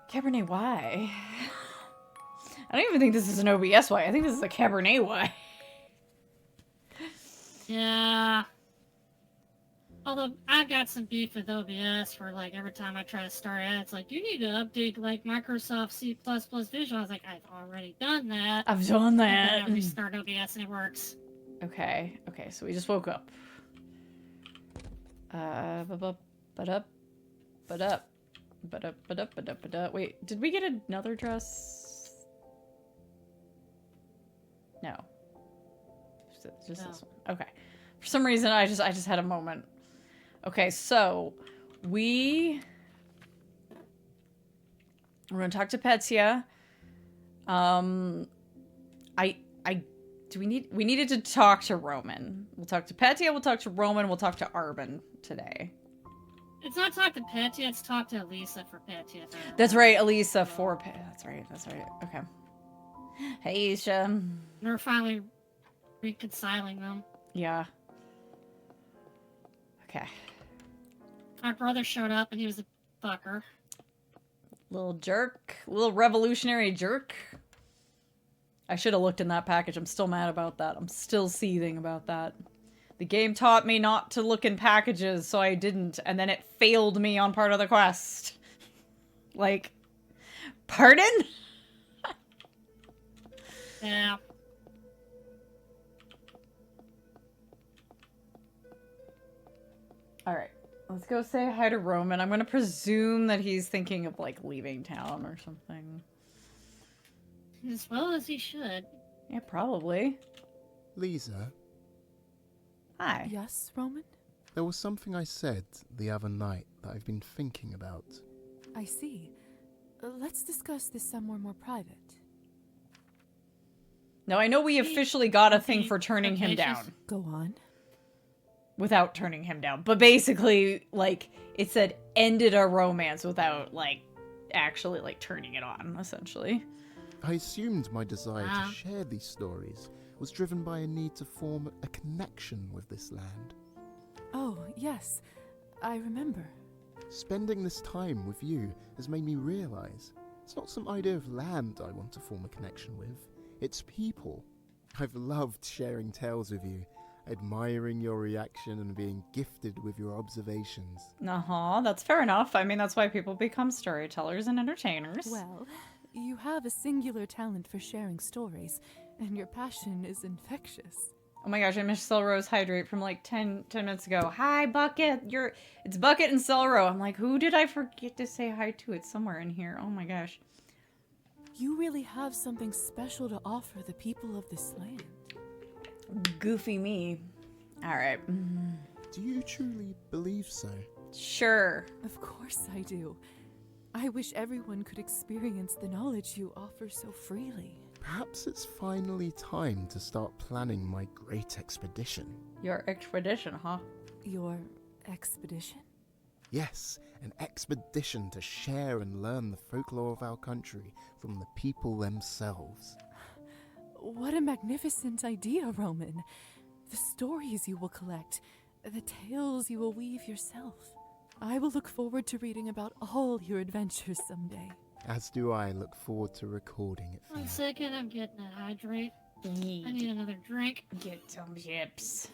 Cabernet Y. I don't even think this is an OBS Y. I think this is a Cabernet Y. Yeah. Although I got some beef with OBS for like every time I try to start it, it's like you need to update like Microsoft C++ Visual. I was like, I've already done that. I've done that. And then I restart OBS and it works. Okay, so we just woke up. Wait, did we get another dress? No. Just No. this one. Okay. For some reason, I just had a moment. Okay, so we're gonna talk to Petya. We needed to talk to Roman. We'll talk to Petya, we'll talk to Roman, we'll talk to Arben today. It's not talk to Petya, it's talk to Elisa for Petya. That's right, Elisa for Petya. That's right. Okay. Hey, Isha. We're finally reconciling them. Yeah. Okay. My brother showed up and he was a fucker. Little jerk. Little revolutionary jerk. I should have looked in that package. I'm still mad about that. I'm still seething about that. The game taught me not to look in packages, so I didn't. And then it failed me on part of the quest. Like, pardon? Yeah. Alright. Let's go say hi to Roman. I'm gonna presume that he's thinking of, like, leaving town or something. As well as he should. Yeah, probably. Lisa? Hi. Yes, Roman? There was something I said the other night that I've been thinking about. I see. Let's discuss this somewhere more private. No, I know we officially got a thing for turning him down. Go on. Without turning him down. But basically, like, it said ended a romance without, like, actually, like, turning it on, essentially. I assumed my desire to share these stories was driven by a need to form a connection with this land. Oh, yes. I remember. Spending this time with you has made me realize it's not some idea of land I want to form a connection with. It's people. I've loved sharing tales with you, admiring your reaction and being gifted with your observations. That's fair enough. I mean, that's why people become storytellers and entertainers. Well, you have a singular talent for sharing stories, and your passion is infectious. Oh my gosh, I missed Selrose Hydrate from like 10 minutes ago. Hi, Bucket. It's Bucket and Selro. I'm like, who did I forget to say hi to? It's somewhere in here. Oh my gosh. You really have something special to offer the people of this land. Goofy me. Alright. Do you truly believe so? Sure. Of course I do. I wish everyone could experience the knowledge you offer so freely. Perhaps it's finally time to start planning my great expedition. Your expedition, huh? Your expedition? Yes, an expedition to share and learn the folklore of our country from the people themselves. What a magnificent idea, Roman. The stories you will collect, the tales you will weave yourself. I will look forward to reading about all your adventures someday. As do I look forward to recording it for 1 you. second, I'm getting a hydrate. I need another drink. Get some chips.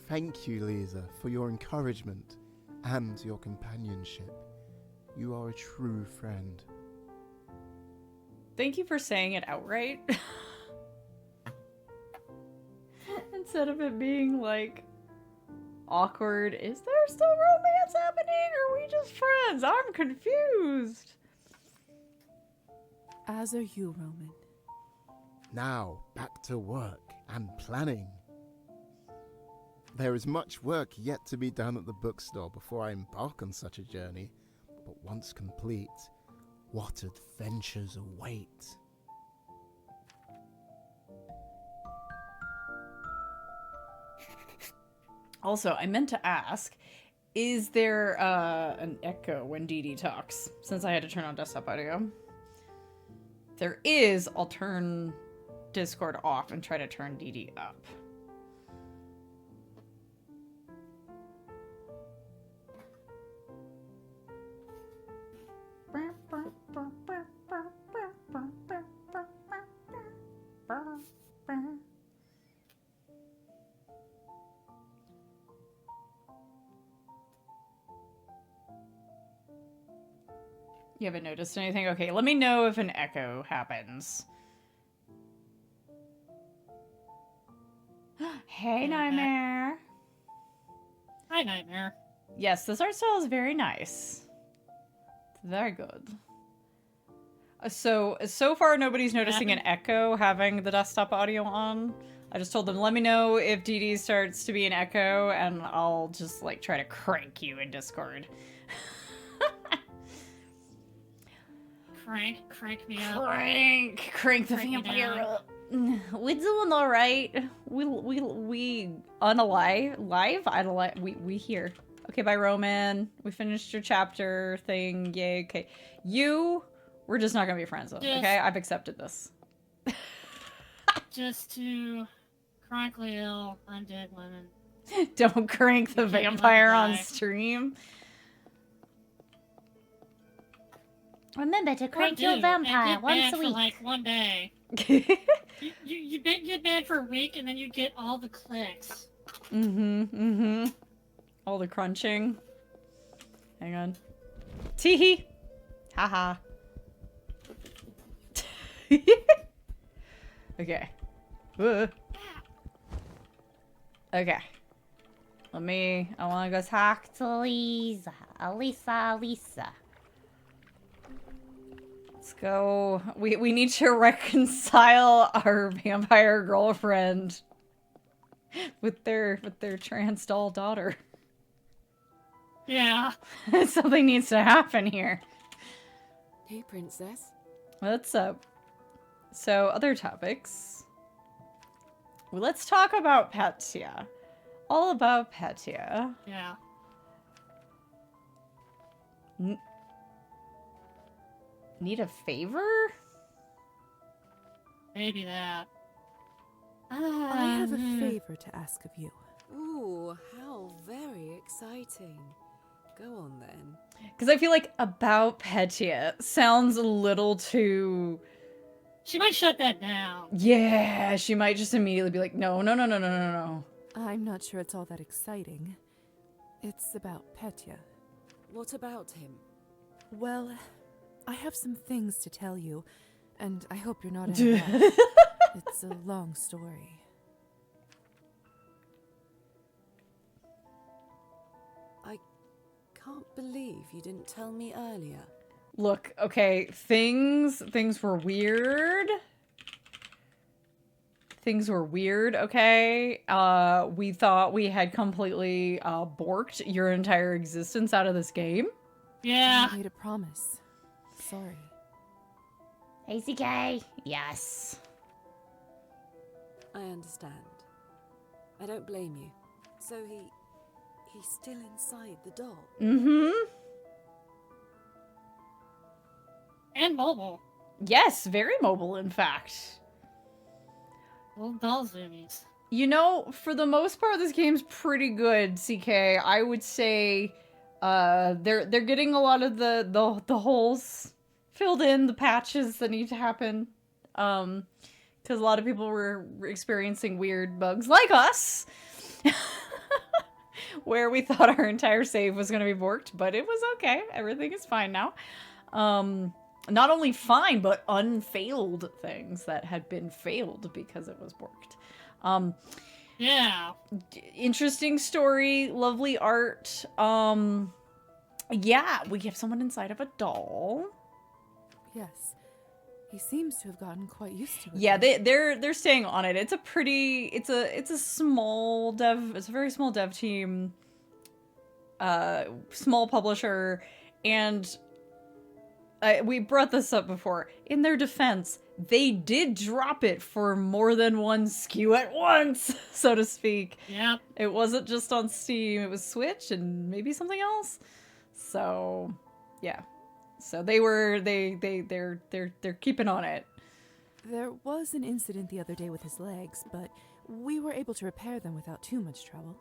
Thank you, Lisa, for your encouragement and your companionship. You are a true friend. Thank you for saying it outright. Instead of it being like awkward. Is there still romance happening or are we just friends? I'm confused. As are you, Roman. Now, back to work and planning. There is much work yet to be done at the bookstore before I embark on such a journey, but once complete, what adventures await? Also, I meant to ask, is there an echo when Dee Dee talks? Since I had to turn on desktop audio. If there is, I'll turn Discord off and try to turn Dee Dee up. You haven't noticed anything? Okay, let me know if an echo happens. Hey, Nightmare. Hi, Nightmare. Yes, this art style is very nice. It's very good. So far nobody's noticing an echo having the desktop audio on. I just told them, let me know if DD starts to be an echo, and I'll just, like, try to crank you in Discord. Crank me up. Crank the vampire up. We're doing all right. We unalive. We here. Okay, bye, Roman. We finished your chapter thing. Yay. Okay, we're just not gonna be friends though. Okay, I've accepted this. Just to chronically ill undead women. Don't crank the vampire on stream. Remember to crank your vampire once a week. For like one day. you get banned for a week and then you get all the clicks. All the crunching. Hang on. Teehee. Haha. Okay. Okay. I wanna go talk to Lisa. Lisa. Let's go. We need to reconcile our vampire girlfriend with their trans doll daughter. Yeah. Something needs to happen here. Hey, princess. What's up? So, other topics. Well, let's talk about Petya. All about Petya. Yeah. Need a favor? Maybe that. I have a favor to ask of you. Ooh, how very exciting. Go on then. Because I feel like about Petya sounds a little too... She might shut that down. Yeah, she might just immediately be like, no. I'm not sure it's all that exciting. It's about Petya. What about him? Well, I have some things to tell you, and I hope you're not in a rush. It's a long story. I can't believe you didn't tell me earlier. Look, okay, things were weird. Things were weird, okay? We thought we had completely borked your entire existence out of this game. Yeah. I made a promise. Sorry. Hey, CK. Yes. I understand. I don't blame you. So he's still inside the doll? Mm-hmm. And mobile. Yes, very mobile, in fact. Little doll zoomies. You know, for the most part, this game's pretty good, CK. I would say they're getting a lot of the holes filled in, the patches that need to happen. Because a lot of people were experiencing weird bugs like us. Where we thought our entire save was going to be borked, but it was okay. Everything is fine now. Not only fine, but unfailed things that had been failed because it was borked. Yeah. Interesting story, lovely art. Yeah, we have someone inside of a doll. Yes. He seems to have gotten quite used to it. Yeah, they're staying on it. It's a pretty it's a small it's a very small dev team, small publisher, and we brought this up before. In their defense, they did drop it for more than one SKU at once, so to speak. Yep. It wasn't just on Steam, it was Switch and maybe something else. So, yeah. So they're keeping on it. There was an incident the other day with his legs, but we were able to repair them without too much trouble.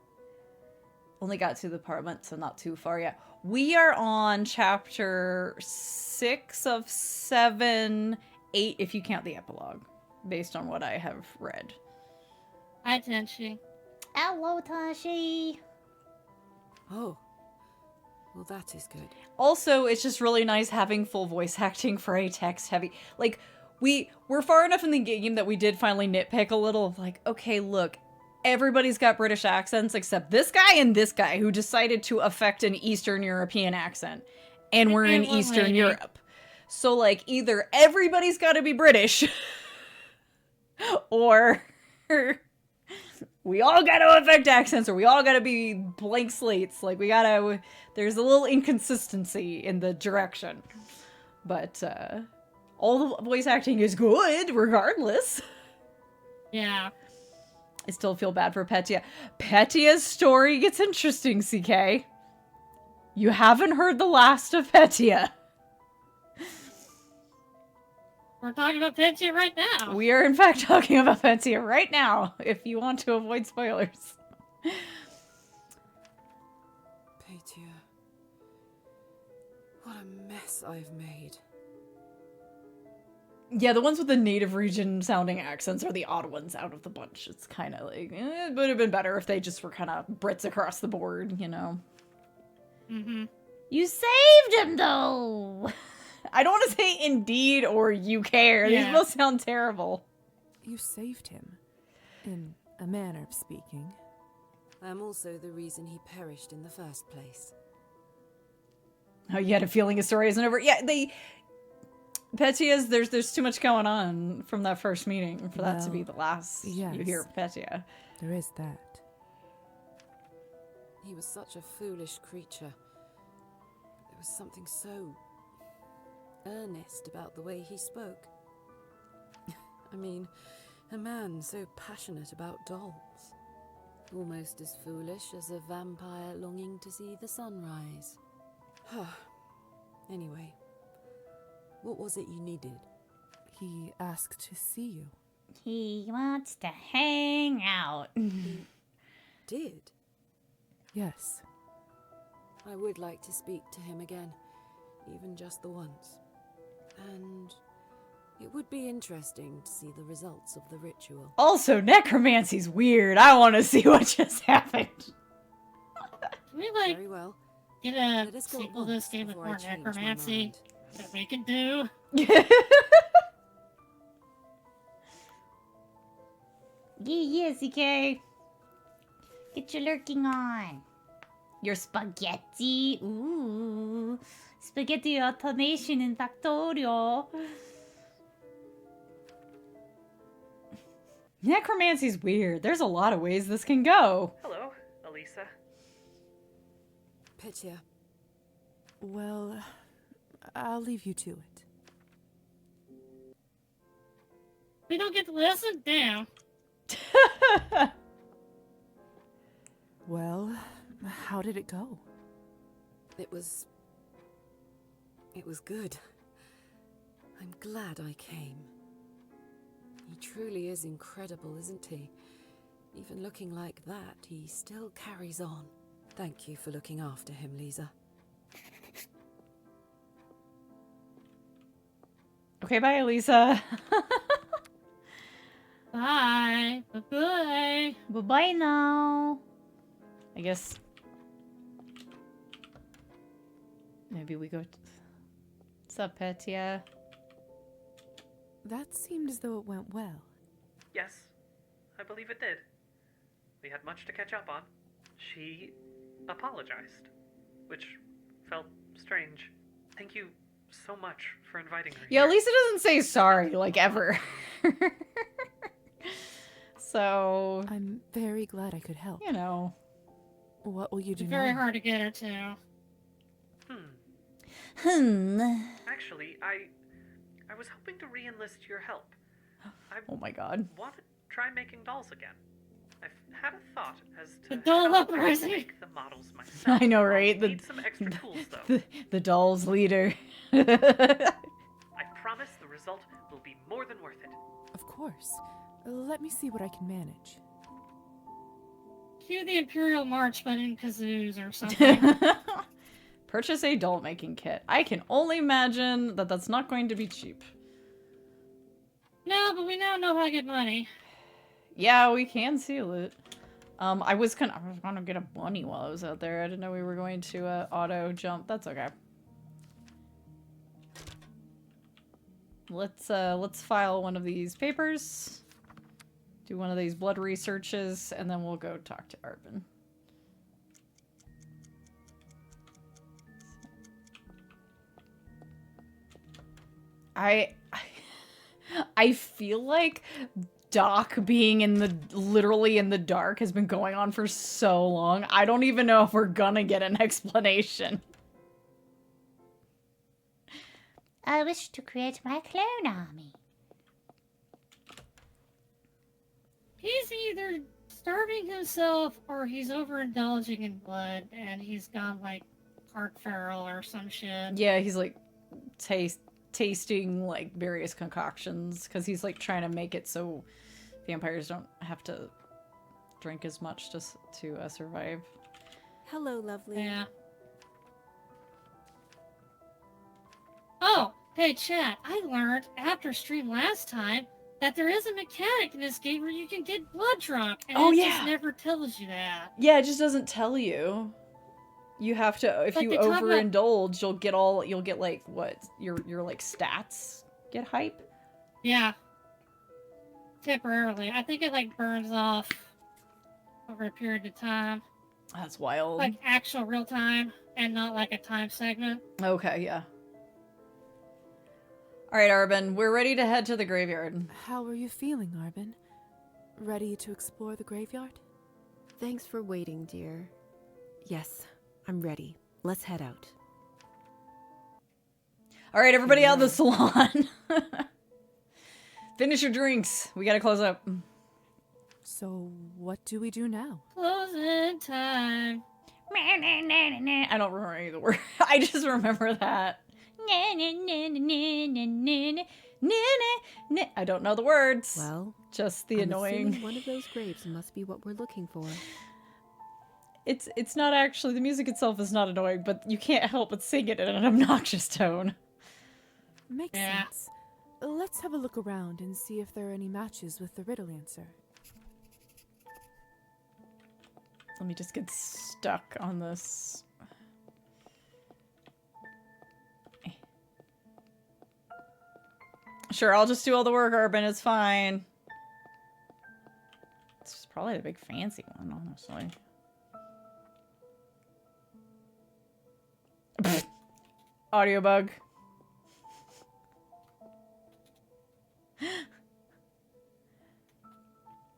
Only got to the apartment, so not too far yet. We are on chapter 6 of 7, 8 if you count the epilogue, based on what I have read. Hi, Tenshi. Hello, Tashi. Oh. Well, that is good. Also, it's just really nice having full voice acting for a text-heavy... Like, we're far enough in the game that we did finally nitpick a little of like, okay, look, everybody's got British accents except this guy and this guy who decided to affect an Eastern European accent. And we're in Eastern Europe. So, like, either everybody's got to be British or we all got to affect accents or we all got to be blank slates. Like, there's a little inconsistency in the direction. But, all the voice acting is good, regardless. Yeah. I still feel bad for Petia. Petia's story gets interesting, CK. You haven't heard the last of Petia. We're talking about Petia right now. We are, in fact, talking about Petia right now, if you want to avoid spoilers. Petia. What a mess I've made. Yeah, the ones with the native region sounding accents are the odd ones out of the bunch. It's kind of like, it would have been better if they just were kind of Brits across the board, you know? Mm-hmm. You saved him, though! I don't want to say indeed or you care. Yeah. These both sound terrible. You saved him, in a manner of speaking. I'm also the reason he perished in the first place. Oh, you had a feeling his story isn't over? Yeah, Petia's, there's too much going on from that first meeting for that to be the last you hear of Petia. There is that. He was such a foolish creature. There was something so earnest about the way he spoke. I mean, a man so passionate about dolls. Almost as foolish as a vampire longing to see the sunrise. Anyway, what was it you needed? He asked to see you. He wants to hang out. Did? Yes. I would like to speak to him again, even just the once. And it would be interesting to see the results of the ritual. Also, necromancy's weird. I want to see what just happened. Can we, like, Very well. get Let a us go sequel to this once game with before more I change my necromancy mind. that we can do? Yeah, CK. Get your lurking on. Your spaghetti. Ooh. Spaghetti automation in Factorio. Necromancy's weird. There's a lot of ways this can go. Hello, Elisa. Petia, Well, I'll leave you to it. We don't get to listen? Damn. Well, how did it go? it was good. I'm glad I came. He truly is incredible, isn't he? Even looking like that, he still carries on. Thank you for looking after him, Lisa. Okay, bye, Elisa. Bye. Bye-bye. Bye-bye now. I guess... maybe we go... What's up, Petia? That seemed as though it went well. Yes, I believe it did. We had much to catch up on. She apologized, which felt strange. Thank you so much for inviting her Yeah, here. Lisa doesn't say sorry, like, ever. So, I'm very glad I could help. you know. What will you do It's very now? hard to get her to. Actually, I was hoping to re-enlist your help. I Oh my god. want to try making dolls again. I've had a thought as to The doll how uprising. to make the models myself. I know, right? I'll need some extra tools, though. The doll's leader. I promise the result will be more than worth it. Of course. Let me see what I can manage. Cue the Imperial March, but in kazoos or something. Purchase a doll making kit. I can only imagine that that's not going to be cheap. No, but we now know how to get money. Yeah, we can seal it. I was gonna get a bunny while I was out there. I didn't know we were going to auto jump. That's okay. Let's file one of these papers. Do one of these blood researches, and then we'll go talk to Arvin. I feel like Doc being literally in the dark has been going on for so long. I don't even know if we're gonna get an explanation. I wish to create my clone army. He's either starving himself or he's overindulging in blood and he's gone like part feral or some shit. Yeah, he's like tasting like various concoctions because he's like trying to make it so vampires don't have to drink as much just to survive. Hello, lovely. Yeah. Oh, hey chat, I learned after stream last time that there is a mechanic in this game where you can get blood drunk, and Oh, it yeah. just never tells you that. Yeah, it just doesn't tell you. You have to, if Like, you they talk about- overindulge, you'll get like what your like stats get hype. Yeah. Temporarily. I think it like burns off over a period of time. That's wild. Like actual real time and not like a time segment. Okay, yeah. All right, Arvin, we're ready to head to the graveyard. How are you feeling, Arvin? Ready to explore the graveyard? Thanks for waiting, dear. Yes, I'm ready. Let's head out. All right, everybody out of the salon. Finish your drinks. We gotta close up. So, what do we do now? Closing time. I don't remember any of the words. I just remember that. I don't know the words. Well, Just the I'm annoying. assuming one of those graves must be what we're looking for. It's not actually, the music itself is not annoying, but you can't help but sing it in an obnoxious tone. Makes Yeah. sense. Let's have a look around and see if there are any matches with the riddle answer. Let me just get stuck on this. Sure, I'll just do all the work, Urban. It's fine. It's probably the big fancy one, honestly. Audio bug.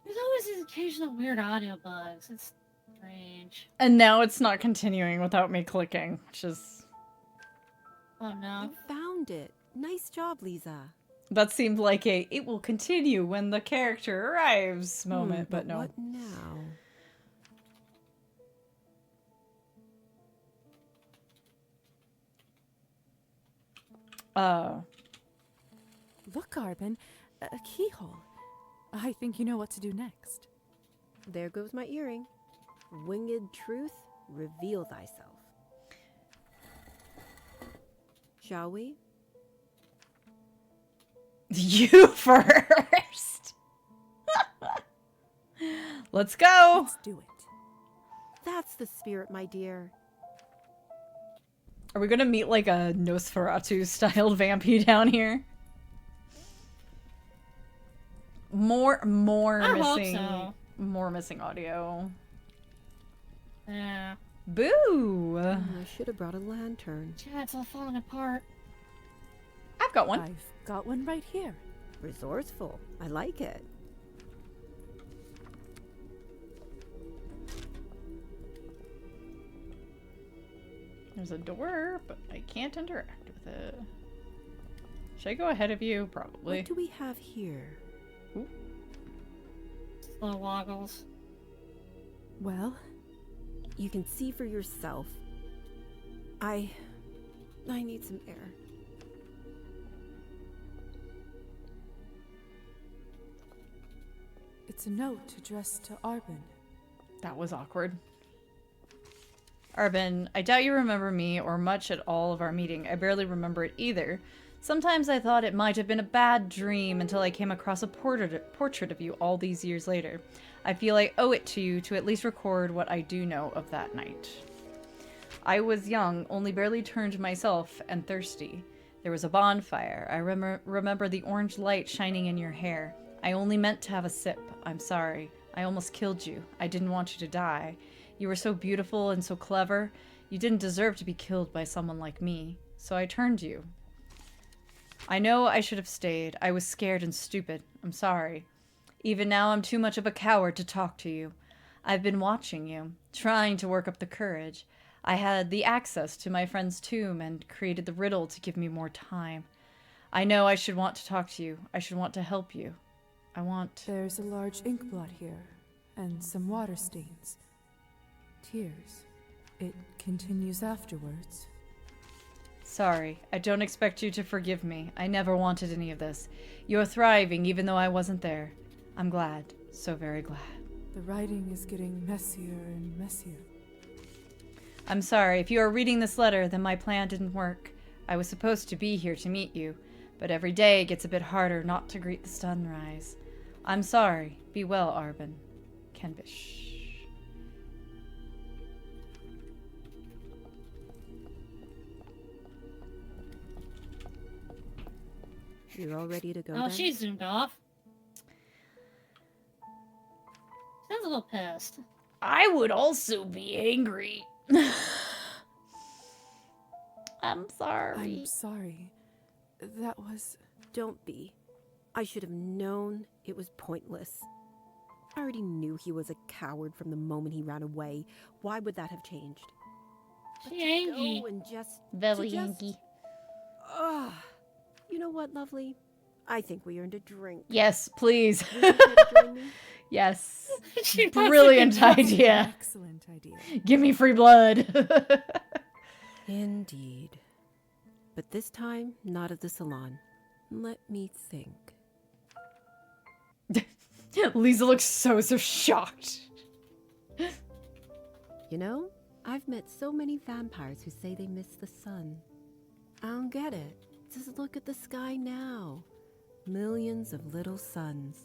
There's always these occasional weird audio bugs. It's strange. And now it's not continuing without me clicking, which is... Oh no. You found it. Nice job, Lisa. That seemed like a it will continue when the character arrives moment, but no. What now? Look, Arvin, a keyhole. I think you know what to do next. There goes my earring. Winged truth, reveal thyself. Shall we? You first! Let's go! Let's do it. That's the spirit, my dear. Are we gonna meet like a Nosferatu-styled vampy down here? More I hope missing... so. More missing audio. Yeah. Boo! I should have brought a lantern. Chat's all falling apart. I've got one. I've got one right here. Resourceful. I like it. There's a door, but I can't interact with it. Should I go ahead of you? Probably. What do we have here? Slow woggles. Well, You can see for yourself. I need some air. it's a note addressed to Arvin. That was awkward. Arvin, I doubt you remember me or much at all of our meeting. I barely remember it either. Sometimes I thought it might have been a bad dream until I came across a portrait of you all these years later. I feel I owe it to you to at least record what I do know of that night. I was young, only barely turned myself, and thirsty. There was a bonfire. I remember the orange light shining in your hair. I only meant to have a sip. I'm sorry. I almost killed you. I didn't want you to die. You were so beautiful and so clever. You didn't deserve to be killed by someone like me. So I turned you. I know I should have stayed. I was scared and stupid. I'm sorry. Even now I'm too much of a coward to talk to you. I've been watching you, trying to work up the courage. I had the access to my friend's tomb and created the riddle to give me more time. I know I should want to talk to you. I should want to help you. There's a large ink blot here, and some water stains. Tears. It continues afterwards. Sorry, I don't expect you to forgive me. I never wanted any of this. You're thriving even though I wasn't there. I'm glad. So very glad. The writing is getting messier and messier. I'm sorry. If you are reading this letter, then my plan didn't work. I was supposed to be here to meet you, but every day it gets a bit harder not to greet the sunrise. I'm sorry. Be well, Arbin. Kenbish. You're all ready to go Oh, then? she zoomed off. Sounds a little pissed. I would also be angry. I'm sorry. I'm sorry. That was... Don't be. I should have known it was pointless. I already knew he was a coward from the moment he ran away. Why would that have changed? She angry. Go and just... Very to just- Yankee. Ugh. You know what, lovely? I think we earned a drink. Yes, please. Would you care to join me? Yes. She wants to Brilliant be- idea. Excellent idea. Give me free blood. Indeed. But this time, not at the salon. Let me think. Lisa looks so shocked. You know, I've met so many vampires who say they miss the sun. I don't get it. Just look at the sky now. Millions of little suns.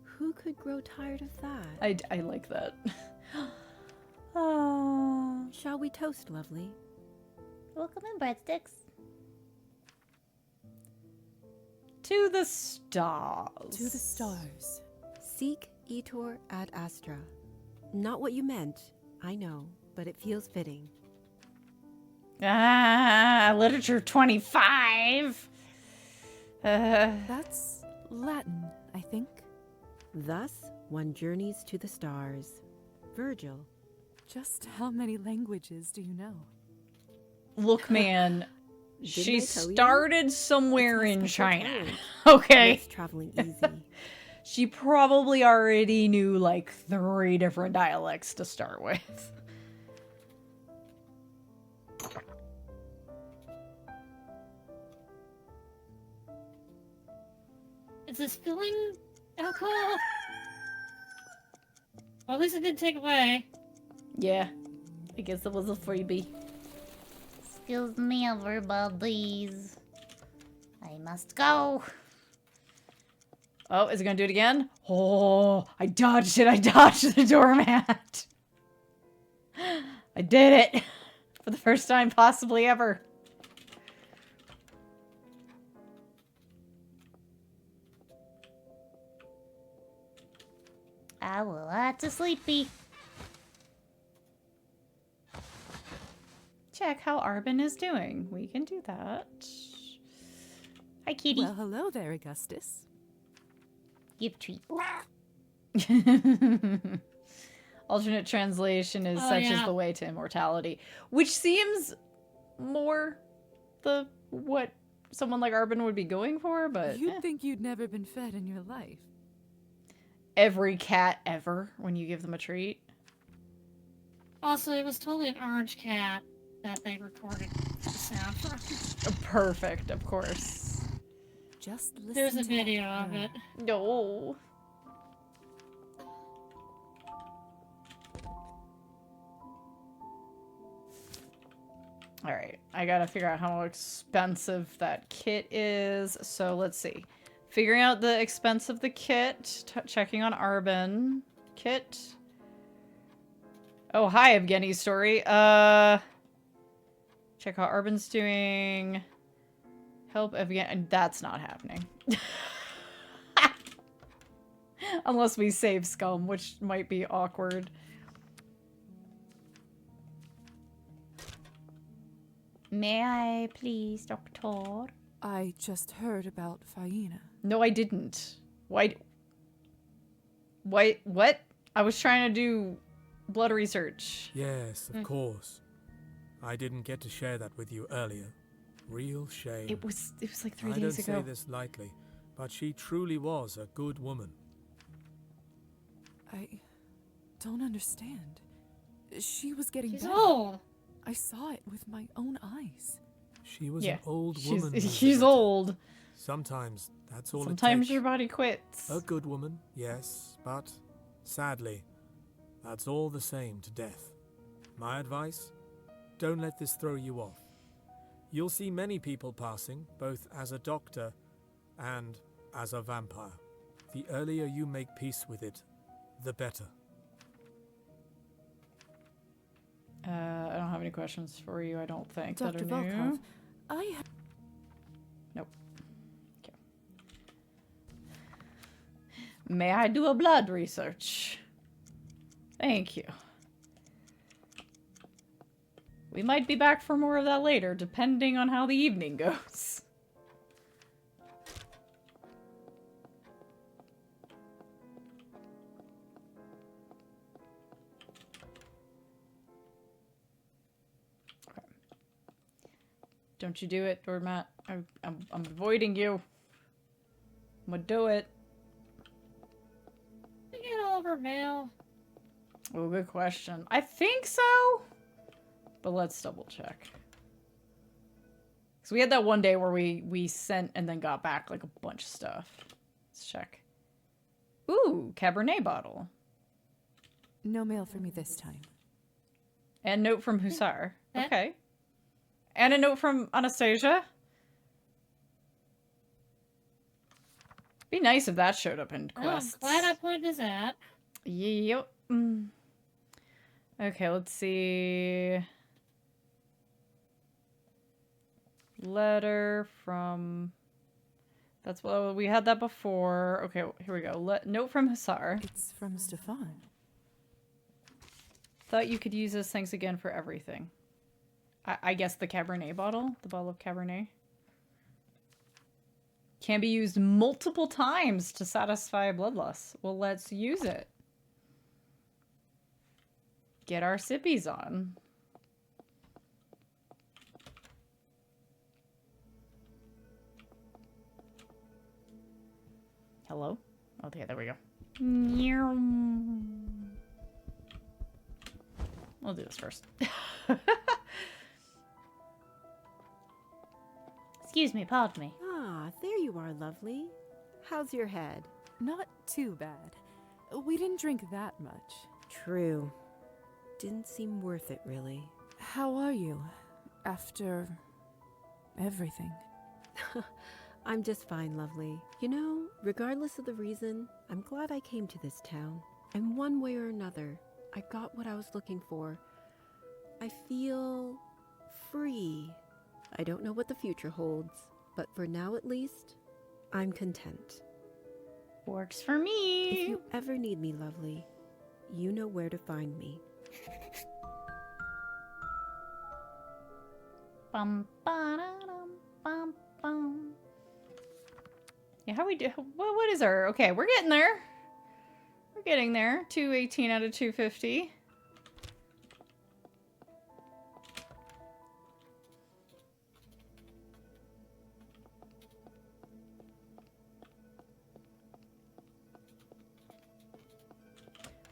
Who could grow tired of that? I like that. Oh. Shall we toast, lovely? Welcome in, breadsticks. To the stars. To the stars. Seek Etor ad Astra. Not what you meant, I know, but it feels fitting. Ah, literature 25. That's Latin, I think. Thus, one journeys to the stars. Virgil. Just how many languages do you know? Look, man, she I tell you? started somewhere It's my in special China. talent. Okay. Makes traveling easy. She probably already knew like 3 different dialects to start with. Is this filling alcohol? Well, at least it didn't take away. Yeah. I guess it was a freebie. Excuse me, everybody's. I must go. Oh, is it gonna do it again? Oh, I dodged it. I dodged the doormat. I did it. For the first time possibly ever. I will have to sleepy. Check how Arbin is doing. We can do that. Hi, kitty. Well, hello there, Augustus. Give treat. Alternate translation is Oh, such is yeah. the way to immortality, which seems more what someone like Arbin would be going for, but You'd think you'd never been fed in your life. every cat ever when you give them a treat. Also, it was totally an orange cat that they recorded the sound from. Perfect, of course. Just listen There's a to video that of purr. it. No. Alright, I gotta figure out how expensive that kit is. So let's see. Figuring out the expense of the kit. Checking on Arbin. Kit. Oh, hi, Evgeny's story. Check how Arbin's doing. Help Evgeny. That's not happening. Unless we save Scum, which might be awkward. May I please, Doctor? I just heard about Faina. No, I didn't. Why? What? I was trying to do blood research. Yes, of course. I didn't get to share that with you earlier. Real shame. It was like 3 I days don't ago. say this lightly, but she truly was a good woman. I don't understand. She was getting She's better. old. I saw it with my own eyes. She was an old she's, woman. she's Elizabeth. old. Sometimes that's all Sometimes it takes. your body quits. A good woman, yes, but sadly, that's all the same to death. My advice? Don't let this throw you off. You'll see many people passing, both as a doctor and as a vampire. The earlier you make peace with it, the better. I don't have any questions for you, I don't think. Dr. that are new. Volkov, I have... Nope. Okay. May I do a blood research? Thank you. We might be back for more of that later, depending on how the evening goes. Okay. Don't you do it, Doormat. I'm avoiding you. I'm gonna do it. Did you get all of her mail? Oh, good question. I think so. But let's double check. So we had that one day where we sent and then got back like a bunch of stuff. Let's check. Ooh, Cabernet bottle. No mail for me this time. And note from Hussar. Okay. And a note from Anastasia. Be nice if that showed up in Oh, quests. I'm glad I pointed this out. Yep. Okay, let's see. Letter from... That's what we had that before. Okay, here we go. Note from Hussar. It's from Stefan. Thought you could use this. Thanks again for everything. I guess the Cabernet bottle? The bottle of Cabernet? Can be used multiple times to satisfy bloodlust. Well, let's use it. Get our sippies on. Hello? Okay, there we go. We'll do this first. Excuse me, pardon me. Ah, there you are, lovely. How's your head? Not too bad. We didn't drink that much. True. Didn't seem worth it, really. How are you after everything? I'm just fine, lovely. You know, regardless of the reason, I'm glad I came to this town. And one way or another, I got what I was looking for. I feel free. I don't know what the future holds, but for now at least, I'm content. Works for me. If you ever need me, lovely, you know where to find me. Bum, ba-da-dum, bum, bum. Yeah, how we do? What is our? Okay, we're getting there. We're getting there. 218 out of 250.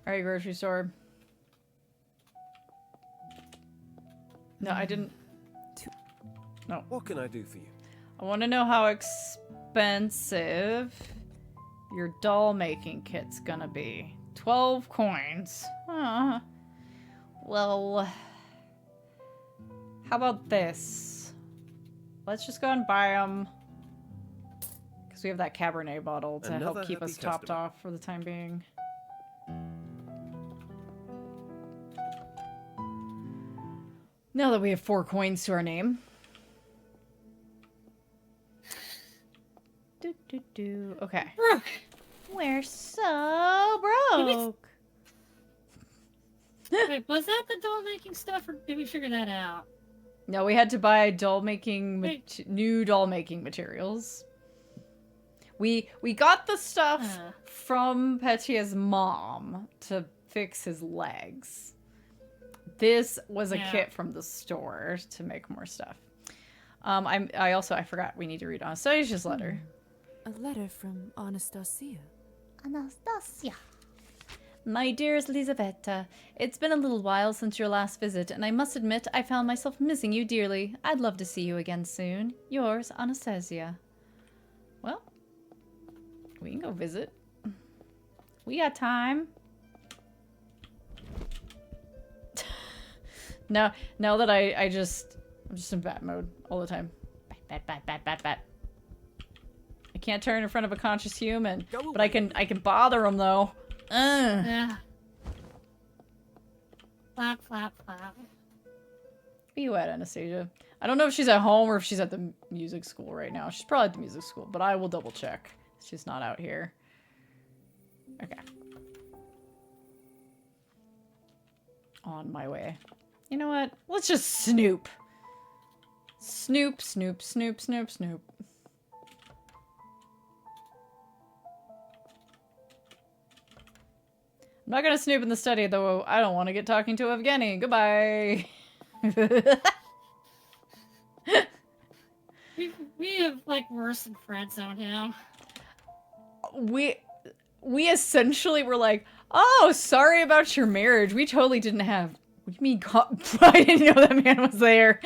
All right, grocery store. No, I didn't. No. What can I do for you? I want to know how expensive your doll making kit's gonna be. 12 coins. Well, How about this? Let's just go and buy them. Because we have that Cabernet bottle to help keep us topped off for the time being. Now that we have 4 coins to our name. Okay. We're so broke. Wait, was that the doll making stuff, or did we figure that out? No, we had to buy doll making new doll making materials. We got the stuff from Petia's mom to fix his legs. This was a kit from the store to make more stuff. I forgot we need to read Anastasia's letter. A letter from Anastasia. Anastasia. My dearest Lisaveta, it's been a little while since your last visit, and I must admit I found myself missing you dearly. I'd love to see you again soon. Yours, Anastasia. Well, we can go visit. We got time. Now that I'm just in bat mode all the time. Bat. I can't turn in front of a conscious human, but I can bother him though. Yeah. Flap. Where you at, Anastasia? I don't know if she's at home or if she's at the music school right now. She's probably at the music school, but I will double check. She's not out here. Okay. On my way. You know what? Let's just snoop. Snoop. I'm not gonna snoop in the study, though. I don't want to get talking to Evgeny. Goodbye. we have like worse than friend zone now. We essentially were like, oh, sorry about your marriage. We totally didn't have. What do you mean? I didn't know that man was there.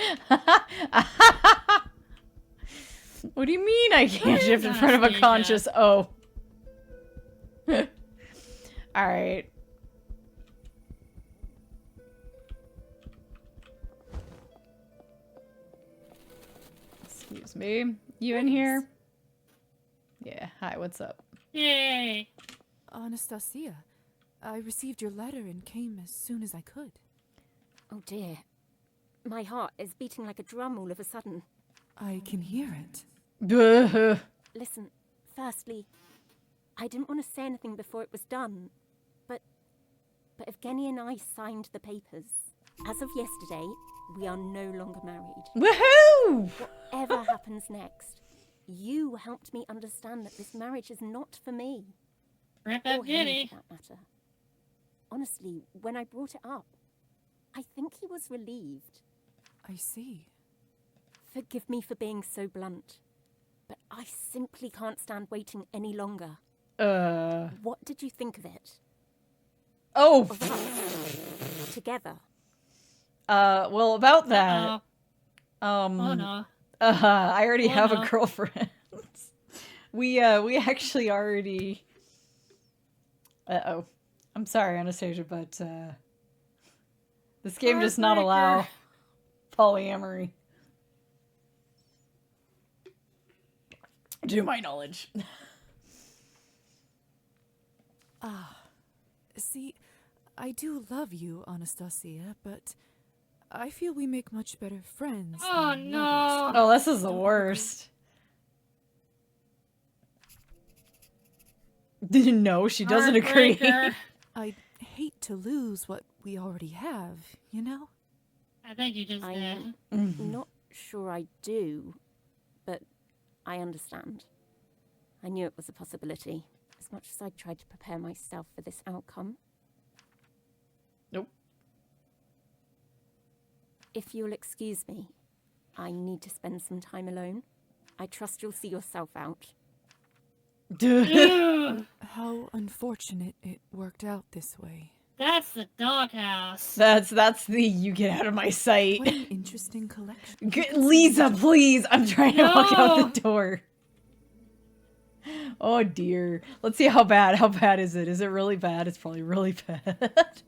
What do you mean I can't shift in front of a conscious? Oh. Alright. Excuse me. You in here? Yeah. Hi, what's up? Yay! Anastasia, I received your letter and came as soon as I could. Oh dear. My heart is beating like a drum all of a sudden. I can hear it. Listen, firstly, I didn't want to say anything before it was done, but Evgeny and I signed the papers. As of yesterday, we are no longer married. Woohoo! Whatever happens next, you helped me understand that this marriage is not for me. Rip Or him, Evgeny. for that matter. Honestly, when I brought it up, I think he was relieved. I see. Forgive me for being so blunt, but I simply can't stand waiting any longer. What did you think of it? Oh! Of us, together. Well, about that. Oh no. I already Oh, have no. a girlfriend. we actually already... Uh-oh. I'm sorry, Anastasia, but, this game does not allow polyamory. To my knowledge. See, I do love you, Anastasia, but I feel we make much better friends. Oh than no. lovers. Oh, this is the worst. No, she doesn't agree. Heartbreaker. I'd hate to lose what we already have, you know? I think you just did. I'm not sure I do, but I understand. I knew it was a possibility, as much as I tried to prepare myself for this outcome. Nope. If you'll excuse me, I need to spend some time alone. I trust you'll see yourself out. Ew, How unfortunate it worked out this way. that's the doghouse. That's the you get out of my sight. What an interesting collection. Lisa, please! I'm trying to walk No. out the door. Oh dear. Let's see how bad. How bad is it? Is it really bad? It's probably really bad.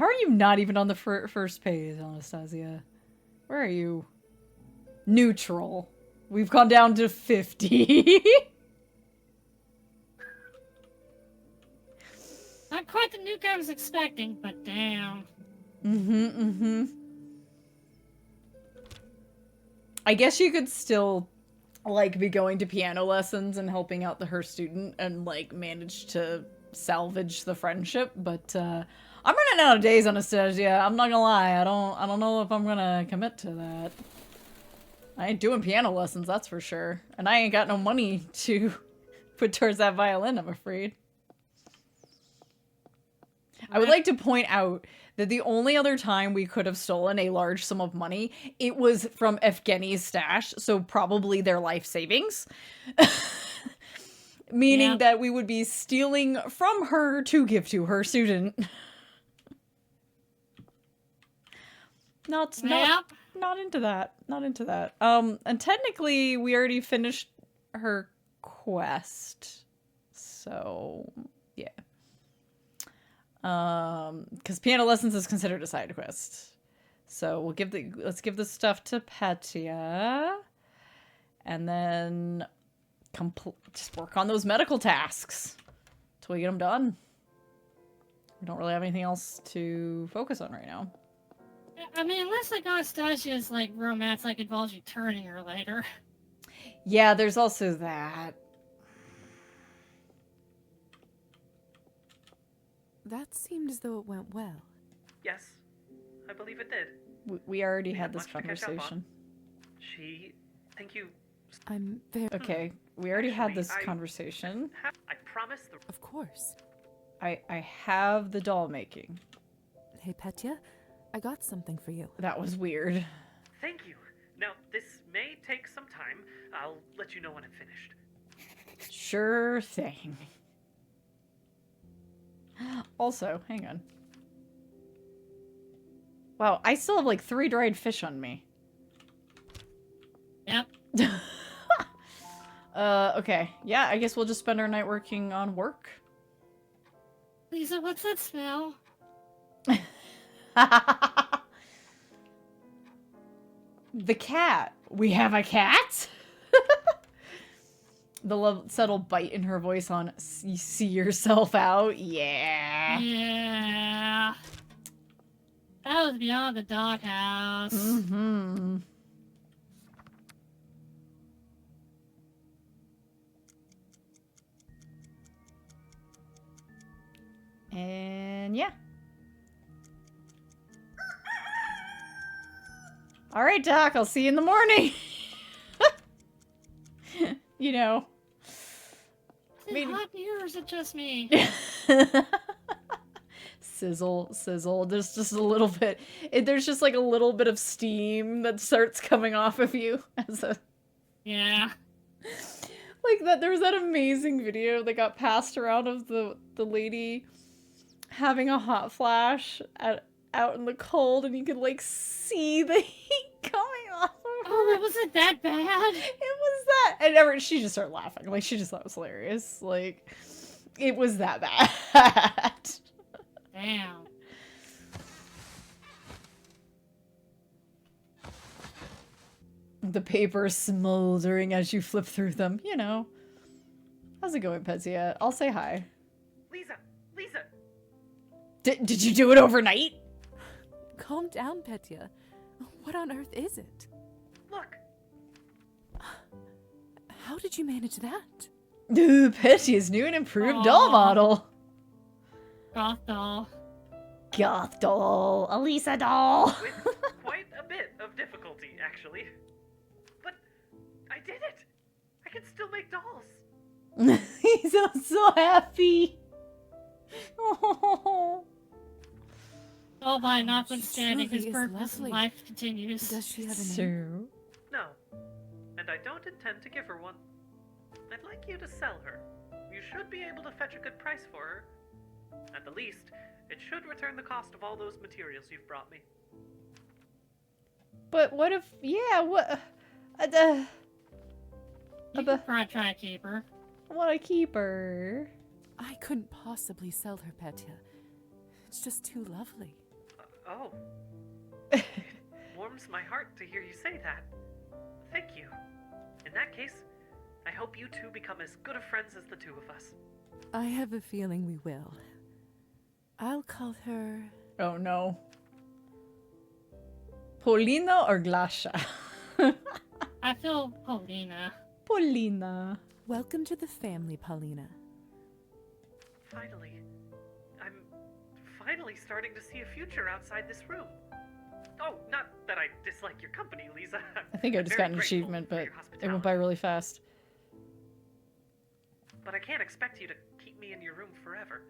How are you not even on the first page, Anastasia? Where are you? Neutral. We've gone down to 50. Not quite the nuke I was expecting, but damn. I guess you could still, like, be going to piano lessons and helping out her student and, like, manage to salvage the friendship, but, I'm running out of days, Anastasia. I'm not gonna lie. I don't know if I'm gonna commit to that. I ain't doing piano lessons, that's for sure. And I ain't got no money to put towards that violin, I'm afraid. I would like to point out that the only other time we could have stolen a large sum of money, it was from Evgeny's stash, so probably their life savings. Meaning that we would be stealing from her to give to her student. Not into that. Not into that. And technically we already finished her quest. So, yeah. Because piano lessons is considered a side quest. So let's give the stuff to Petya. And then just work on those medical tasks till we get them done. We don't really have anything else to focus on right now. I mean, unless like Anastasia's like romance like involves you turning her later. Yeah, there's also that. That seemed as though it went well. Yes, I believe it did. We already We had had this much to catch up on. conversation. Thank you. I'm very... Okay, we already had Actually, this conversation. I promise the... Of course. I have the doll making. Hey, Petya, I got something for you. That was weird. Thank you. Now, this may take some time. I'll let you know when I'm finished. Sure thing. Also, hang on. Wow, I still have like 3 dried fish on me. Yep. Okay. Yeah, I guess we'll just spend our night working on work. Lisa, what's that smell? The cat. We have a cat? The subtle bite in her voice on see yourself out. Yeah. Yeah. That was beyond the doghouse. Mm-hmm. And yeah. All right, Doc, I'll see you in the morning. You know. Is it hot in here or is it just me? Sizzle. There's just a little bit. There's just like a little bit of steam that starts coming off of you as a. Yeah. Like that. There was that amazing video that got passed around of the lady having a hot flash out in the cold, and you could like see the heat coming off of her. Oh, it wasn't that bad. It was that, and she just started laughing. Like she just thought it was hilarious. Like it was that bad. Damn. The papers smoldering as you flip through them. You know. How's it going, Petya? I'll say hi. Lisa! Did you do it overnight? Calm down, Petya. What on earth is it? Look! How did you manage that? Petya's new and improved doll model. Goth doll. Goth doll. Elisa doll. With quite a bit of difficulty, actually. But I did it! I can still make dolls! He's so happy. Oh. All by notwithstanding, Truly his is purpose in lovely. life continues. Does she have a name? So, No. And I don't intend to give her one. I'd like you to sell her. You should be able to fetch a good price for her. At the least, it should return the cost of all those materials you've brought me. but what if? Yeah, what? You could probably try to keep her. I want to keep her. I couldn't possibly sell her, Petya. It's just too lovely. Oh. It warms my heart to hear you say that. Thank you. In that case, I hope you two become as good of friends as the two of us. I have a feeling we will. I'll call her... Oh no. Paulina or Glasha? I feel Paulina. Paulina. Welcome to the family, Paulina. Finally. I'm finally starting to see a future outside this room. Oh, not that I dislike your company, Lisa. I think I I'm just very got an grateful achievement, for but your it went hospitality. by really fast. But I can't expect you to keep me in your room forever.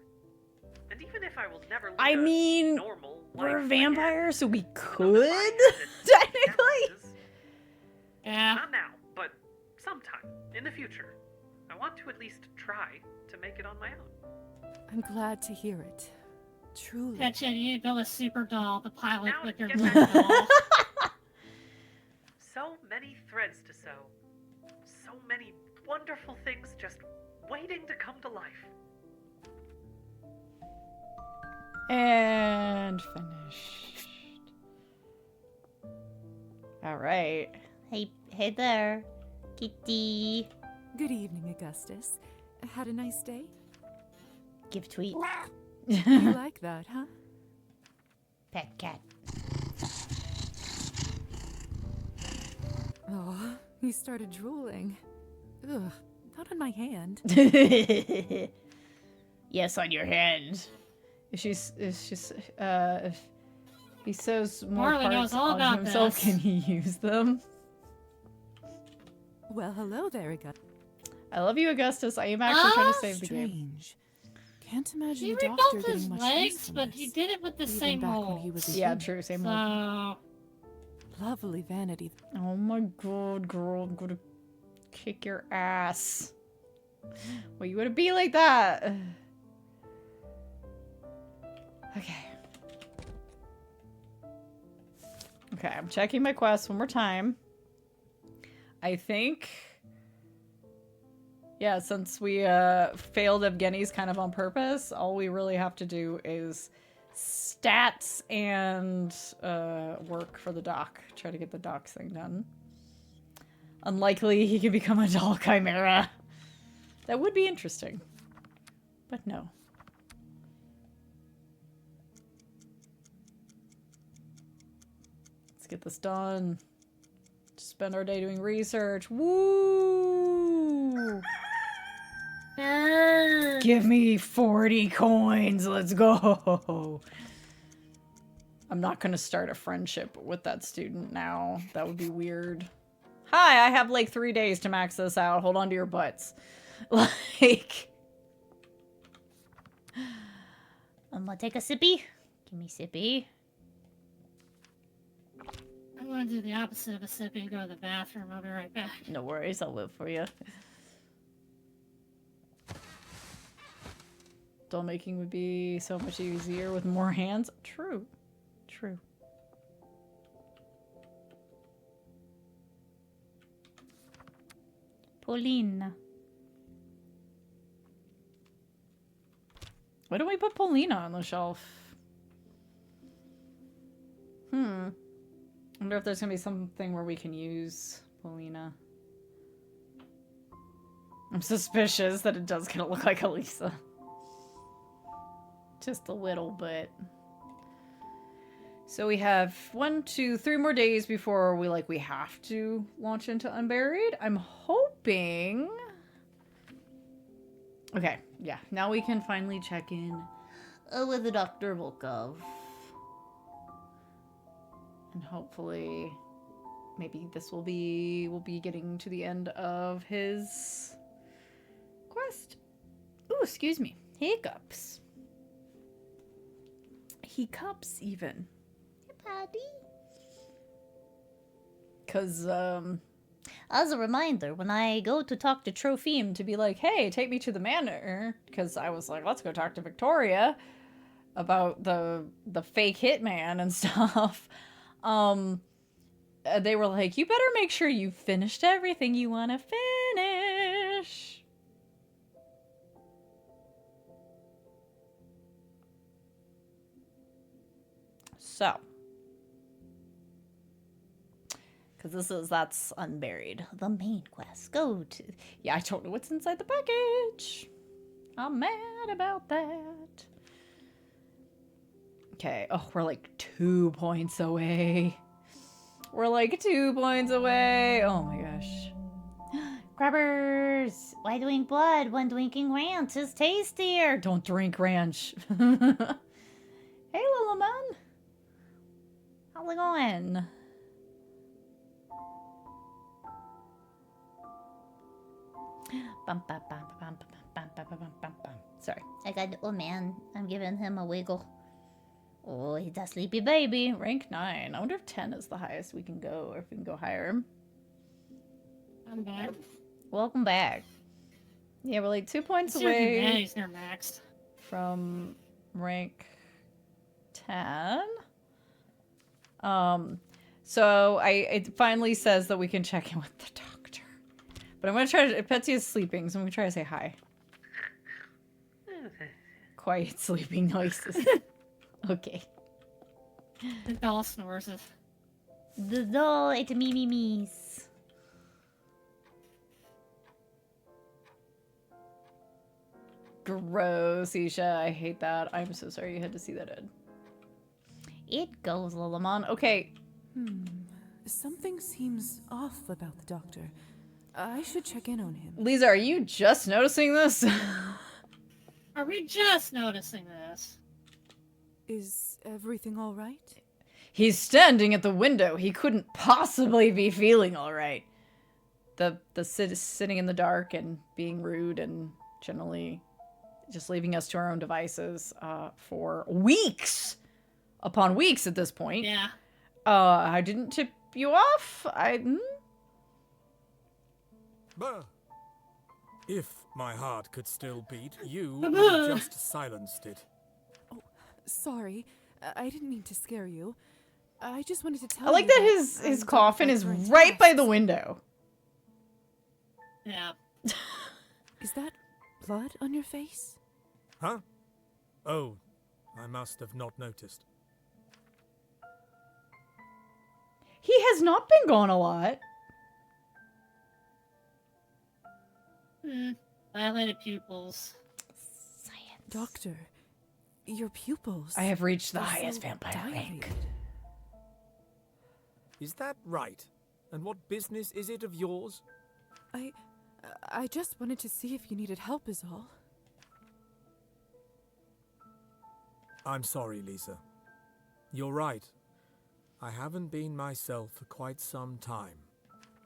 And even if I will never lead I a mean, normal we're life vampires, so we again, could, technically. technically. Yeah. Not now, but sometime in the future. I want to at least try to make it on my own. I'm glad to hear it. Truly. Betcha you build a super doll, the pilot Now with to your get doll. back So many threads to sew. So many wonderful things just waiting to come to life. And finished. All right. Hey there, kitty. Good evening, Augustus. Had a nice day? Give tweet. You like that, huh? Pet cat. Oh, he started drooling. Ugh, not on my hand. Yes, on your hand. If he sews more Marley knows parts all on about himself, this. can he use them? Well, hello there, Augustus. I love you, Augustus. I am actually trying to save the game. Strange. Can't imagine He a doctor rebuilt getting his much legs, use from but he this. did it with the Even same back mold. when he was a Yeah, human. true. Same So, one. Lovely vanity. Oh my god, girl. I'm gonna kick your ass. Well, you wouldn't be like that. Okay. Okay, I'm checking my quest one more time. I think... Yeah, since we failed Evgeny's kind of on purpose, all we really have to do is stats and work for the doc. Try to get the doc's thing done. Unlikely he can become a doll chimera. That would be interesting. But no. Let's get this done. Spend our day doing research. Woo! Give me 40 coins. Let's go. I'm not going to start a friendship with that student now. That would be weird. Hi, I have like 3 days to max this out. Hold on to your butts. Like... I'm gonna take a sippy. Give me sippy. I'm going to do the opposite of a sip and go to the bathroom. I'll be right back. No worries, I'll live for you. Doll making would be so much easier with more hands. True. True. Paulina. Why don't we put Paulina on the shelf? I wonder if there's gonna be something where we can use Paulina. I'm suspicious that it does kind of look like Elisa. Just a little bit. So we have 1, 2, 3 more days before we have to launch into Unburied. I'm hoping... Okay, yeah. Now we can finally check in With Dr. Volkov. and hopefully maybe this will be... we'll be getting to the end of his quest. Ooh, excuse me. Hiccups. Hiccups, even. Patty. Because, As a reminder, when I go to talk to Tropheme to be like, hey, take me to the manor, because I was like, let's go talk to Victoria about the fake hitman and stuff. They were like, you better make sure you finished everything you want to finish. So. Because that's unburied. The main quest. Go to... Yeah, I don't know what's inside the package. I'm mad about that. Okay. Oh, we're like 2 points away. We're like 2 points away. Oh my gosh. Grabbers! Why drink blood when drinking ranch is tastier? Don't drink ranch. Hey, little man. How's it going? Bum, bum, bum, bum, bum, bum, bum, bum, bum, bum. Sorry. I got, oh man, I'm giving him a wiggle. Oh, he's a sleepy Baby, rank 9. I wonder if 10 is the highest we can go, or if we can go higher. I'm back. Welcome back. Yeah, we're like 2 points Yeah, away he's near maxed. from rank 10. So it finally says that we can check in with the doctor. But I'm gonna try to, Betsy is sleeping, so I'm gonna try to say hi. Quiet sleeping noises. Okay. The doll snores. The doll, it me's. Gross, Isha. I hate that. I'm so sorry you had to see that, Ed. It goes, Lilamon. Okay. Something seems off about the doctor. I should check in on him. Lisa, are you just noticing this? Are we just noticing this? Is everything all right? He's standing at the window. He couldn't possibly be feeling all right. Sitting in the dark and being rude and generally just leaving us to our own devices for weeks upon weeks at this point. Yeah. I didn't tip you off. Bah. If my heart could still beat, you would have just silenced it. Oh, sorry. I didn't mean to scare you. I just wanted to tell I you like that his coffin is right by the window. Yeah. Is that blood on your face? Huh? Oh, I must have not noticed. He has not been gone a lot. Dilated pupils. Science. Doctor, your pupils. I have reached the are highest so vampire rank. dilated. Is that right? And what business is it of yours? I just wanted to see if you needed help is all. I'm sorry, Lisa. You're right. I haven't been myself for quite some time.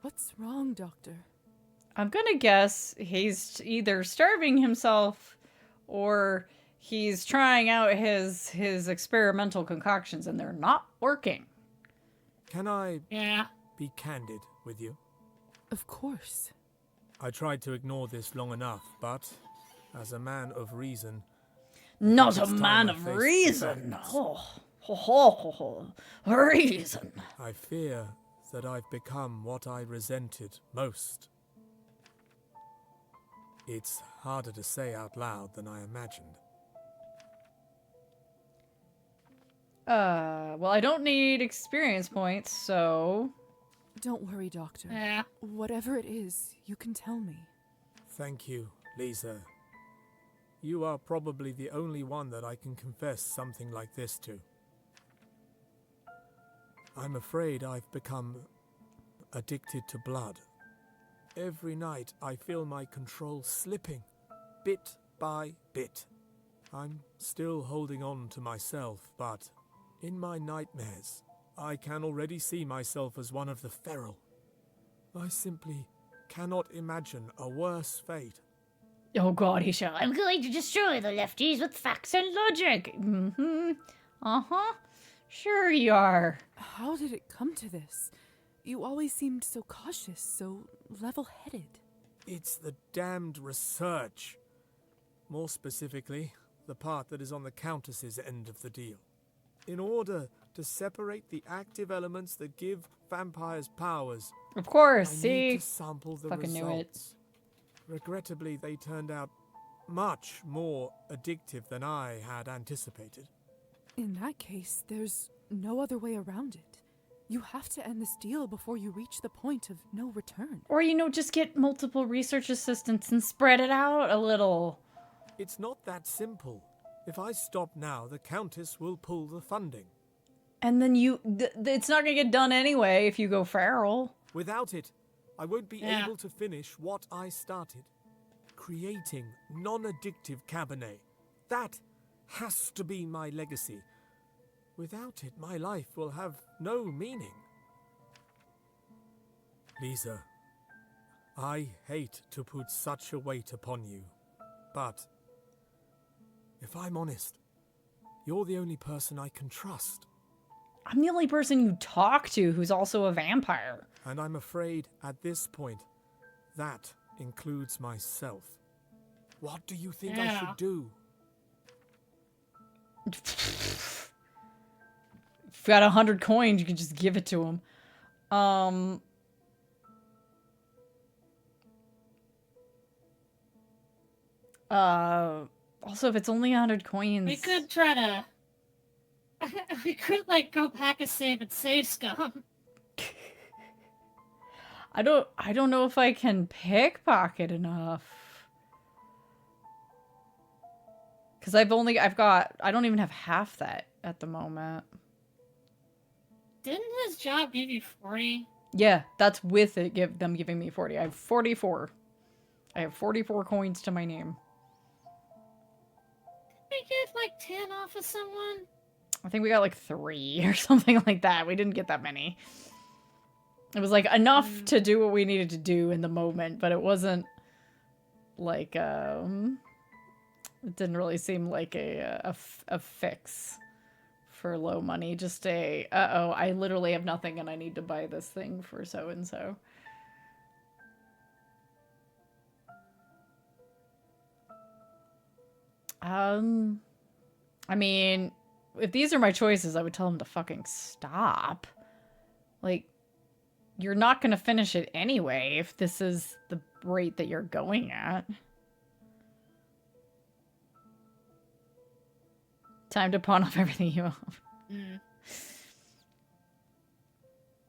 What's wrong, Doctor? I'm gonna guess he's either starving himself or he's trying out his experimental concoctions and they're not working. Can I Yeah. be candid with you? Of course. I tried to ignore this long enough, but as a man of reason... Not a it's time man I of faced reason. facts. Reason. I fear that I've become what I resented most. It's harder to say out loud than I imagined. Well, I don't need experience points, so... Don't worry, Doctor. Yeah. Whatever it is, you can tell me. Thank you, Lisa. You are probably the only one that I can confess something like this to. I'm afraid I've become addicted to blood. Every night I feel my control slipping, bit by bit. I'm still holding on to myself, but in my nightmares, I can already see myself as one of the feral. I simply cannot imagine a worse fate. Oh god, he shall. I'm going to destroy the lefties with facts and logic. Uh-huh. Sure you are. How did it come to this? You always seemed so cautious, so level-headed. It's the damned research. More specifically, the part that is on the Countess's end of the deal. In order to separate the active elements that give vampires powers, Of course, I see? need to sample the Fucking knew it. results. Regrettably, they turned out much more addictive than I had anticipated. In that case, there's no other way around it. You have to end this deal before you reach the point of no return. Or, you know, just get multiple research assistants and spread it out a little. It's not that simple. If I stop now, the Countess will pull the funding. And then it's not gonna get done anyway if you go feral. Without it, I won't be Yeah. able to finish what I started. Creating non-addictive Cabernet. That has to be my legacy. Without it, my life will have no meaning. Lisa, I hate to put such a weight upon you, but if I'm honest, you're the only person I can trust. I'm the only person you talk to who's also a vampire. And I'm afraid at this point, that includes myself. What do you think I should do? If you've got 100 coins, you can just give it to him. Also, if it's only 100 coins... We could try to... we could, like, go pack a save and save scum. I don't know if I can pickpocket enough. Because I don't even have half that at the moment. Didn't his job give you 40? Yeah, that's with it, them giving me 40. I have 44. I have 44 coins to my name. Did we get, like, 10 off of someone? I think we got like 3 or something like that. We didn't get that many. It was like enough to do what we needed to do in the moment, but it wasn't like, it didn't really seem like a fix for low money. Just uh-oh, I literally have nothing and I need to buy this thing for so-and-so. I mean, if these are my choices, I would tell them to fucking stop. Like, you're not gonna finish it anyway if this is the rate that you're going at. Time to pawn off everything you own.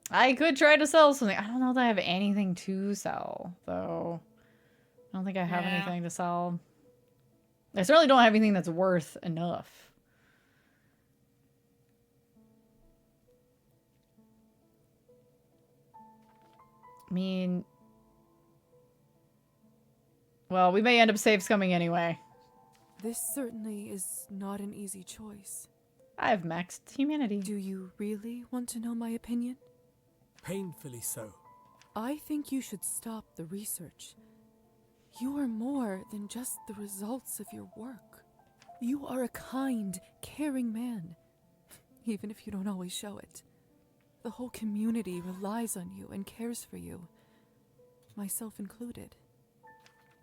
I could try to sell something. I don't know that I have anything to sell, though. I don't think I have anything to sell. I certainly don't have anything that's worth enough. I mean... Well, we may end up save scumming anyway. This certainly is not an easy choice. I have maxed humanity. Do you really want to know my opinion? Painfully so. I think you should stop the research. You are more than just the results of your work. You are a kind, caring man, even if you don't always show it. The whole community relies on you and cares for you, myself included.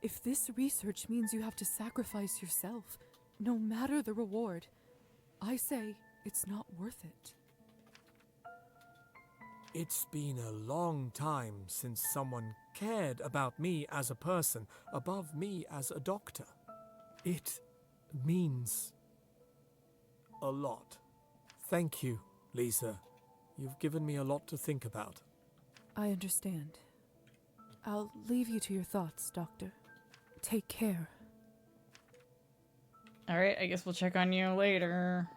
If this research means you have to sacrifice yourself, no matter the reward, I say it's not worth it. It's been a long time since someone cared about me as a person above me as a doctor. It means a lot. Thank you, Lisa. You've given me a lot to think about. I understand. I'll leave you to your thoughts, Doctor. Take care. Alright, I guess we'll check on you later.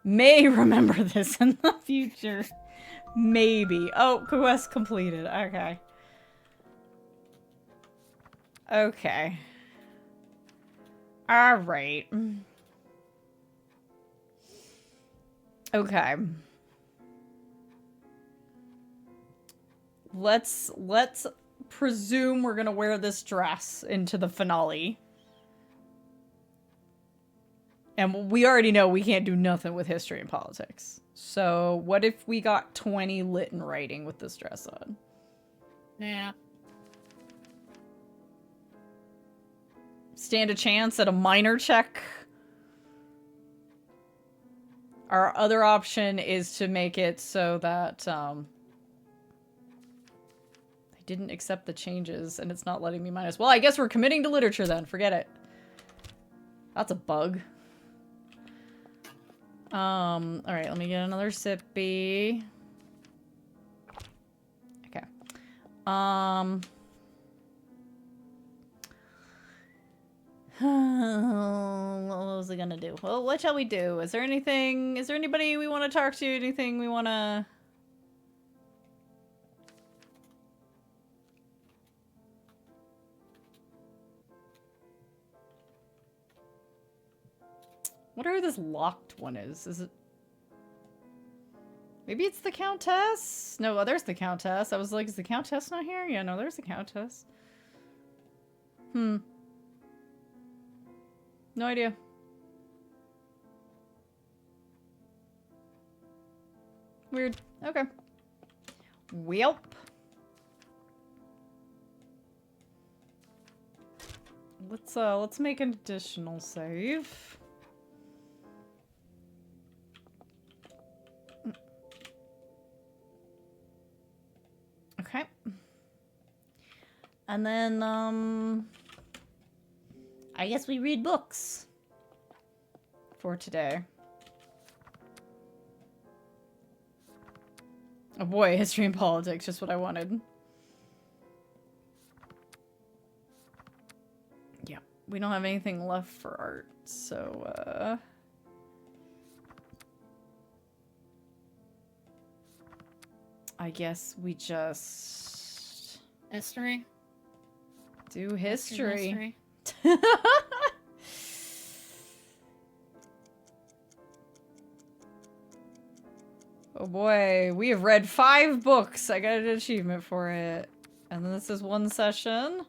May remember this in the future. Maybe. Oh, quest completed. Okay. Okay. Alright. Okay. Let's presume we're gonna wear this dress into the finale. And we already know we can't do nothing with history and politics. So what if we got 20 lit in writing with this dress on? Yeah. Stand a chance at a minor check. Our other option is to make it so that I didn't accept the changes and it's not letting me minus. Well, I guess we're committing to literature then. Forget it. That's a bug. Alright, let me get another sippy. Okay. What was I gonna do? Well, what shall we do? Is there anybody we want to talk to? Anything we want to... Wonder who this locked one is. Is it... Maybe it's the Countess? No, there's the Countess. I was like, is the Countess not here? Yeah, no, there's the Countess. No idea. Weird. Okay. Welp. Let's make an additional save. Okay. And then, I guess we read books for today. Oh boy, history and politics, just what I wanted. Yeah, we don't have anything left for art, so, I guess we just... History? Do history. Oh boy, we have read 5 books. I got an achievement for it. And then this is 1 session.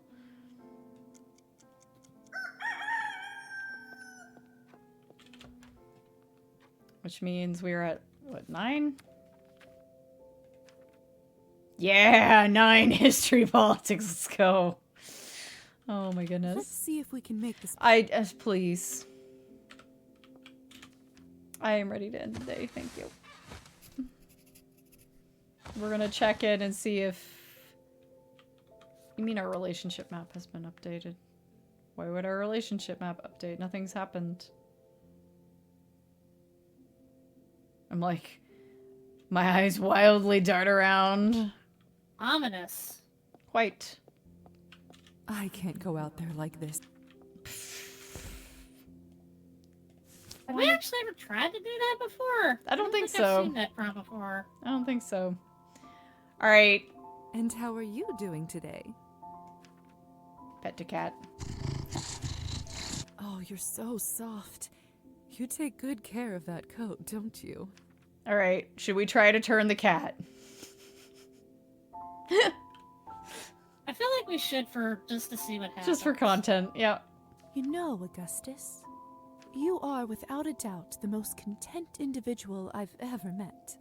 Which means we're at, what, 9? Yeah, 9 history politics. Let's go. Oh my goodness. Let's see if we can make this. Please. I am ready to end the day. Thank you. We're gonna check in and see if... You mean our relationship map has been updated? Why would our relationship map update? Nothing's happened. I'm like... My eyes wildly dart around. Ominous. Quite. I can't go out there like this. Have we actually ever tried to do that before? I don't think I've so. seen that from before. I don't think so. Alright. And how are you doing today? Pet to cat. Oh, you're so soft. You take good care of that coat, don't you? Alright, should we try to turn the cat? I feel like we should just to see what happens. Just for content, yeah. You know, Augustus, you are without a doubt the most content individual I've ever met.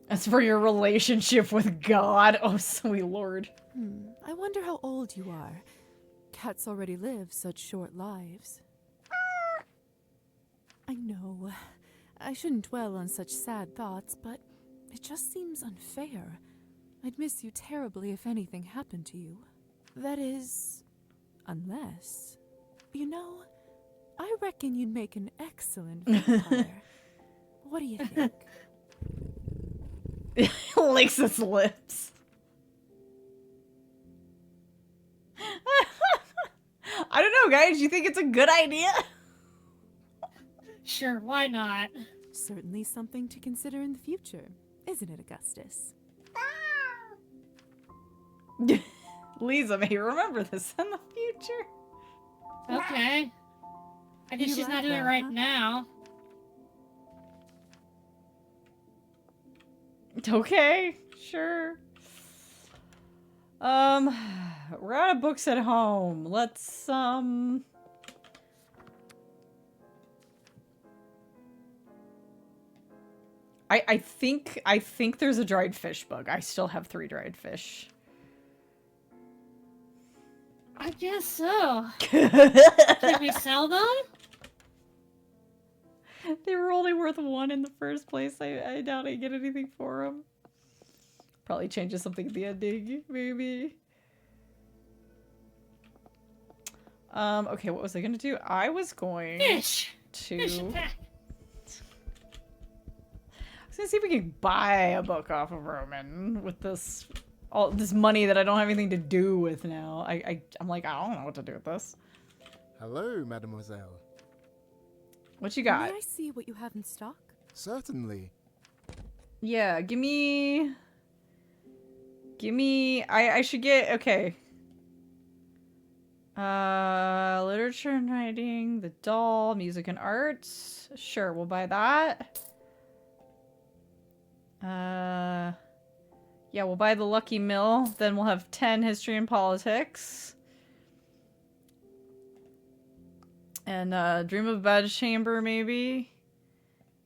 As for your relationship with God, oh sweet lord. I wonder how old you are. Cats already live such short lives. I know. I shouldn't dwell on such sad thoughts, but it just seems unfair. I'd miss you terribly if anything happened to you. That is, unless... You know, I reckon you'd make an excellent vampire. What do you think? Licks its lips. I don't know, guys. You think it's a good idea? Sure, why not? Certainly something to consider in the future, isn't it, Augustus? Lisa may remember this in the future. Okay. I guess You she's like not doing it that, right huh? now. Okay, sure. We're out of books at home. Let's, I think there's a dried fish book. I still have 3 dried fish. I guess so. Can we sell them? They were only worth 1 in the first place. I doubt I get anything for them. Probably changes something at the ending, maybe. Okay, what was I gonna do? I was going Fish! to... Fish attack! I was gonna see if we could buy a book off of Roman with this... all this money that I don't have anything to do with now. I'm like, I don't know what to do with this. Hello, mademoiselle. What you got? May I see what you have in stock? Certainly. Yeah, give me... I should get... Okay. Literature and writing, the doll, music and arts. Sure, we'll buy that. Yeah, we'll buy the Lucky Mill. Then we'll have 10 history and politics. And Dream of a Bedchamber, maybe.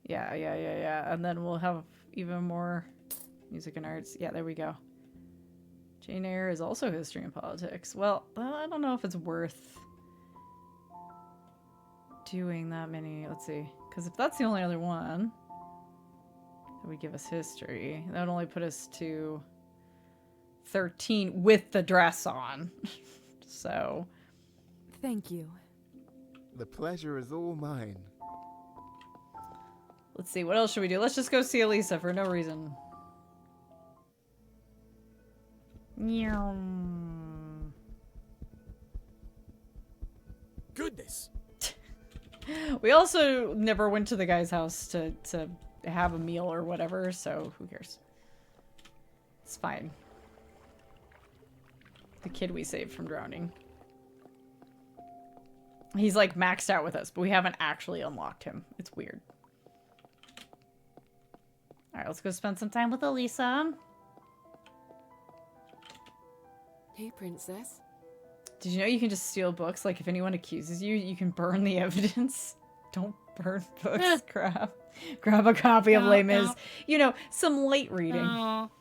Yeah. And then we'll have even more music and arts. Yeah, there we go. Jane Eyre is also history and politics. Well, I don't know if it's worth doing that many. Let's see. Because if that's the only other one that would give us history, that would only put us to 13 with the dress on. So. Thank you. The pleasure is all mine. Let's see. What else should we do? Let's just go see Elisa for no reason. Goodness. We also never went to the guy's house to have a meal or whatever, so who cares? It's fine. The kid we saved from drowning. He's like maxed out with us, but we haven't actually unlocked him. It's weird. Alright, let's go spend some time with Elisa. Hey, princess. Did you know you can just steal books? Like, if anyone accuses you, you can burn the evidence. Don't burn books, crap. Grab a copy of Les Mis. You know, some light reading. No.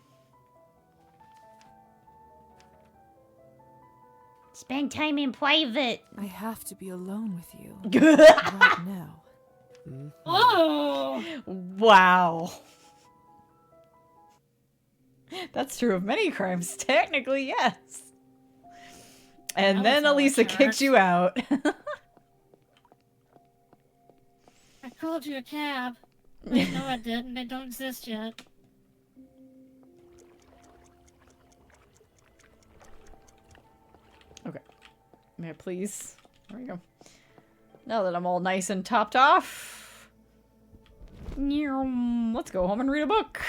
Spend time in private. I have to be alone with you right now. Oh! Wow. That's true of many crimes. Technically, yes. And That then was all Elisa church. kicked you out. I called you a cab. Wait, no, I didn't. They don't exist yet. Okay. May I please? There we go. Now that I'm all nice and topped off. Let's go home and read a book.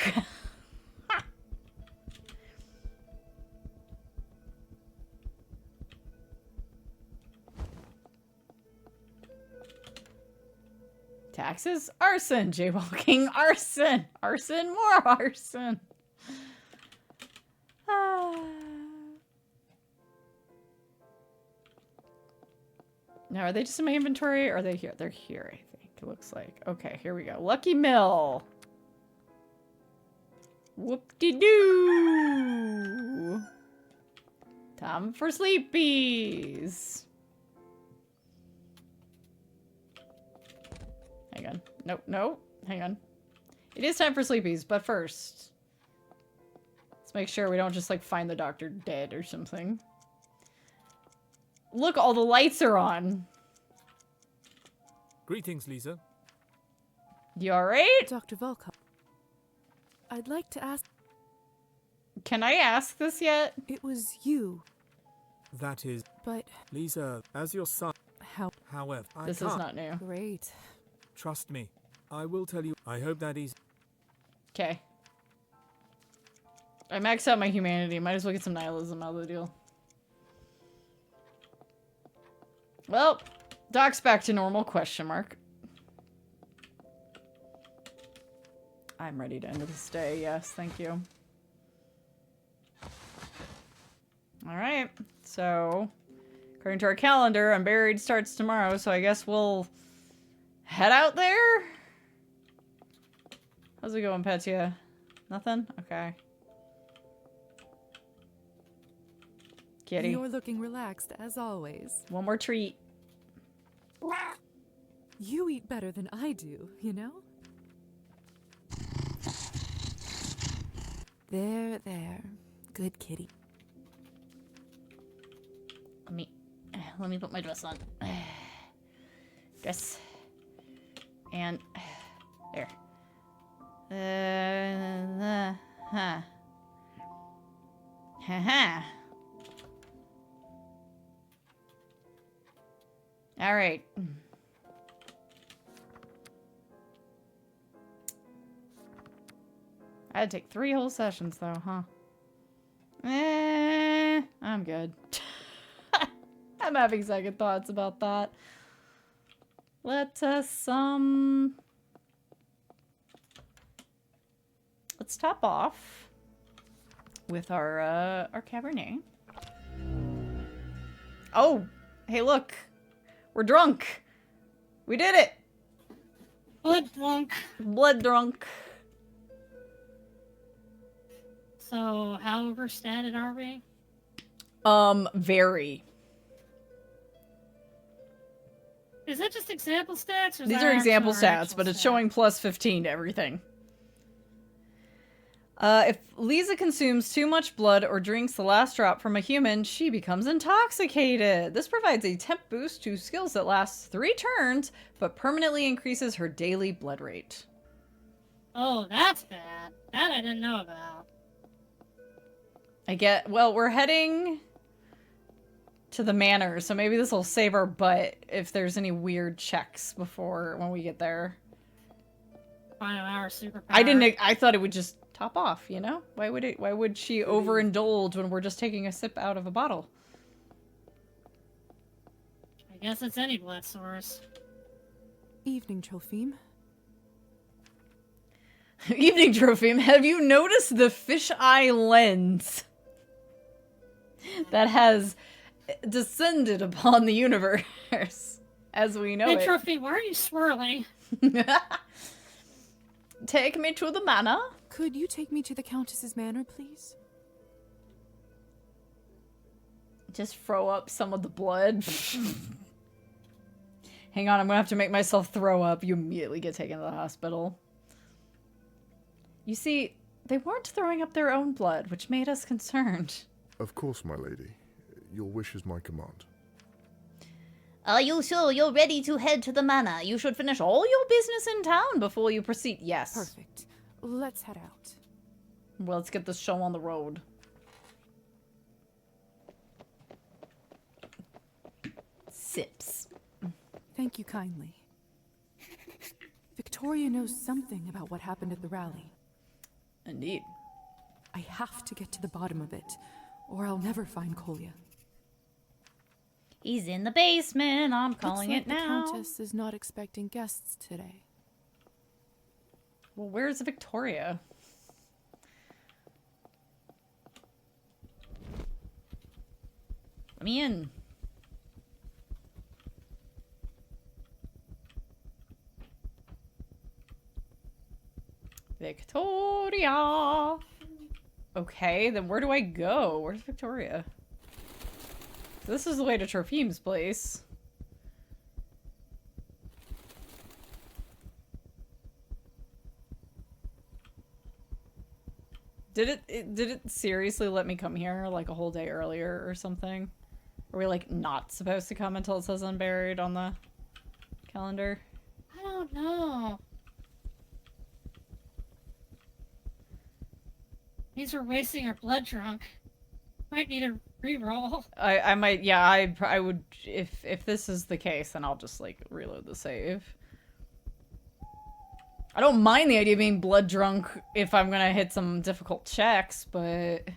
Taxes? Arson! Jaywalking? Arson! Arson? More arson! Now, are they just in my inventory? Or are they here? They're here, I think. It looks like. Okay, here we go. Lucky Mill! Whoop-de-doo! Time for sleepies! Hang on. Nope, no. Hang on. It is time for sleepies, but first... let's make sure we don't just, like, find the doctor dead or something. Look, all the lights are on! Greetings, Lisa. You alright? Dr. Volkov, I'd like to ask... Can I ask this yet? It was you, That is... but Lisa, as your son. how However, I This can't. is not new. great. Trust me. I will tell you. I hope that is... Okay. I maxed out my humanity. Might as well get some nihilism out of the deal. Well, Doc's back to normal, question mark. I'm ready to end this day, yes, thank you. Alright, so according to our calendar, Unburied starts tomorrow, so I guess we'll head out there? How's it going, Petya? Nothing? Okay. Kitty. You're looking relaxed, as always. One more treat. You eat better than I do, you know? There. Good kitty. Let let me put my dress on. Dress. And there. Huh. Haha. All right. I had to take 3 whole sessions though, huh? I'm good. I'm having second thoughts about that. Let us, let's top off with our Cabernet. Oh, hey look. We're drunk. We did it. Blood drunk. Blood drunk. So, how overstated are we? Very. Is that just example stats? Or is These that are example actual stats, but it's stats? showing plus 15 to everything. If Lisa consumes too much blood or drinks the last drop from a human, she becomes intoxicated. This provides a temp boost to skills that lasts 3 turns, but permanently increases her daily blood rate. Oh, that's bad. That I didn't know about. Well, we're heading to the manor, so maybe this will save our butt if there's any weird checks when we get there. Final hour superpower. I thought it would just top off, you know? Why would she overindulge when we're just taking a sip out of a bottle? I guess it's any blood source. Evening, Tropheme. Evening, Tropheme. Have you noticed the fisheye lens that has descended upon the universe as we know Hey, it? Trophy, why are you swirling? Take me to the manor. Could you take me to the Countess's manor, please? Just throw up some of the blood. Hang on, I'm gonna have to make myself throw up. You immediately get taken to the hospital. You see, they weren't throwing up their own blood, which made us concerned. Of course, my lady. Your wish is my command. Are you sure you're ready to head to the manor? You should finish all your business in town Before you proceed, yes. Perfect. Let's head out. Well, let's get this show on the road. Sips. Thank you kindly. Victoria knows something about what happened at the rally. Indeed. I have to get to the bottom of it, or I'll never find Kolya. He's in the basement. I'm calling Looks like it now. The Countess is not expecting guests today. Well, where's Victoria? Let me in. Victoria! Okay, then where do I go? Where's Victoria? This is the way to Tropheme's place. Did it seriously let me come here like a whole day earlier or something? Are we like not supposed to come until it says unburied on the calendar? I don't know. These are wasting our blood drunk. Might need a reroll. I might, yeah, I would, if this is the case, then I'll just like reload the save. I don't mind the idea of being blood drunk if I'm gonna hit some difficult checks, but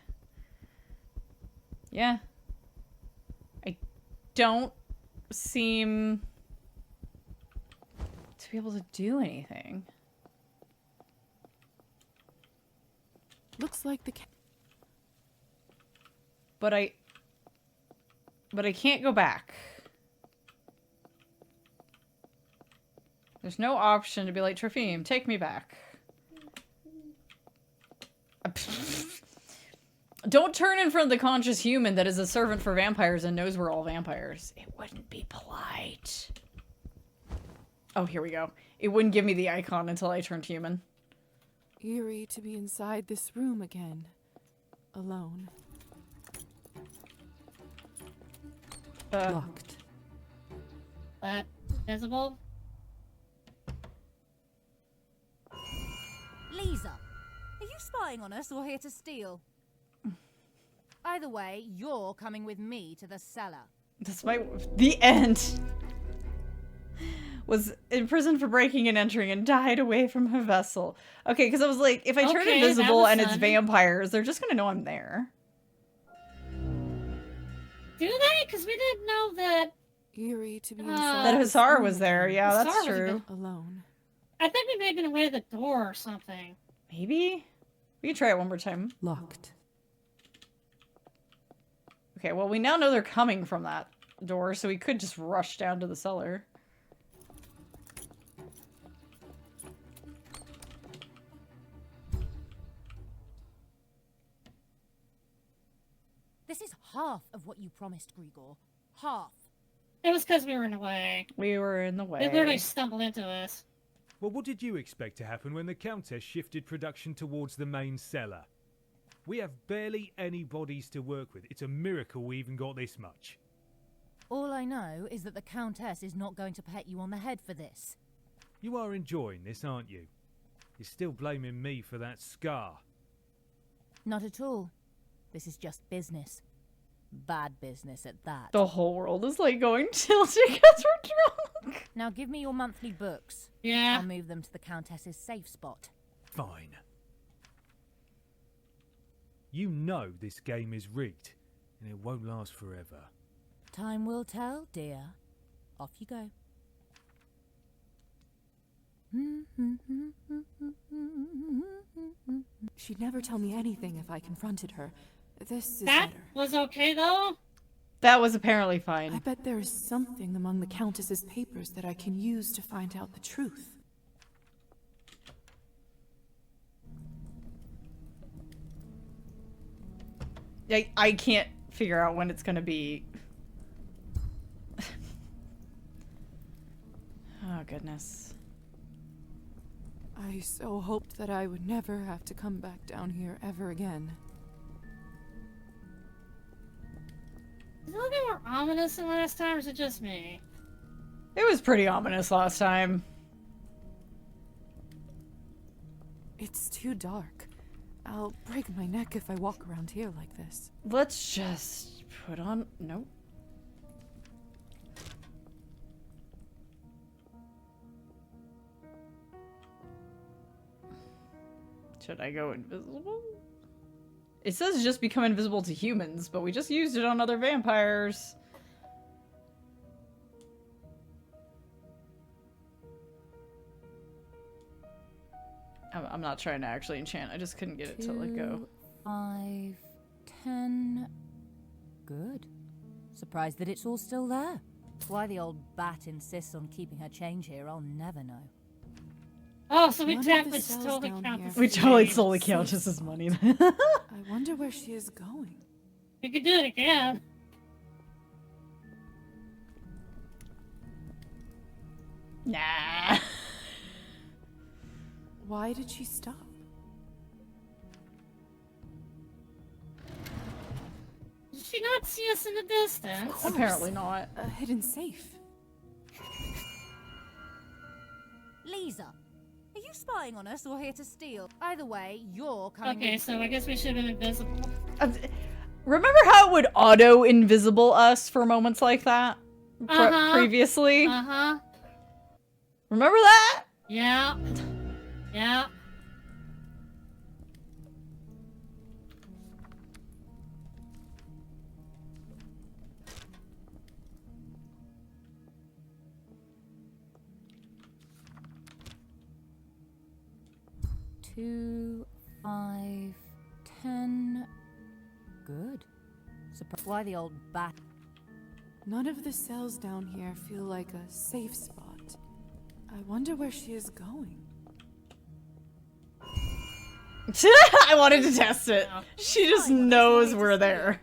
yeah. I don't seem to be able to do anything. Looks like the But I can't go back. There's no option to be like, Tropheme, take me back. Don't turn in front of the conscious human that is a servant for vampires and knows we're all vampires. It wouldn't be polite. Oh, here we go. It wouldn't give me the icon until I turned human. Eerie to be inside this room again. Alone. Uh, Locked. But visible? Lisa, are you spying on us or here to steal? Either way, you're coming with me to the cellar. Despite the end. Was imprisoned for breaking and entering and died away from her vessel. Okay, because I was like, if I turn Okay, invisible that and was it's fun. vampires, they're just gonna know I'm there. Do they? Because we didn't know that. Eerie to be That Uh, Hussar was there. Yeah, Hussar that's was a true. alone. I think we may have been away at the door or something. Maybe? We can try it one more time. Locked. Okay, well, we now know they're coming from that door, so we could just rush down to the cellar. This is half of what you promised, Grigor. Half. It was because we were in the way. We were in the way. They literally stumbled into us. Well, what did you expect to happen when the Countess shifted production towards the main cellar? We have barely any bodies to work with. It's a miracle we even got this much. All I know is that the Countess is not going to pat you on the head for this. You are enjoying this, aren't you? You're still blaming me for that scar. Not at all. This is just business. Bad business at that. The whole world is like going tilted because we're drunk. Now give me your monthly books. Yeah. I'll move them to the Countess's safe spot. Fine. You know this game is rigged, and it won't last forever. Time will tell, dear. Off you go. She'd never tell me anything if I confronted her. This is That better. was okay though? That was apparently I fine. bet there is something among the Countess's papers that I can use to find out the truth. I can't figure out when it's gonna be. Oh, goodness. I so hoped that I would never have to come back down here ever again. Is it a little bit more ominous than last time, or is it just me? It was pretty ominous last time. It's too dark. I'll break my neck if I walk around here like this. Let's just put on... Nope. Should I go invisible? It says just become invisible to humans, but we just used it on other vampires. I'm not trying to actually enchant. I just couldn't get it to let go. 2, 5, 10. Good. Surprised that it's all still there. Why the old bat insists on keeping her change here, I'll never know. Oh, so we One of definitely the cells stole the down Countess. We totally stole the Countess's money. I wonder where she is going. We could do it again. Nah. Why did she stop? Did she not see us in the distance? Apparently not. A hidden safe. Lisa, are you spying on us or here to steal? Either way, you're coming Okay, with so I guess we should have been invisible. Remember how it would auto-invisible us for moments like that? Previously? Uh-huh. Remember that? Yeah. Yeah. Two, 5, 10. Good. Why the old bat? None of the cells down here feel like a safe spot. I wonder where she is going. I wanted to test it. She just knows we're there.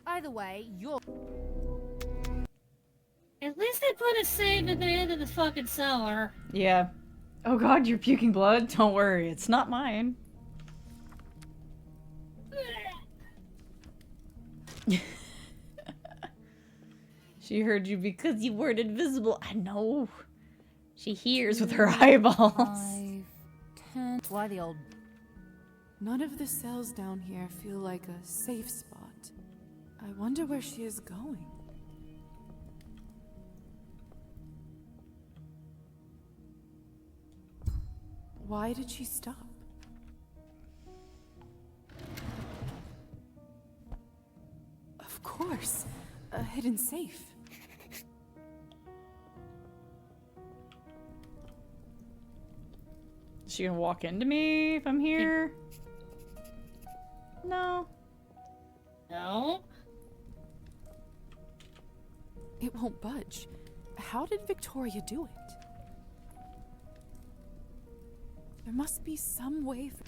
Either way, you're... At least they put a save at the end of the fucking cellar. Yeah. Oh god, you're puking blood? Don't worry, it's not mine. She heard you because you weren't invisible. I know. She hears with her eyeballs. 5, 10. Why the old... None of the cells down here feel like a safe spot. I wonder where she is going. Why did she stop? Of course, a hidden safe. Is she gonna walk into me if I'm here? No. No. It won't budge. How did Victoria do it? There must be some way for...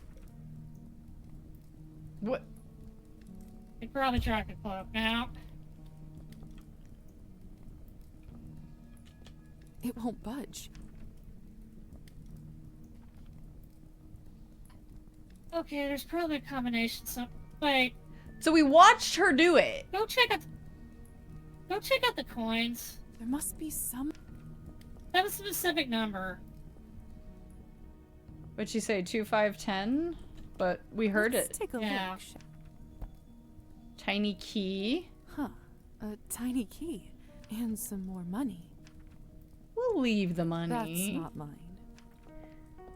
What? You probably tried to cloak now. It won't budge. Okay, there's probably a combination. Wait. So we watched her do it. Go check out. Go check out the coins. There must be some... That was a specific number. What'd she say? 2, 5, 10? But we heard Let's it. take a Yeah. look. Tiny key. Huh. A tiny key. And some more money. We'll leave the money. That's not mine.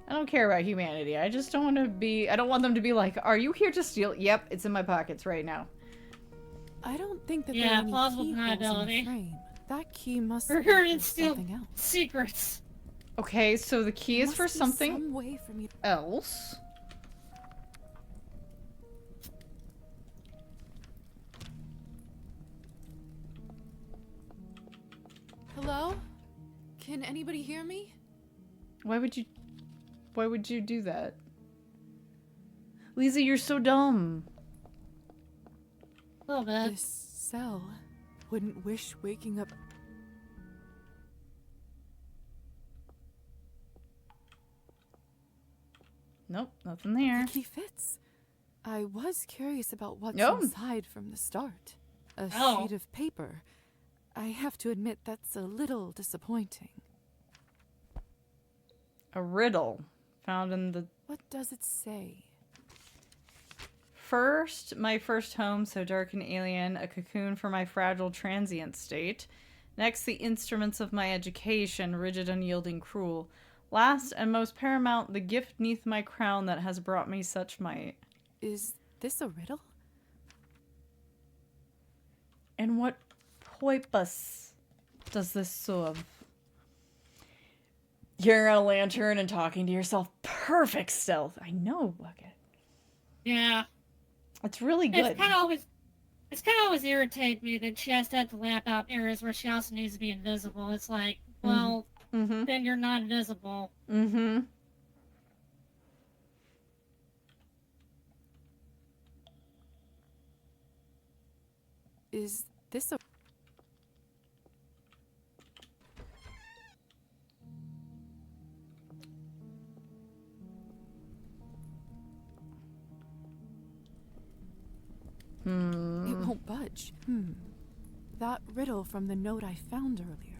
I don't care about humanity. I just don't want to be... I don't want them to be like, are you here to steal? Yep, it's in my pockets right now. I don't think that Yeah, there are any plausible keyholes in the deniability. frame. That key must We're be here for to steal something else. secrets. Okay, so the key is Must for be something some way for me to... else. Hello? Can anybody hear me? Why would you do that? Lisa, you're so dumb. A little bit. This cell wouldn't wish waking up... Nope, nothing there. The key fits. I was curious about what's Oh. inside from the start. A Oh. sheet of paper. I have to admit that's a little disappointing. A riddle found in the What does it say? first, my first home, so dark and alien, a cocoon for my fragile transient state. Next, the instruments of my education, rigid, unyielding, cruel. Last and most paramount, the gift neath my crown that has brought me such might. Is this a riddle? And what purpose does this serve? Carrying around a lantern and talking to yourself. Perfect stealth. I know, Bucket. Yeah. It's really good. It's kind of always irritate me that she has to have the lamp out areas where she also needs to be invisible. It's like, well, Mm-hmm. then you're not invisible. Mm-hmm. Is this a... It won't budge. That riddle from the note I found earlier.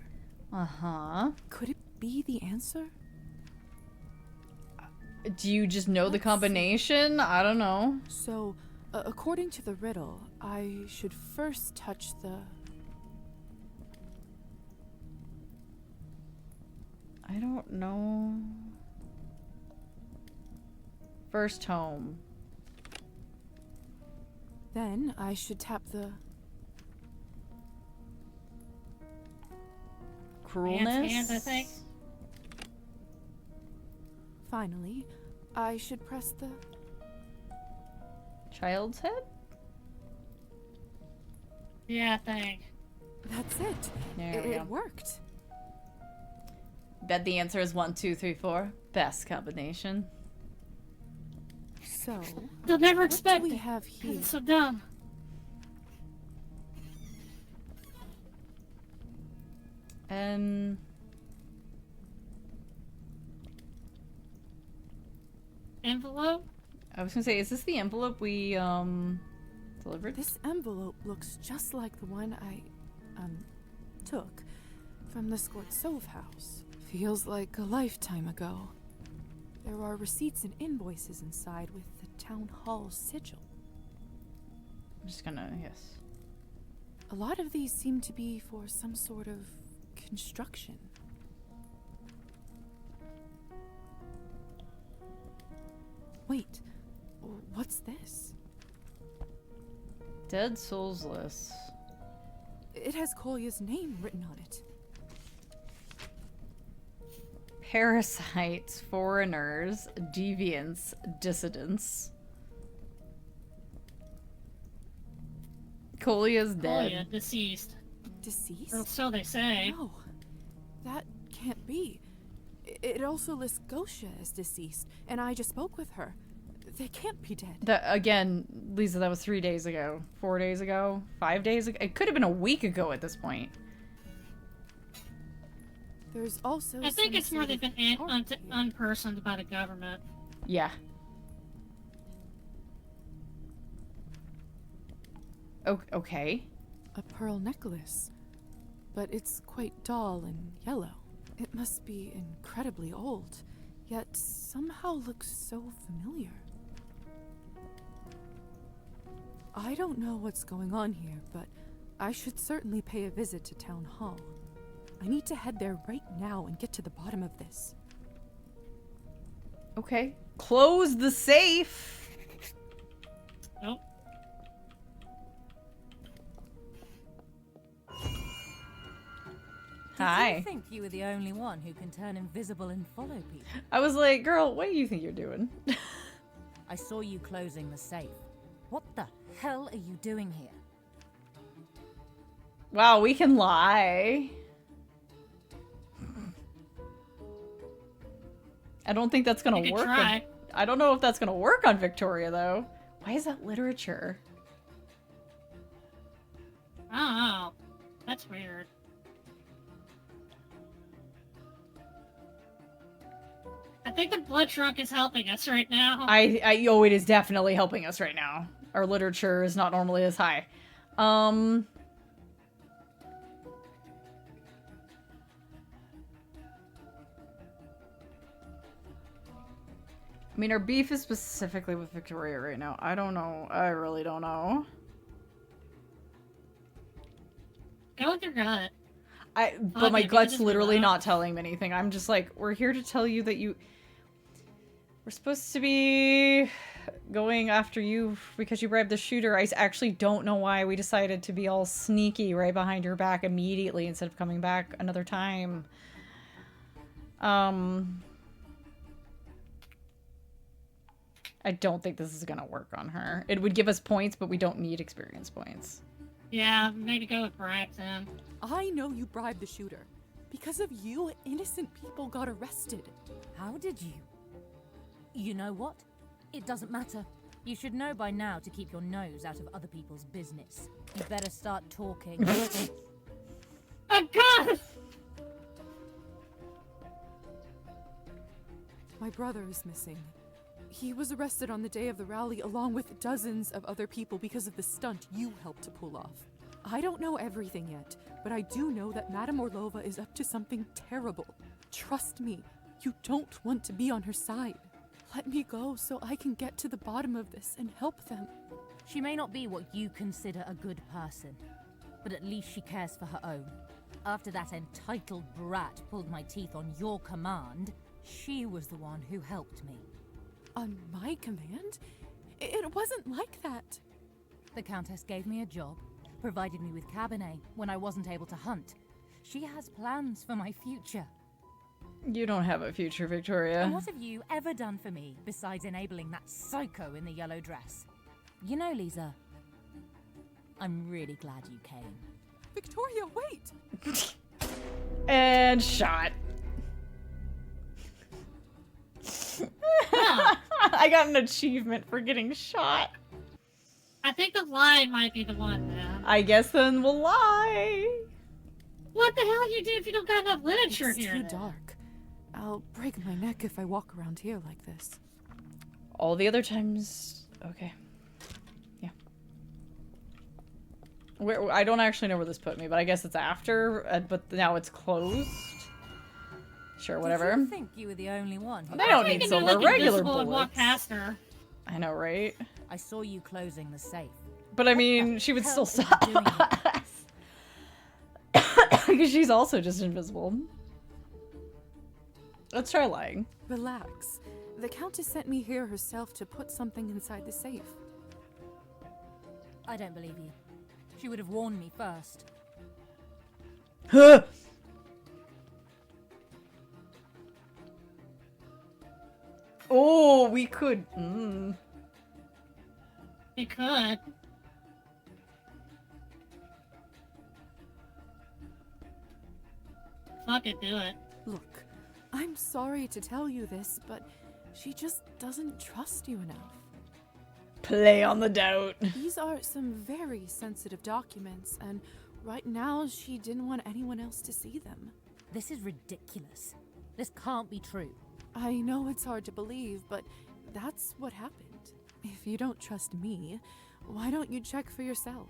Uh-huh. Could it be the answer? Do you just know the Let's see. combination? I don't know. So, according to the riddle, I should first touch the... I don't know. First home. Then I should tap the... Cruelness? Hands, I think. Finally, I should press the... Child's head? Yeah, I think. That's it. There we go. It worked. Bet the answer is 1, 2, 3, 4. Best combination. So, They'll never what do expect we it. have here? It's so dumb. Envelope? I was gonna say, is this the envelope we, delivered? This envelope looks just like the one I, took from the Skvortsov house. Feels like a lifetime ago. There are receipts and invoices inside with the town hall sigil. I'm just gonna, yes. A lot of these seem to be for some sort of construction. Wait, what's this? Dead Souls list. It has Kolya's name written on it. Parasites, foreigners, deviants, dissidents. Kolya's dead. Kolya, deceased. Deceased? Or so they say. No, that can't be. It also lists Gosha as deceased, and I just spoke with her. They can't be dead. That again, Lisa, that was 3 days ago. 4 days ago? 5 days ago? It could have been a week ago at this point. There's also I think some it's more sort they've of been art here. unpersoned by the government. Yeah. Okay. A pearl necklace, but it's quite dull and yellow. It must be incredibly old, yet somehow looks so familiar. I don't know what's going on here, but I should certainly pay a visit to Town Hall. I need to head there right now and get to the bottom of this. Okay. Close the safe. Nope. Hi. Did you think you were the only one who can turn invisible and follow people? I was like, girl, what do you think you're doing? I saw you closing the safe. What the hell are you doing here? Wow, we can lie. I don't think that's gonna You could work. try. I don't know if that's gonna work on Victoria though. Why is that literature? I don't know. That's weird. I think the blood trunk is helping us right now. Oh, it is definitely helping us right now. Our literature is not normally as high. I mean, our beef is specifically with Victoria right now. I don't know. I really don't know. Go with your gut. But my Okay, gut's just literally go out. not telling me anything. I'm just like, we're here to tell you that we're supposed to be going after you because you bribed the shooter. I actually don't know why we decided to be all sneaky right behind your back immediately instead of coming back another time. I don't think this is gonna work on her. It would give us points, but we don't need experience points. Yeah, maybe go with bribe then. I know you bribed the shooter. Because of you, innocent people got arrested. How did you? You know what? It doesn't matter. You should know by now to keep your nose out of other people's business. You better start talking. Oh god! My brother is missing. He was arrested on the day of the rally along with dozens of other people because of the stunt you helped to pull off. I don't know everything yet, but I do know that Madame Orlova is up to something terrible. Trust me, you don't want to be on her side. Let me go so I can get to the bottom of this and help them. She may not be what you consider a good person, but at least she cares for her own. After that entitled brat pulled my teeth on your command, she was the one who helped me. On my command? It wasn't like that. The Countess gave me a job, provided me with Cabernet when I wasn't able to hunt. She has plans for my future. You don't have a future, Victoria. And what have you ever done for me besides enabling that psycho in the yellow dress? You know, Lisa, I'm really glad you came. Victoria, wait! And shot. I got an achievement for getting shot. I think the lie might be the one then. I guess then we'll lie. What the hell you do if you don't got enough literature It's here? too then? dark. I'll break my neck if I walk around here like this. All the other times... Okay. Yeah. I don't actually know where this put me, but I guess it's after, but now it's closed. Sure, whatever. Did you think you were the only one? They don't need silver, regular bullets. Walk past her. I know, right? I saw you closing the safe. But I mean, she would still stop us. Because she's also just invisible. Let's try lying. Relax. The Countess sent me here herself to put something inside the safe. I don't believe you. She would have warned me first. Huh! Oh, we could. We could. Fuck it, do it. Look, I'm sorry to tell you this, but she just doesn't trust you enough. Play on the doubt. These are some very sensitive documents, and right now she didn't want anyone else to see them. This is ridiculous. This can't be true. I know it's hard to believe, but that's what happened. If you don't trust me, why don't you check for yourself?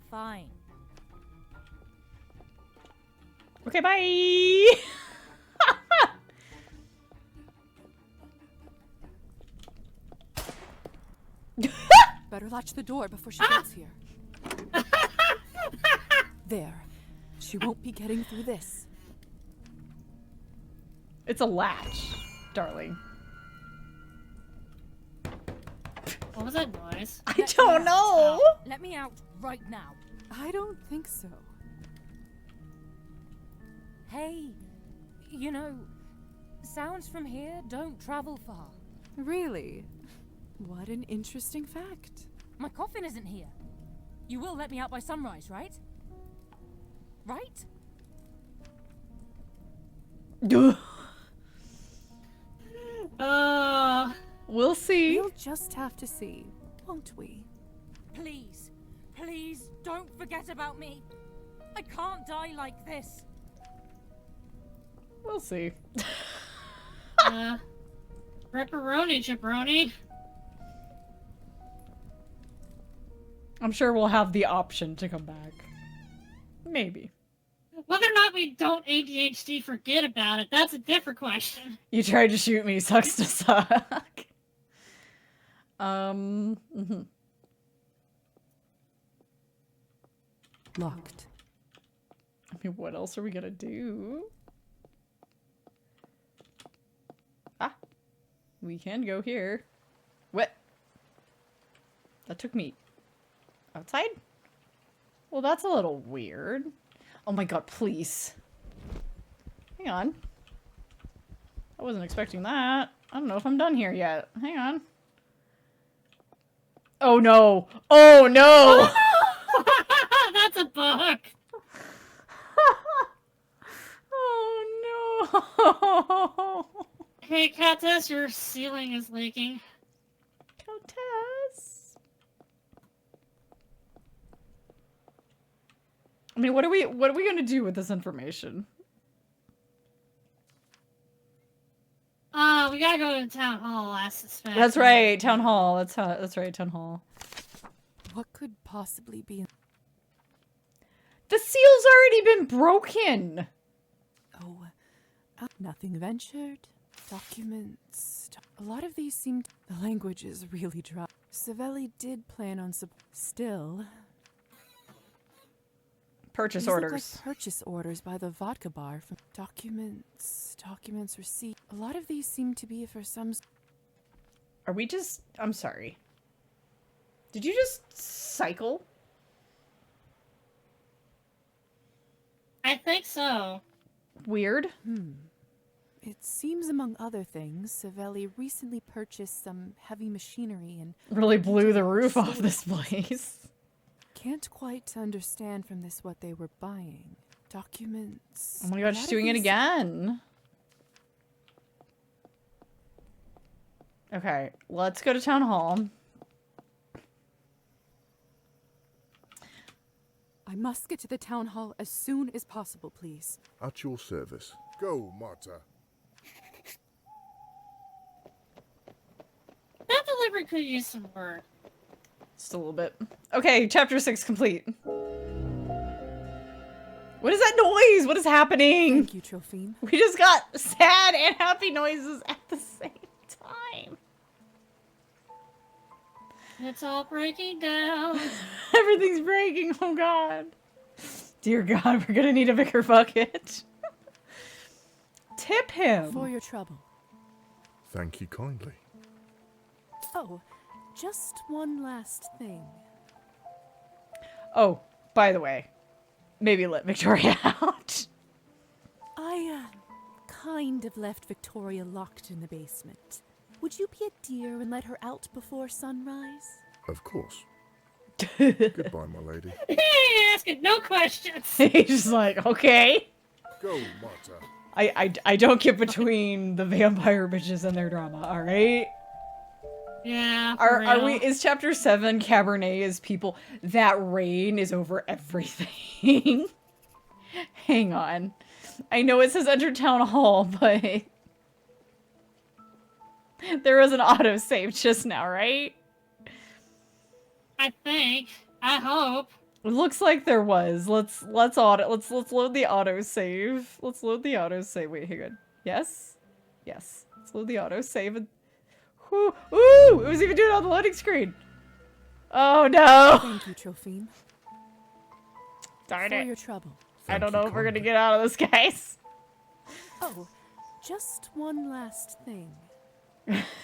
Fine. Okay, bye! Better latch the door before she gets here. There. She won't be getting through this. It's a latch, darling. What was that noise? I don't know! Let me out right now. I don't think so. Hey, you know, sounds from here don't travel far. Really? What an interesting fact. My coffin isn't here. You will let me out by sunrise, right? Right? We'll see. We'll just have to see, won't we? Please, please don't forget about me. I can't die like this. We'll see. Pepperoni, jabroni. I'm sure we'll have the option to come back. Maybe. Whether or not we don't ADHD forget about it, that's a different question. You tried to shoot me, sucks to suck. Locked. I mean, what else are we gonna do? Ah. We can go here. What? That took me outside? Well, that's a little weird. Oh my god, please. Hang on. I wasn't expecting that. I don't know if I'm done here yet. Hang on. Oh no! Oh no! That's a bug! Oh no! Hey, Countess, your ceiling is leaking. Countess? I mean, what are we gonna do with this information? We gotta go to the town hall, I suspect. That's right, town hall. That's right, town hall. What could possibly be? The seal's already been broken. Oh, nothing ventured. Documents. A lot of these seemed. The language is really dry. Savelli did plan on still. Purchase These look orders. like purchase orders by the vodka bar. From documents, receipt. A lot of these seem to be for some. Are we just? I'm sorry. Did you just cycle? I think so. Weird. It seems, among other things, Savelli recently purchased some heavy machinery and Really blew the roof off this place. can't quite understand from this what they were buying. Documents. Oh my god, she's doing it again. Okay, let's go to town hall. I must get to the town hall as soon as possible, please. At your service. Go, Marta. That delivery could use some work. Just a little bit. Okay, chapter 6 complete. What is that noise? What is happening? Thank you, Trophine. We just got sad and happy noises at the same time. It's all breaking down. Everything's breaking. Oh god. Dear God, we're gonna need a bigger bucket. Tip him. For your trouble. Thank you kindly. Oh, just one last thing. Oh, by the way, maybe let Victoria out. I, kind of left Victoria locked in the basement. Would you be a dear and let her out before sunrise? Of course. Goodbye, my lady. He ain't asking no questions. He's just like, okay. Go, Marta. I don't get between the vampire bitches and their drama, alright? Yeah. Are we, is chapter 7 Cabernet is people, that rain is over everything. Hang on. I know it says enter town hall, but there was an autosave just now, right? I think. I hope. It looks like there was. Let's load the autosave. Let's load the autosave. Wait, hang on. Yes? Yes. Let's load the autosave and ooh, it was even doing it on the loading screen. Oh no. Thank you, Trophine. Darn For it. your trouble. I don't know if we're gonna get out of this, guys. Oh, just one last thing.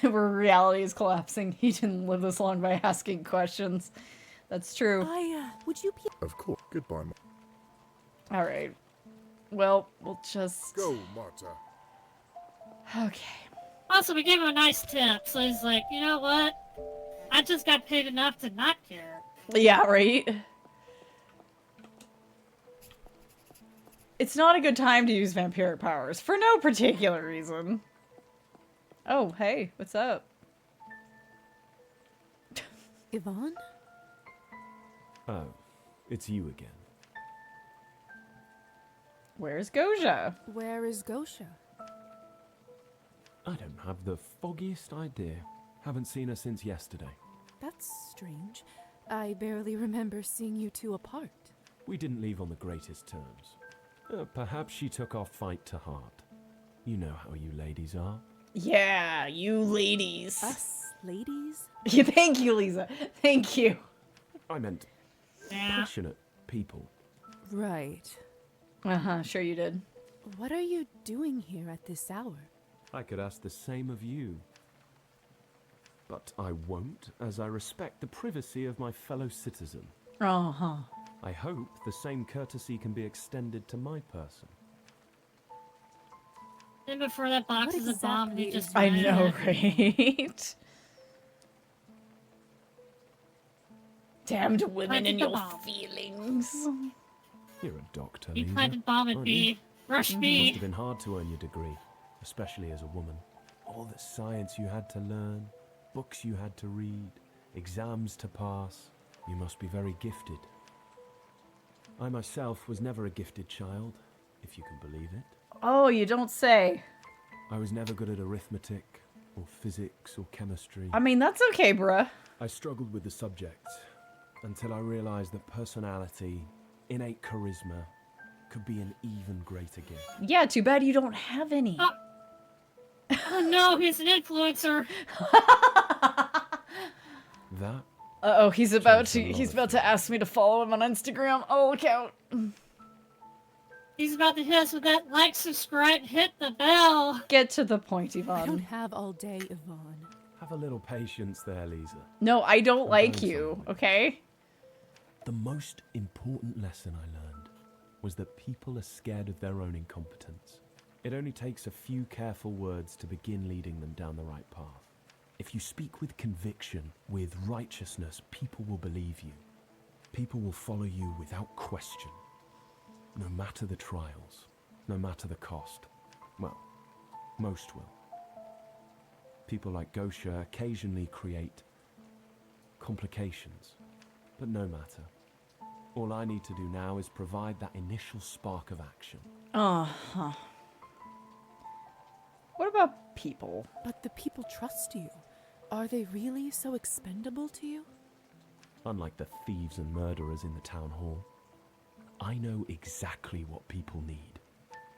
Where reality is collapsing. He didn't live this long by asking questions. That's true. Would you be— Of course. Goodbye, Alright. Well, we'll just... Go, Marta. Okay. Also, we gave him a nice tip, so he's like, you know what? I just got paid enough to not care. Yeah, right? It's not a good time to use vampiric powers, for no particular reason. Oh, hey, what's up? Yvonne? Oh, it's you again. Where's Goja? Where is Gosha? I don't have the foggiest idea. Haven't seen her since yesterday. That's strange. I barely remember seeing you two apart. We didn't leave on the greatest terms. Perhaps she took our fight to heart. You know how you ladies are. Yeah, you ladies. Us ladies? Yeah, thank you, Lisa. Thank you. I meant passionate people. Right. Uh-huh, sure you did. What are you doing here at this hour? I could ask the same of you. But I won't, as I respect the privacy of my fellow citizen. Uh-huh. I hope the same courtesy can be extended to my person. Then before that box is a bomb, and he just I ran know, it. right? Damned women Planted and the your bomb. feelings. You're a doctor, He Lisa, planted bomb at aren't B. you? Rush Must B. have been hard to earn your degree, especially as a woman. All the science you had to learn, books you had to read, exams to pass. You must be very gifted. I myself was never a gifted child, if you can believe it. Oh, you don't say. I was never good at arithmetic, or physics, or chemistry. I mean, that's okay, bruh. I struggled with the subjects until I realized that personality, innate charisma, could be an even greater gift. Yeah, too bad you don't have any. Oh no, he's an influencer. That Uh-oh, he's about Changed a lot of to ask me to follow him on Instagram. Oh, look out. He's about to hit us with that like, subscribe, hit the bell. Get to the point, I don't Yvonne. have all day, Yvonne. Have a little patience there, Lisa. No, I don't I'm like going you, somewhere. okay? The most important lesson I learned was that people are scared of their own incompetence. It only takes a few careful words to begin leading them down the right path. If you speak with conviction, with righteousness, people will believe you. People will follow you without question. No matter the trials, no matter the cost. Well, most will. People like Gosha occasionally create complications, but no matter. All I need to do now is provide that initial spark of action. Uh-huh. What about people? But the people trust you. Are they really so expendable to you? Unlike the thieves and murderers in the town hall, I know exactly what people need.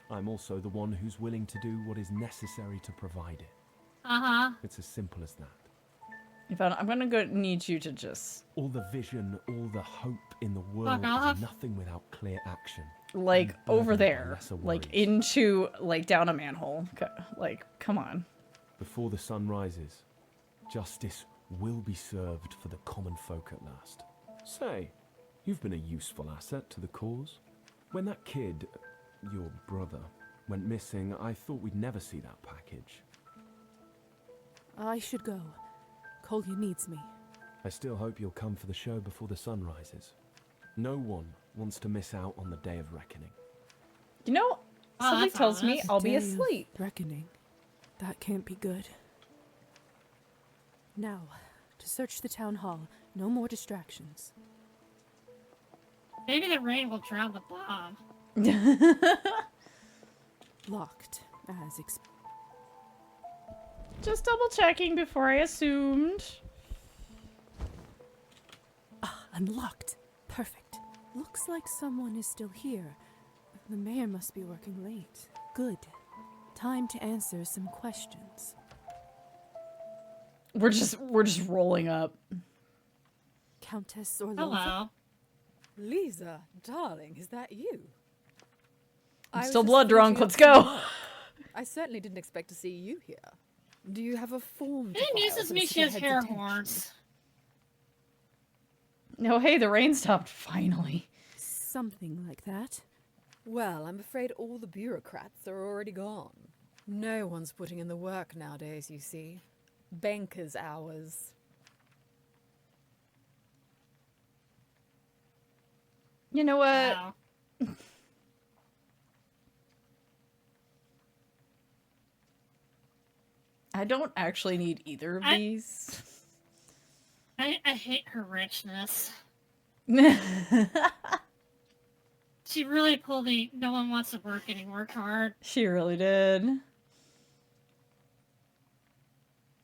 I'm also the one who's willing to do what is necessary to provide it. Uh-huh. It's as simple as that. Yvonne, I'm gonna need you to just... All the vision, all the hope in the world off. is nothing without clear action. Like, And over burdened by there. lesser Like, worries. into, like, down a manhole. Like, come on. Before the sun rises, justice will be served for the common folk at last. Say, you've been a useful asset to the cause. When that kid, your brother, went missing, I thought we'd never see that package. I should go. Kolya needs me. I still hope you'll come for the show before the sun rises. No one wants to miss out on the day of reckoning. You know, somebody that's tells me honest. I'll be Day of asleep. Reckoning. That can't be good. Now, to search the town hall. No more distractions. Maybe the rain will drown the bomb. Locked, as expected. Just double checking before I assumed. Ah, unlocked. Perfect. Looks like someone is still here. The mayor must be working late. Good. Time to answer some questions. We're just rolling up. Countess Orlova? Hello. Lisa, darling, is that you? I'm I was still just blood drunk. finishing Let's up some go. work. I certainly didn't expect to see you here. Do you have a form to It file amuses for me the she has Spearhead's hair attention? horns. No, hey, the rain stopped finally. Something like that. Well, I'm afraid all the bureaucrats are already gone. No one's putting in the work nowadays, you see. Banker's hours. You know what? Wow. I don't actually need either of these. I hate her richness. She really pulled the no one wants to work anymore card. She really did.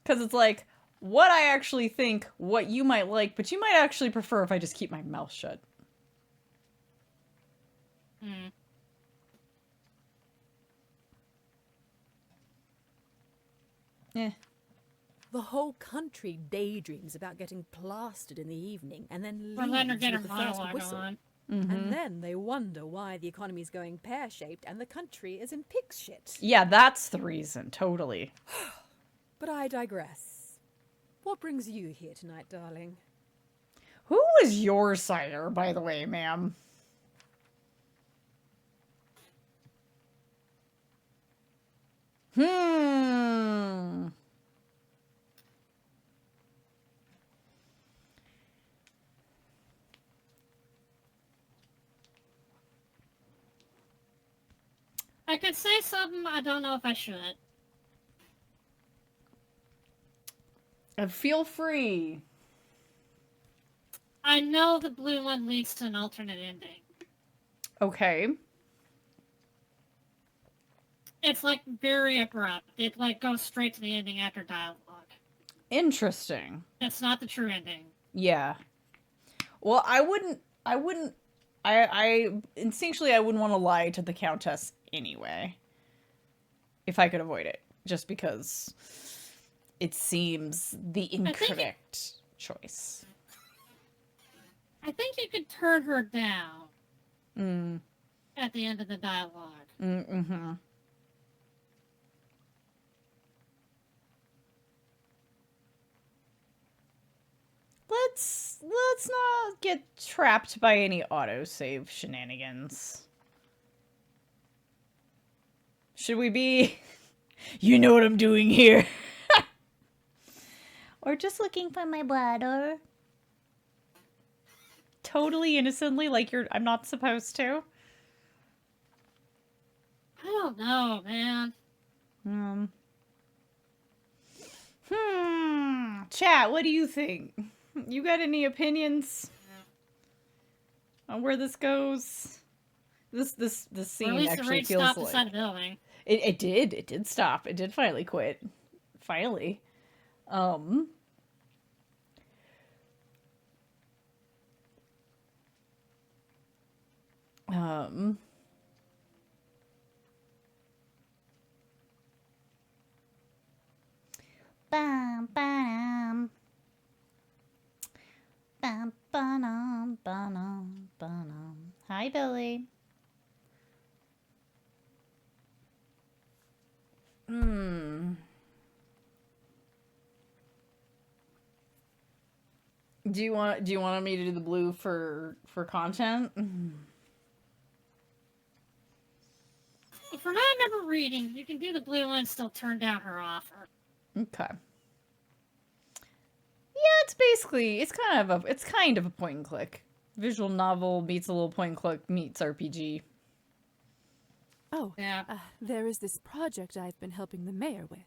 Because it's like, what I actually think, what you might like, but you might actually prefer if I just keep my mouth shut. Hmm. Eh. The whole country daydreams about getting plastered in the evening and then Or letting her leaves get her with the first monologue whistle. on. And then they wonder why the economy's going pear-shaped and the country is in pig's shit. Yeah, that's the reason, totally. But I digress. What brings you here tonight, darling? Who is your cider, by the way, ma'am? I could say something, I don't know if I should. Feel free. I know the blue one leads to an alternate ending. Okay. It's like very abrupt. It like goes straight to the ending after dialogue. Interesting. It's not the true ending. Yeah. Well, I instinctually I wouldn't want to lie to the Countess anyway. If I could avoid it. Just because it seems the incorrect choice. I think you could turn her down at the end of the dialogue. Mm-hmm. Let's not get trapped by any autosave shenanigans. Should we be? You know what I'm doing here. Or just looking for my bladder. Totally innocently, like I'm not supposed to. I don't know, man. Chat, what do you think? You got any opinions on where this goes? This scene Or at least actually the rain feels stopped like inside the building. it did stop. It did finally quit. Finally. Bam, bam. Bam, ba-dum, ba-dum, ba-dum. Hi, Billy. Do you want me to do the blue for content? If we're not ever reading, you can do the blue one and still turn down her offer. Okay. Yeah, it's kind of a point and click. Visual novel meets a little point and click meets RPG. Oh, yeah. There is this project I've been helping the mayor with.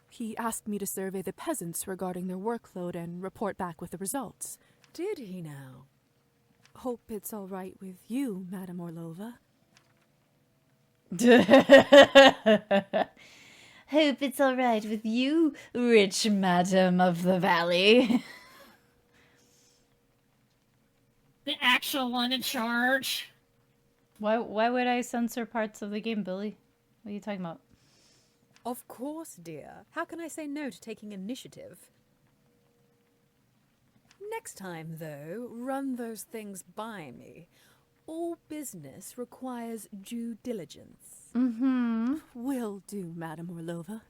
He asked me to survey the peasants regarding their workload and report back with the results. Did he now? Hope it's all right with you, Madame Orlova. Hope it's all right with you, rich madam of the valley. The actual one in charge. Why would I censor parts of the game, Billy? What are you talking about? Of course, dear. How can I say no to taking initiative? Next time, though, run those things by me. All business requires due diligence. Mm-hmm. Will do, Madame Orlova.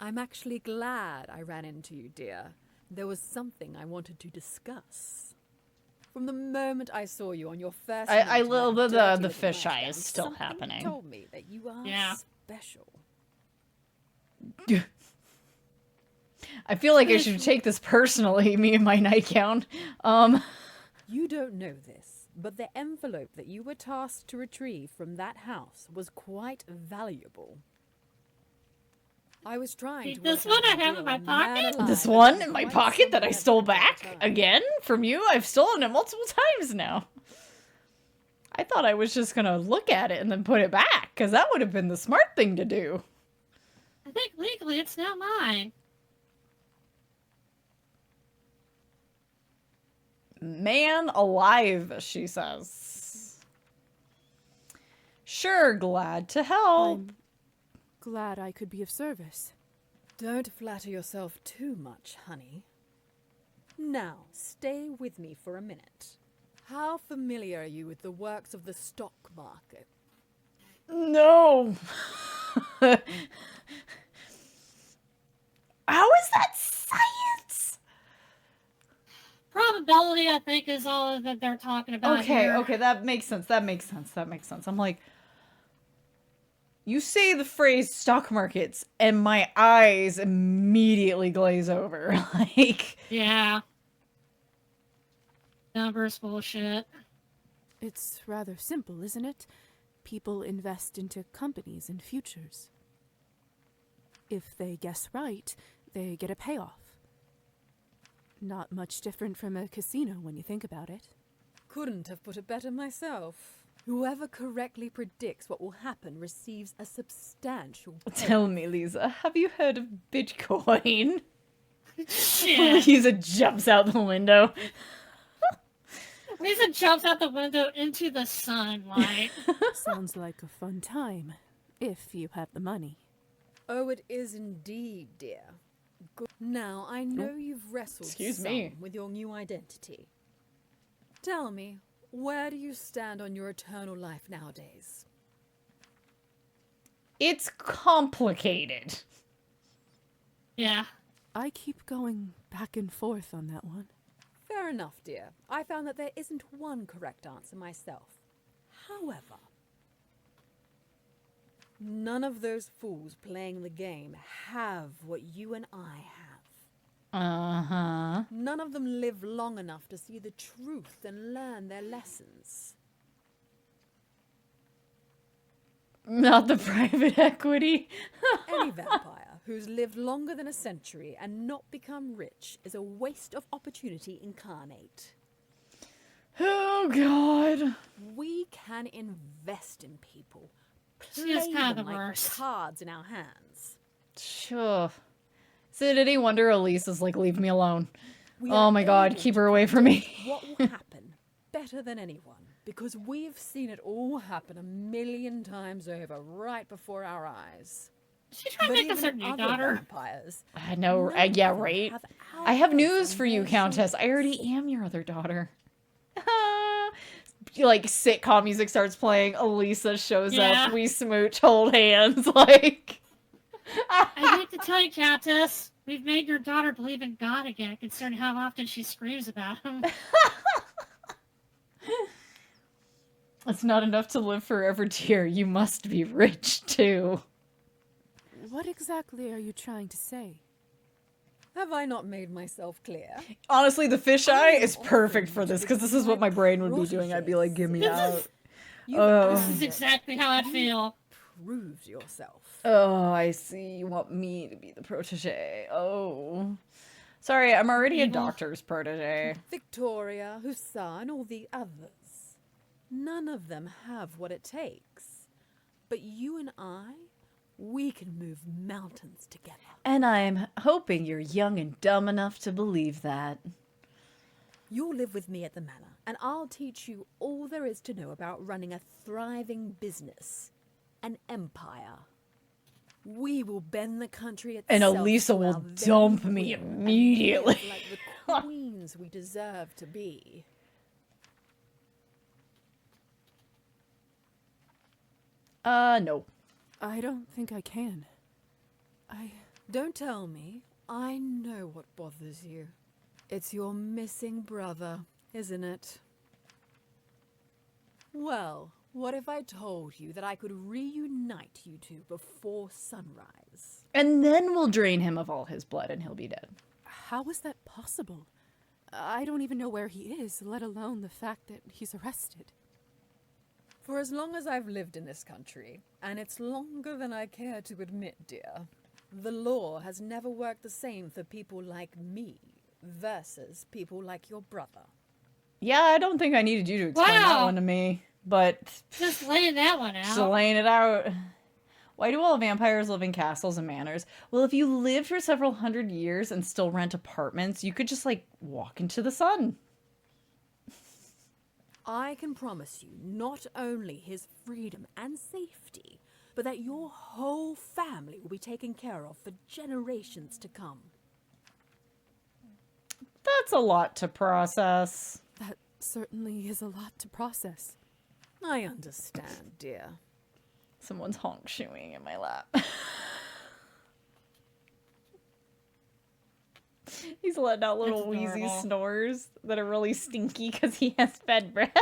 I'm actually glad I ran into you, dear. There was something I wanted to discuss. From the moment I saw you on your first I night love in that the dirty fisheye little is still something happening. told me that you are special. I feel like I should take this personally, me and my night gown. You don't know this, but the envelope that you were tasked to retrieve from that house was quite valuable. I was trying to this one I have in my pocket? This one in my pocket that I stole back again from you? I've stolen it multiple times now. I thought I was just gonna look at it and then put it back, because that would have been the smart thing to do. I think legally it's now mine. Man alive, she says. Sure, glad to help. I'm glad I could be of service. Don't flatter yourself too much, honey. Now, stay with me for a minute. How familiar are you with the works of the stock market? No. How is that science? Probability, I think, is all that they're talking about here. Okay, that makes sense. I'm like, you say the phrase stock markets, and my eyes immediately glaze over. Like, yeah. Numbers bullshit. It's rather simple, isn't it? People invest into companies and futures. If they guess right, they get a payoff. Not much different from a casino when you think about it. Couldn't have put it better myself. Whoever correctly predicts what will happen receives a substantial payoff. Tell me, Lisa, have you heard of Bitcoin? Shit. Lisa jumps out the window. Lisa jumps out the window into the sunlight. Sounds like a fun time, if you have the money. Oh, it is indeed, dear. Good. Now, I know you've wrestled some with your new identity. Tell me, where do you stand on your eternal life nowadays? It's complicated. Yeah. I keep going back and forth on that one. Fair enough, dear. I found that there isn't one correct answer myself. However, none of those fools playing the game have what you and I have. Uh-huh. None of them live long enough to see the truth and learn their lessons. Not the private equity. Any vampire who's lived longer than a century and not become rich is a waste of opportunity incarnate. Oh, God. We can invest in people. She is kind of them the like worst. cards in our hands. Sure. Is it any wonder Elise is like, leave me alone? We Oh are my God, able keep to her away from me. predict what will happen better than anyone. because we've seen it all happen 1,000,000 times over right before our eyes. She's trying to make us her even new other daughter. Vampires, I know. none of Yeah, them right. have I have our news face for on you, their Countess. I shoulders. already am your other daughter. Like, sitcom music starts playing. Elisa shows Yeah. up. We smooch, hold hands. Like, I hate to tell you, Countess, we've made your daughter believe in God again, considering how often she screams about him. it's not enough to live forever, dear. You must be rich, too. What exactly are you trying to say? Have I not made myself clear? Honestly, the fisheye I am is perfect for offering this, to because this is what my brain would be doing. I'd be like, give me out. You've Oh. This is exactly how I feel. proved yourself. Oh, I see. You want me to be the protege. Oh. Sorry, I'm already a Evil. doctor's protege. Victoria, Hussar, all the others. None of them have what it takes. But you and I, we can move mountains together. And I'm hoping you're young and dumb enough to believe that. You'll live with me at the manor, and I'll teach you all there is to know about running a thriving business. An empire. We will bend the country itself. And Elisa to will our very dump me will and immediately. live like the queens we deserve to be. No. I don't think I can. Don't tell me. I know what bothers you. It's your missing brother, isn't it? Well, what if I told you that I could reunite you two before sunrise? And then we'll drain him of all his blood and he'll be dead. How is that possible? I don't even know where he is, let alone the fact that he's arrested. For as long as I've lived in this country, and it's longer than I care to admit, dear, the law has never worked the same for people like me versus people like your brother. Yeah, I don't think I needed you to explain that one to me, but... Just laying that one out. Just laying it out. Why do all vampires live in castles and manors? Well, if you lived for several hundred years and still rent apartments, you could just, like, walk into the sun. I can promise you not only his freedom and safety, but that your whole family will be taken care of for generations to come. That's a lot to process. That certainly is a lot to process. I understand, dear. Someone's honk-shoeing in my lap. He's letting out little wheezy snores that are really stinky because he has bad breath.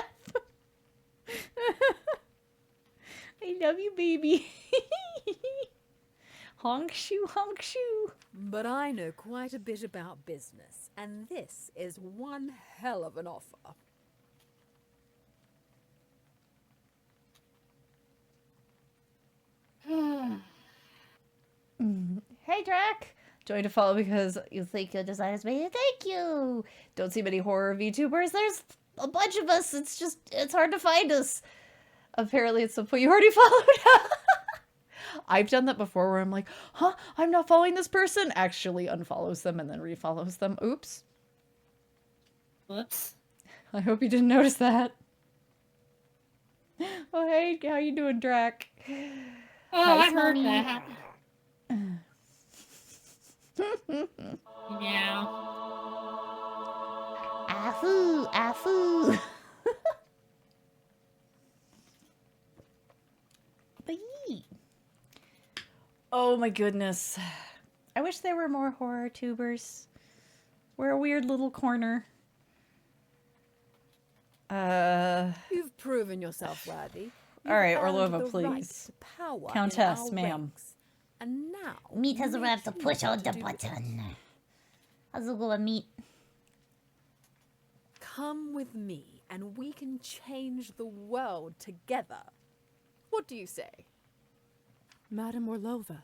I love you, baby. Honk shoe, honk shoe. But I know quite a bit about business, and this is one hell of an offer. Hey, Drac. Join to follow because you think your design is made. Thank you. Don't see many horror VTubers. There's a bunch of us. It's hard to find us. Apparently, it's the point you already followed. I've done that before where I'm like, huh, I'm not following this person. Actually unfollows them and then refollows them. Oops. Whoops. I hope you didn't notice that. Oh, hey, how you doing, Drac? Oh, I heard that. Yeah. Afoo, afoo. Oh my goodness. I wish there were more horror tubers. We're a weird little corner. You've proven yourself worthy. All right, You've earned Orlova, the right please. to power in Countess, our ma'am. ranks. And now, Meat has you arrived to choose push what on the do with it. button. How's it going, Meat? Come with me, and we can change the world together. What do you say? Madame Orlova,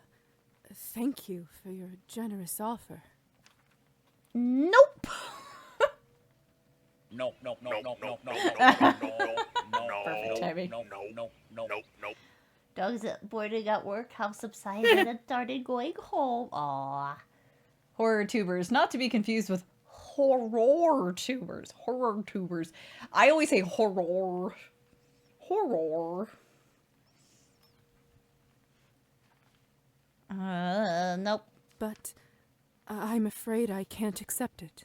thank you for your generous offer. Nope. No. Perfect timing. No. Dogs boarding at work have subsided and started going home. Aww. Horror tubers, not to be confused with horror tubers. Horror tubers. I always say horror. Horror. Nope. But I'm afraid I can't accept it.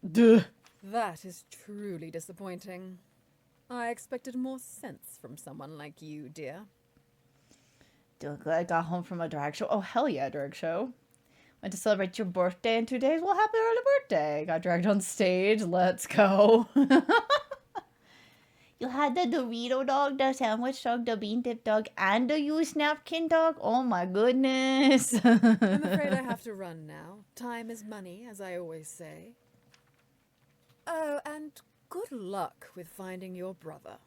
Duh. That is truly disappointing. I expected more sense from someone like you, dear. I got home from a drag show. Oh, hell yeah, drag show. Went to celebrate your birthday in 2 days. Well, happy early birthday. Got dragged on stage. Let's go. You had the Dorito dog, the sandwich dog, the bean dip dog, and the used napkin dog. Oh my goodness. I'm afraid I have to run now. Time is money, as I always say. Oh, and good luck with finding your brother.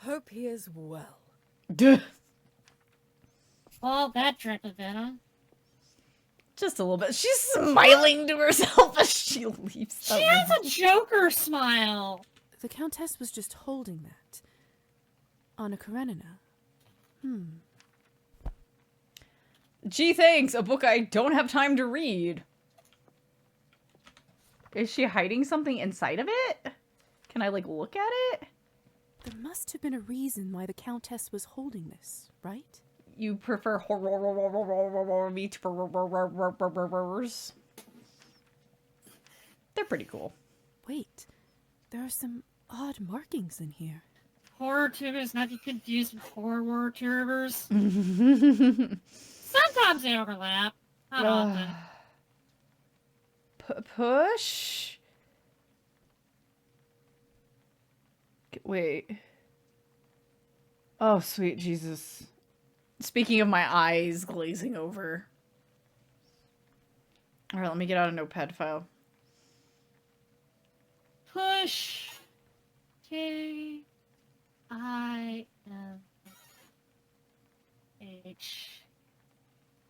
Hope he is well. Duh. Well, that drip a bit, huh? Just a little bit. She's smiling to herself as she leaves. She has a Joker smile. The Countess was just holding that. Anna Karenina. Gee, thanks. A book I don't have time to read. Is she hiding something inside of it? Can I, like, look at it? There must have been a reason why the Countess was holding this, right? You prefer horror meat burgers? They're pretty cool. Wait, there are some odd markings in here. Horror tubers, not to be confused with horror tubers. Sometimes they overlap. Not often. Push? Wait. Oh, sweet Jesus. Speaking of my eyes glazing over. Alright, let me get out a notepad file. Push. K-I-M-H.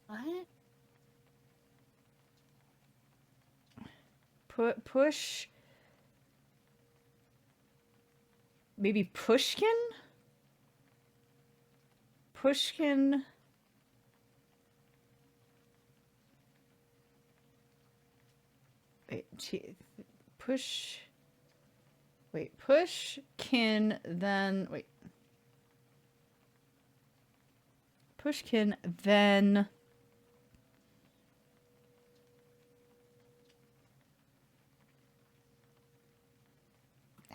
What? Push. Maybe Pushkin? Pushkin. Wait, Pushkin, then, wait. Pushkin, then...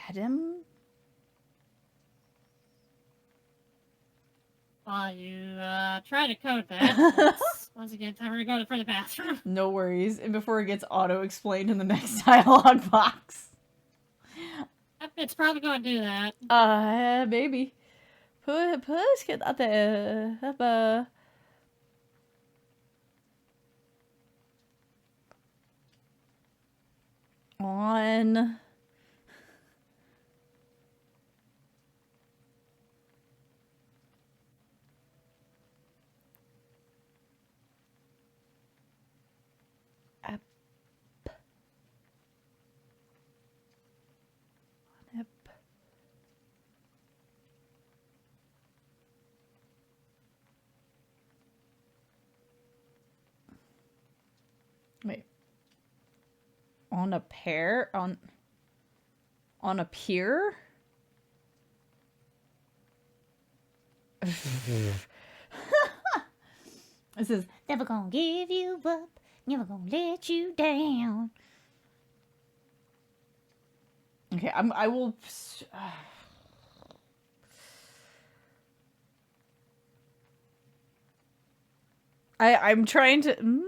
Adam? While you try to code that, once again, time to go for the bathroom. No worries. And before it gets auto-explained in the next dialogue box. It's probably going to do that. Maybe. Pushkin at the on wait. On a pair? On a pier? This is never gonna give you up, never gonna let you down. Okay, I will. I'm trying to.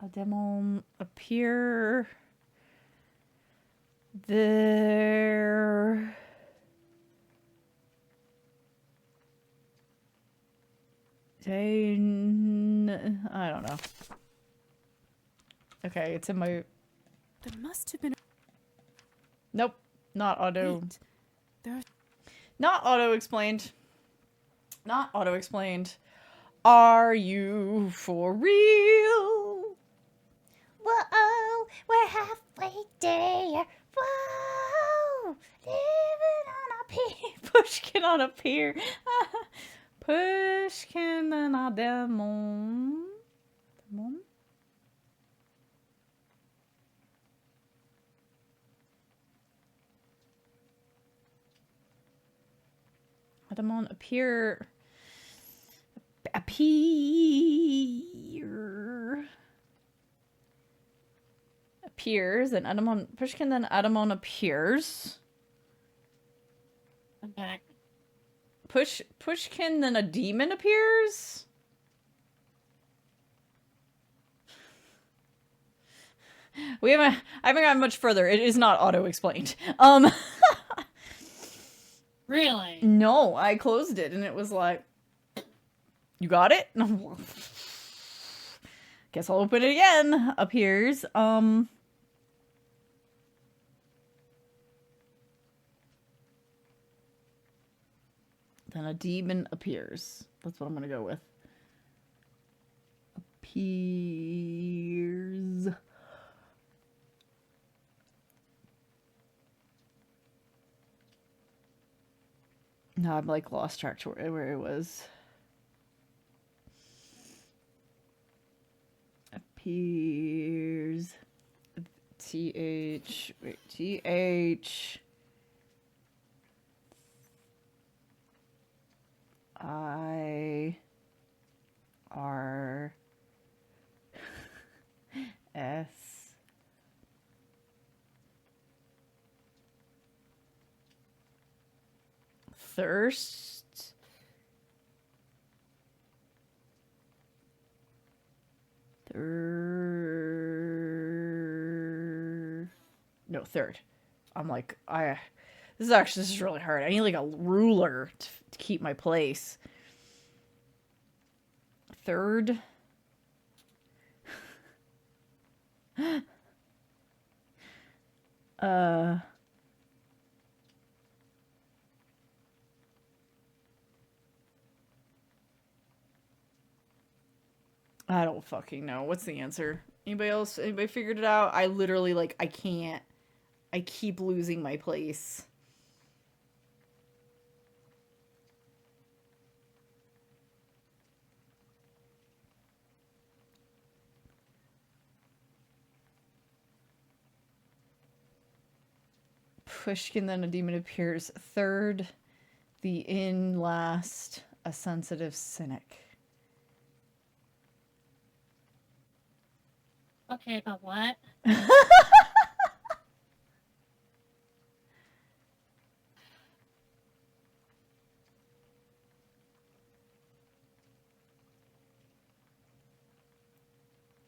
A demon appear there. I don't know. Okay, it's in my. There must have been. Nope, not auto. Wait, there. Not auto explained. Not auto explained. Are you for real? Whoa, we're halfway there. Whoa, living on a paper. Pushkin on a pier. Pushkin and a demon. Demon? Adamon appear. Appears, and Adamon Pushkin, then Adamon appears. I'm back. Pushkin, then a demon appears? I haven't gotten much further. It is not auto-explained. Really? No, I closed it and it was like, you got it? Guess I'll open it again. Appears. Then a demon appears. That's what I'm gonna go with. Appears. No, I'm like lost track to where it was. Appears. TH. Wait, TH. I. R. S. Thirst. Third. I'm like, this is really hard. I need like a ruler to keep my place. Third. I don't fucking know. What's the answer? Anybody else? Anybody figured it out? I literally, like, I can't. I keep losing my place. Pushkin, then a demon appears. Third, the inn last, a sensitive cynic. Okay, but what?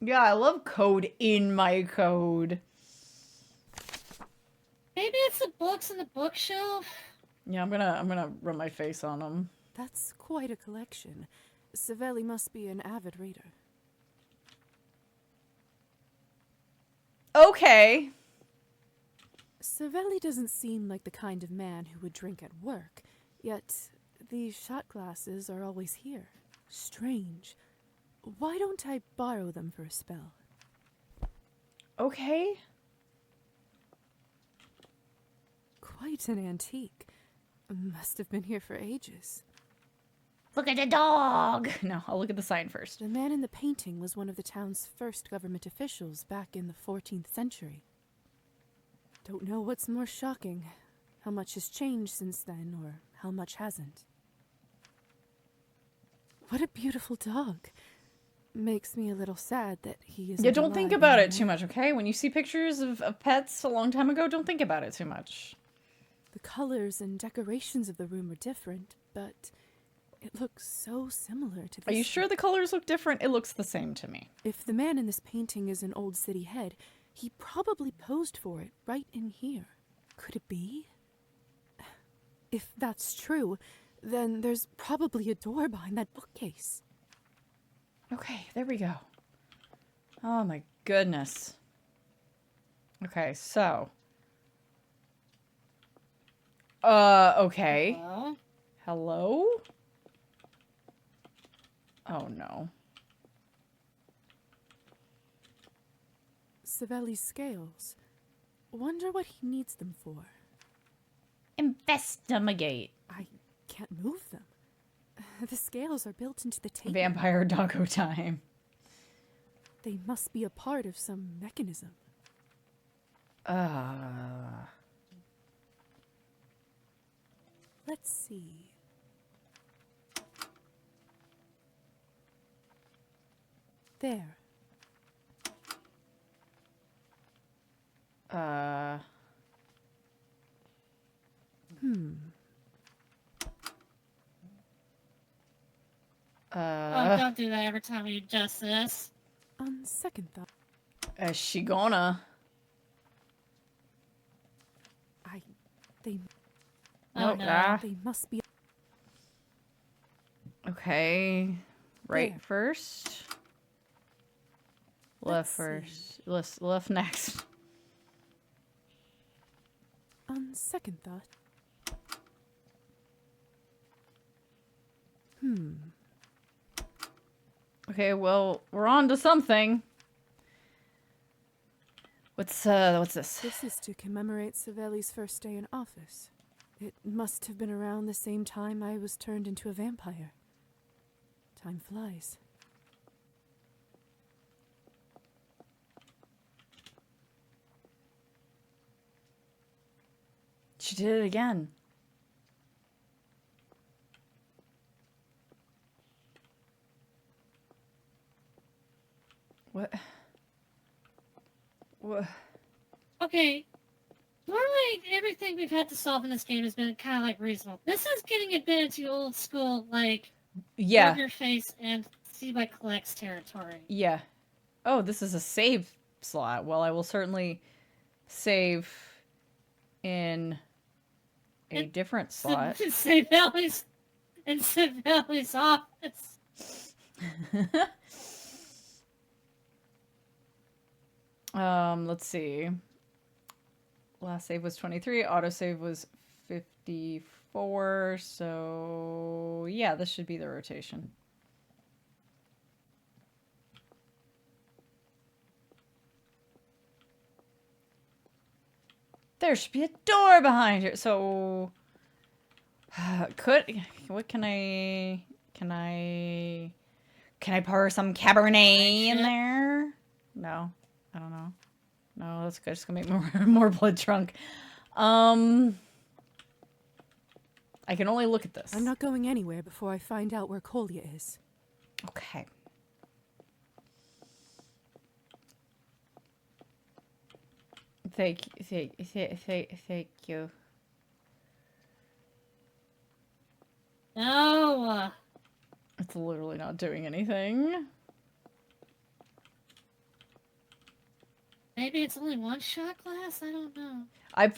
Yeah, I love code in my code. Maybe it's the books in the bookshelf. Yeah, I'm gonna run my face on them. That's quite a collection. Savelli must be an avid reader. Okay. Savelli doesn't seem like the kind of man who would drink at work, yet these shot glasses are always here. Strange. Why don't I borrow them for a spell? Okay. Quite an antique. Must have been here for ages. Look at the dog! No, I'll look at the sign first. The man in the painting was one of the town's first government officials back in the 14th century. Don't know what's more shocking, how much has changed since then, or how much hasn't. What a beautiful dog. Makes me a little sad that he isn't Yeah, don't think alive about it anymore. too much, okay? When you see pictures of pets a long time ago, don't think about it too much. The colors and decorations of the room are different, but it looks so similar to this. Are you sure the colors look different? It looks the same to me. If the man in this painting is an old city head, he probably posed for it right in here. Could it be? If that's true, then there's probably a door behind that bookcase. Okay, there we go. Oh my goodness. Okay, so. Okay. Hello? Oh no. Savelli's scales. Wonder what he needs them for. Investigate. I can't move them. The scales are built into the table. Vampire doggo time. They must be a part of some mechanism. Let's see. There. Oh, don't do that every time you adjust this. On second thought. Is she gonna? They. Oh no. They must be. Okay. Right There. first. Left Let's first. Left next. On second thought. Okay, well, we're on to something. What's this? This is to commemorate Savelli's first day in office. It must have been around the same time I was turned into a vampire. Time flies. She did it again. What? What? Okay. Normally, everything we've had to solve in this game has been kind of like reasonable. This is getting a bit into old school, like, Yeah. rub your face and see by collects territory. Yeah. Oh, this is a save slot. Well, I will certainly save in a different slot. Savelli's office. Let's see. Last save was 23. Autosave was 54. So, yeah, this should be the rotation. There should be a door behind her. So, what can I pour some Cabernet in there? No, I don't know. No, that's good. Just gonna make more blood drunk. I can only look at this. I'm not going anywhere before I find out where Kolya is. Okay. Thank you. No. It's literally not doing anything. Maybe it's only one shot glass? I don't know.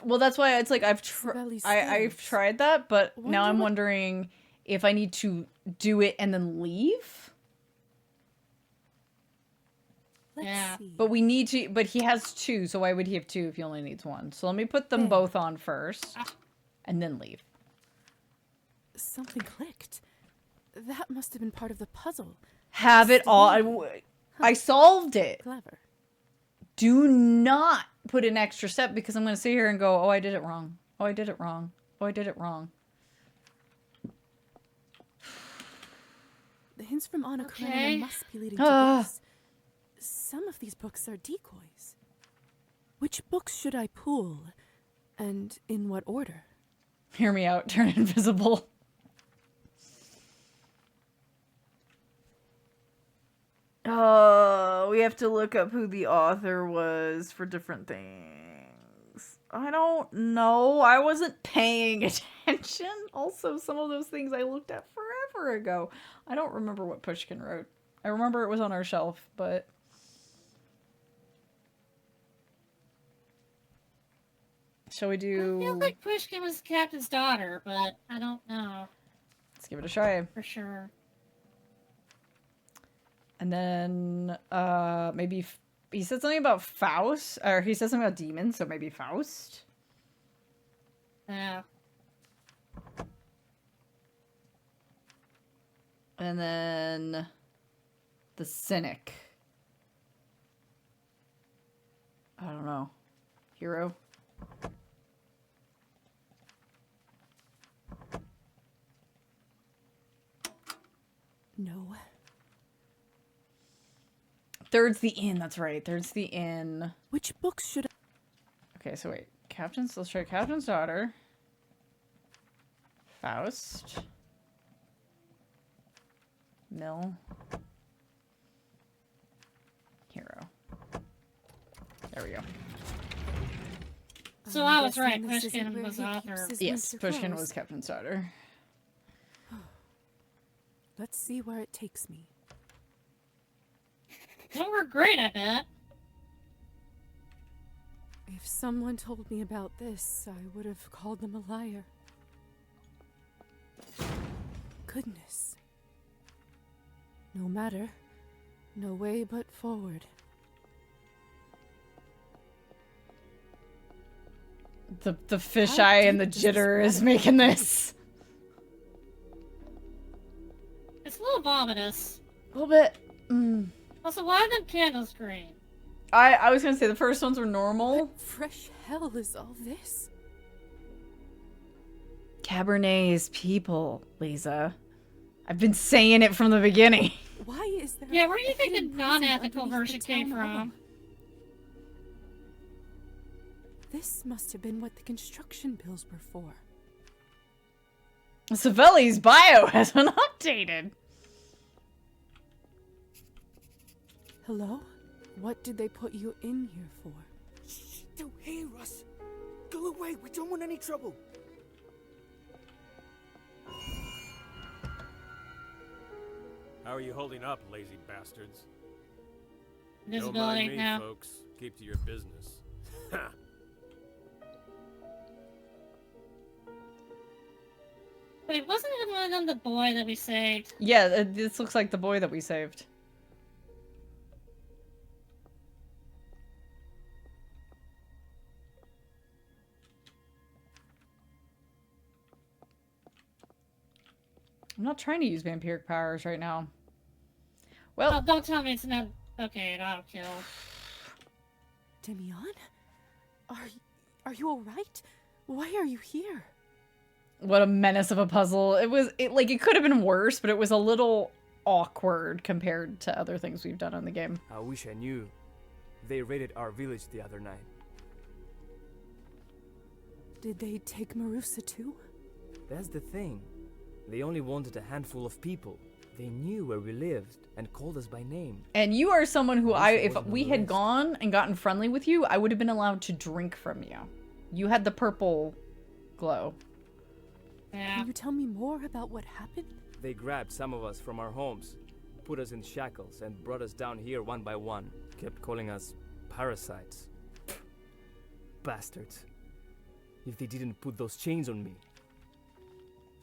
Well, that's why it's like I've tried that, but now I'm wondering if I need to do it and then leave. Yeah. But we need to. But he has two, so why would he have two if he only needs one? So let me put them both on first, and then leave. Something clicked. That must have been part of the puzzle. Have it all. I solved it. Clever. Do not put an extra step because I'm going to sit here and go, oh, I did it wrong. Oh, I did it wrong. Oh, I did it wrong. The hints from Anna Karenina must be leading to books. Some of these books are decoys. Which books should I pull? And in what order? Hear me out. Turn invisible. Oh, we have to look up who the author was for different things. I don't know. I wasn't paying attention. Also, some of those things I looked at forever ago. I don't remember what Pushkin wrote. I remember it was on our shelf, but... Shall we do... I feel like Pushkin was the captain's daughter, but I don't know. Let's give it a try. For sure. And then, maybe... He said something about Faust, or he said something about demons, so maybe Faust? Yeah. And then... The Cynic. I don't know. Hero? No. Third's the inn, that's right. Third's the inn. Which books should I... Okay, so wait. Let's try Captain's Daughter. Faust. Mill. Hero. There we go. So I was right. Pushkin was the author. Yes, Pushkin was Captain's Daughter. Let's see where it takes me. Well, we're great, I bet. If someone told me about this, I would have called them a liar. Goodness. No matter. No way but forward. The fisheye and the jitter is making this. It's a little vomitous. A little bit. Also, why are them candles green? I was gonna say the first ones were normal. What fresh hell is all this? Cabernet is people, Lisa. I've been saying it from the beginning. Why is there... Yeah, where do you think the non-ethical version came from? This must have been what the construction bills were for. Savelli's bio has been updated. Hello? What did they put you in here for? Shh, don't hear us. Go away, we don't want any trouble. How are you holding up, lazy bastards? Visibility Don't mind me, now. folks. Keep to your business. Ha! Wait, wasn't it one of them the boy that we saved? Yeah, this looks like the boy that we saved. I'm not trying to use vampiric powers right now. Well, oh, don't tell me it's not... Okay, it auto-kill. Demian? Are you alright? Why are you here? What a menace of a puzzle. It could have been worse, but it was a little awkward compared to other things we've done on the game. I wish I knew. They raided our village the other night. Did they take Marusa too? That's the thing. They only wanted a handful of people. They knew where we lived and called us by name. And you are someone who if we had gone and gotten friendly with you, I would have been allowed to drink from you. You had the purple glow. Yeah. Can you tell me more about what happened? They grabbed some of us from our homes, put us in shackles, and brought us down here one by one. Kept calling us parasites. Bastards. If they didn't put those chains on me.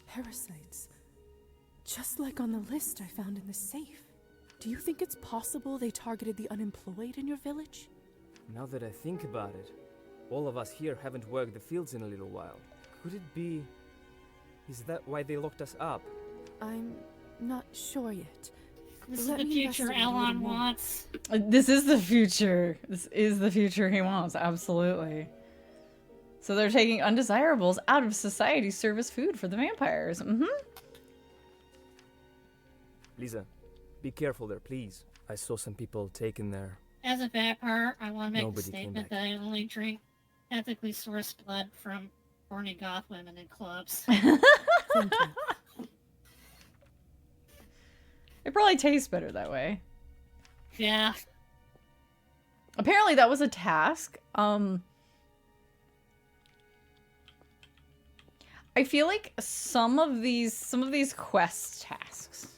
Parasites. Just like on the list I found in the safe. Do you think it's possible they targeted the unemployed in your village? Now that I think about it, all of us here haven't worked the fields in a little while. Could it be... Is that why they locked us up? I'm not sure yet. This is the future Elon wants. This is the future. This is the future he wants, absolutely. So they're taking undesirables out of society service food for the vampires. Lisa, be careful there, please. I saw some people taken there. As a vampire, I want to make Nobody the came statement back. that I only drink ethically sourced blood from horny goth women in clubs. It probably tastes better that way. Yeah. Apparently that was a task. I feel like some of these quest tasks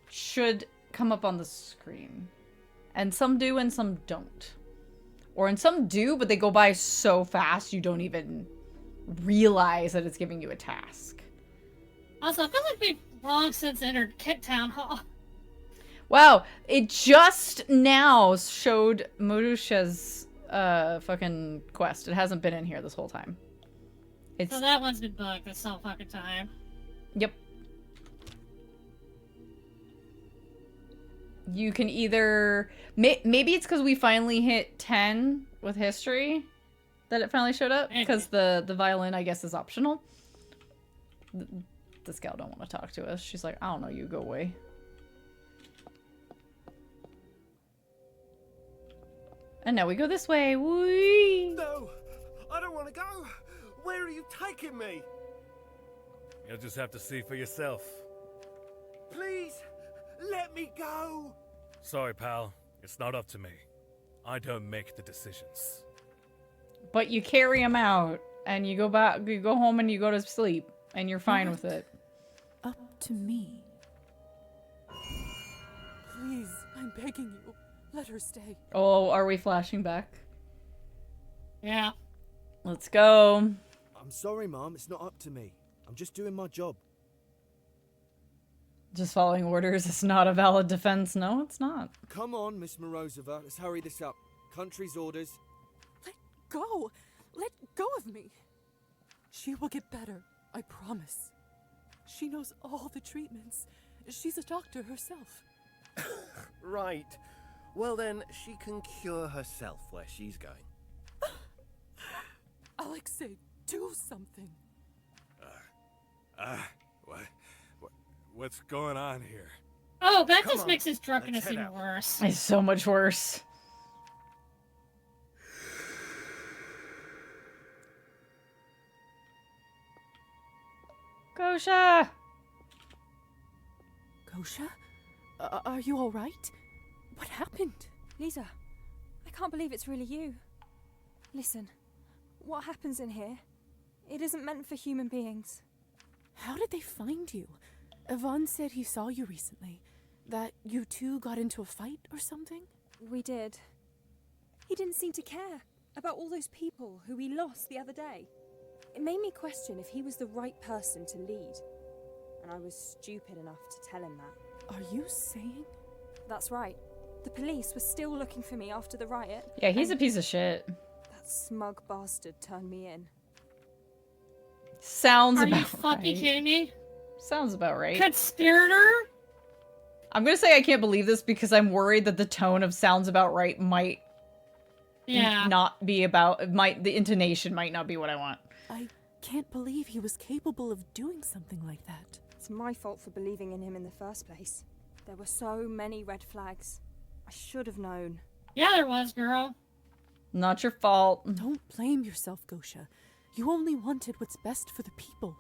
should come up on the screen. And some do and some don't. Or and some do, but they go by so fast you don't even realize that it's giving you a task. Also, I feel like we've long since entered Kit Town Hall. Wow, it just now showed Marusha's fucking quest. It hasn't been in here this whole time. So that one's been bugged this whole fucking time. Yep. You can either... Maybe it's because we finally hit 10 with history that it finally showed up. Because the violin, I guess, is optional. this gal don't want to talk to us. She's like, I don't know you, go away. And now we go this way. Whee! No, I don't want to go. Where are you taking me? You'll just have to see for yourself. Please, let me go. Sorry, pal. It's not up to me. I don't make the decisions. But you carry him out, and you go back, you go home and you go to sleep, and you're fine with it. Up to me. Please, I'm begging you. Let her stay. Oh, are we flashing back? Yeah. Let's go. I'm sorry, Mom. It's not up to me. I'm just doing my job. Just following orders is not a valid defense. No, it's not. Come on, Miss Morozova. Let's hurry this up. Country's orders. Let go. Let go of me. She will get better. I promise. She knows all the treatments. She's a doctor herself. Right. Well then, she can cure herself where she's going. Alexei, do something. What's going on here? Oh, that Come just on, makes his drunkenness let's head even out. worse. It's so much worse. Gosha! Gosha? Are you all right? What happened? Lisa, I can't believe it's really you. Listen, what happens in here, it isn't meant for human beings. How did they find you? Yvonne said he saw you recently. That you two got into a fight or something? We did. He didn't seem to care about all those people who we lost the other day. It made me question if he was the right person to lead. And I was stupid enough to tell him that. Are you saying? That's right. The police were still looking for me after the riot. Yeah, he's a piece of shit. That smug bastard turned me in. Sounds Are about you fucking right. kidding me? Sounds about right. Conspirator? I'm gonna say I can't believe this because I'm worried that the tone of sounds about right might not be about the intonation might not be what I want. I can't believe he was capable of doing something like that. It's my fault for believing in him in the first place. There were so many red flags. I should have known. Yeah, there was, girl. Not your fault. Don't blame yourself, Gosha. You only wanted what's best for the people.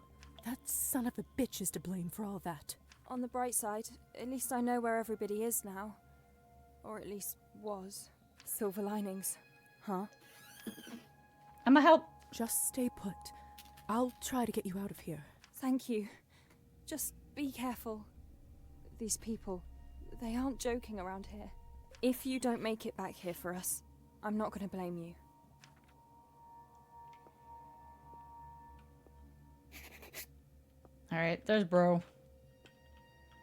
That son of a bitch is to blame for all that. On the bright side, at least I know where everybody is now. Or at least was. Silver linings. Huh? I'ma help. Just stay put. I'll try to get you out of here. Thank you. Just be careful. These people, they aren't joking around here. If you don't make it back here for us, I'm not going to blame you. Alright, there's bro.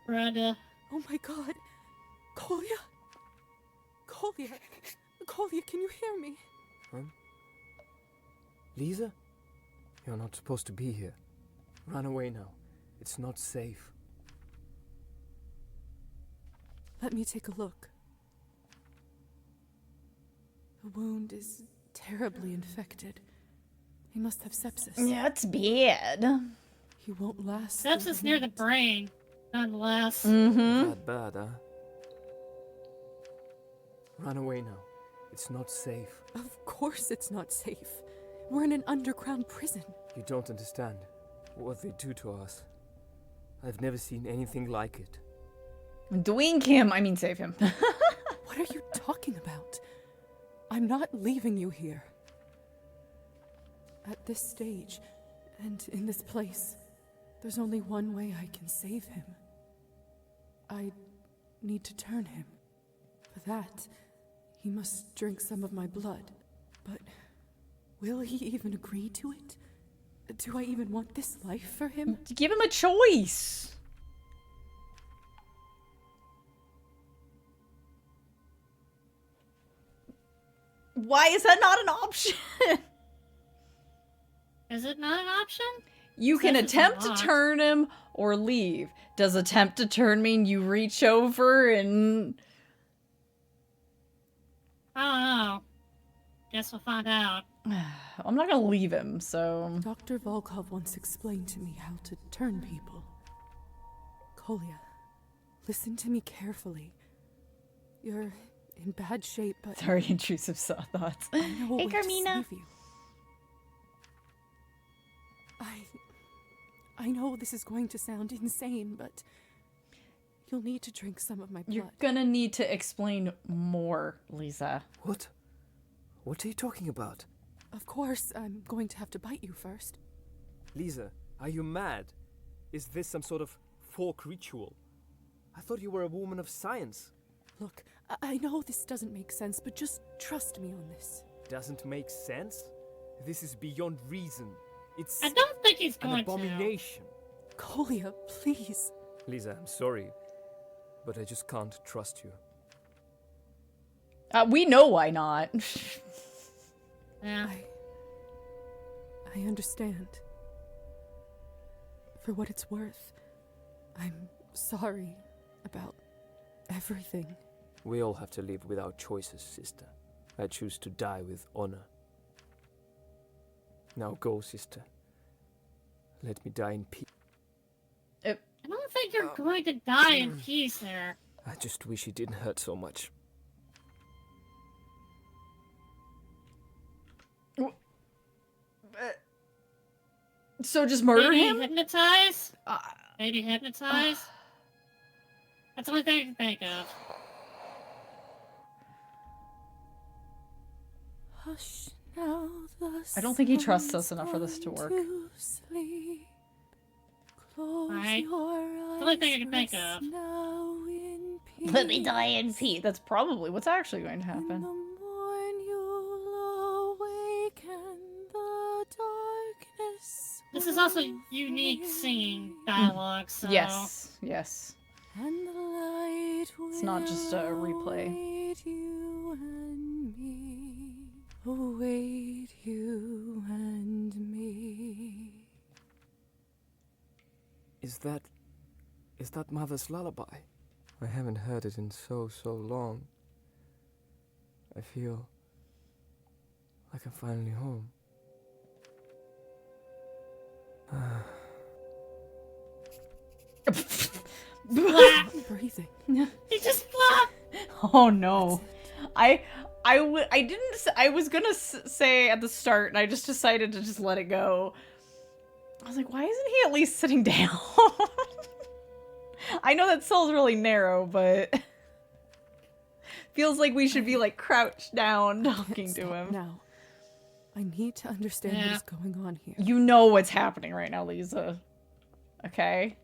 Brother. Oh my god. Kolya? Kolya? Kolya, can you hear me? Lisa? You're not supposed to be here. Run away now. It's not safe. Let me take a look. The wound is terribly infected. He must have sepsis. Yeah, it's bad. He won't last. Sepsis near the brain, nonetheless. Mm-hmm. That bad, huh? Run away now. It's not safe. Of course it's not safe. We're in an underground prison. You don't understand what they do to us. I've never seen anything like it. Doink him. I mean, save him. What are you talking about? I'm not leaving you here. At this stage, and in this place, there's only one way I can save him. I need to turn him. For that, he must drink some of my blood. But will he even agree to it? Do I even want this life for him? Give him a choice. Why is that not an option? Is it not an option? You can attempt to turn him or leave. Does attempt to turn mean you reach over and... I don't know. Guess we'll find out. I'm not gonna leave him, so... Dr. Volkov once explained to me how to turn people. Kolya, listen to me carefully. You're in bad shape, but... Very intrusive thoughts. I know a Hey, way to Carmina. save you. I know this is going to sound insane, but you'll need to drink some of my blood. You're gonna need to explain more, Lisa. What? What are you talking about? Of course, I'm going to have to bite you first. Lisa, are you mad? Is this some sort of folk ritual? I thought you were a woman of science. Look, I know this doesn't make sense, but just trust me on this. Doesn't make sense? This is beyond reason. It's I don't think he's an going abomination. Kolya, please. Lisa, I'm sorry, but I just can't trust you. We know why not. Yeah. I understand. For what it's worth, I'm sorry about everything. We all have to live with our choices, sister. I choose to die with honor. Now go, sister. Let me die in peace. I don't think you're going to die in peace there. I just wish it didn't hurt so much. So just murder Maybe him? Hypnotize? Maybe hypnotize? That's the only thing I can think of. Hush now, I don't think he trusts us enough for this to work. Right? The only thing I can think of. Let me die in peace. That's probably what's actually going to happen. This is also unique singing dialogue, so... Yes, yes. It's not just a replay. Await you and me. Is that Mother's lullaby? I haven't heard it in so long. I feel like I'm finally home. Breathing. He just flopped! Oh no. I was gonna say at the start, and I just decided to just let it go. I was like, why isn't he at least sitting down? I know that cell's really narrow, but feels like we should be like crouched down talking to him. Now, I need to understand what is going on here. You know what's happening right now, Lisa. Okay?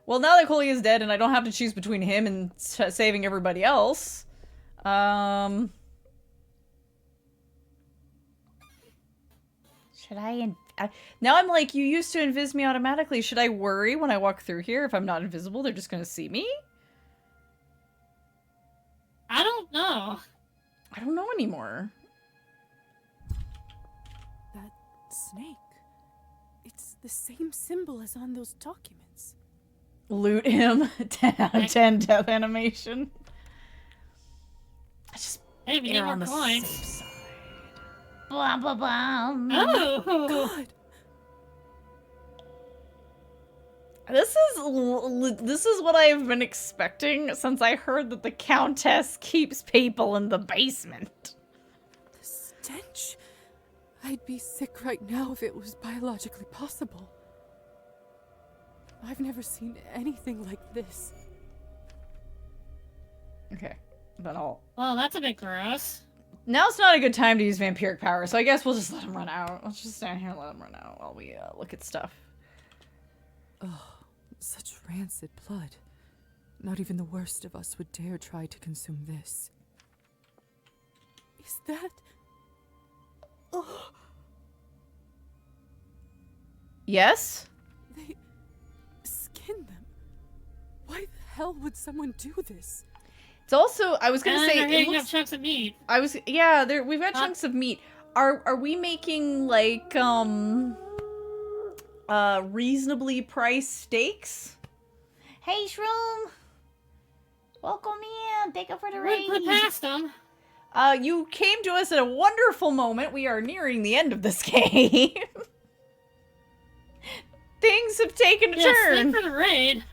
Well, now that Kolya is dead and I don't have to choose between him and saving everybody else, should I... now I'm like, you used to invis me automatically. Should I worry when I walk through here? If I'm not invisible, they're just gonna see me? I don't know. I don't know anymore. That snake. It's the same symbol as on those documents. Loot him. 10 death animation. I just Maybe err more on the coins. safe side. Blah, blah, blah. Oh! God. This is what I've been expecting since I heard that the Countess keeps people in the basement. The stench. I'd be sick right now if it was biologically possible. I've never seen anything like this. Okay, then I'll... Well, that's a bit gross. Now's not a good time to use vampiric power, so I guess we'll just let him run out. Let's just stand here and let him run out while we look at stuff. Oh, such rancid blood. Not even the worst of us would dare try to consume this. Is that... Oh. Yes? They skinned them. Why the hell would someone do this? It's also, I was gonna say, they're it hitting looks, up chunks of meat. We've got chunks of meat. Are we making like reasonably priced steaks? Hey, Shroom! Welcome in. Thank you for the raid. We're past them. You came to us at a wonderful moment. We are nearing the end of this game. Things have taken a turn. Thanks for the raid.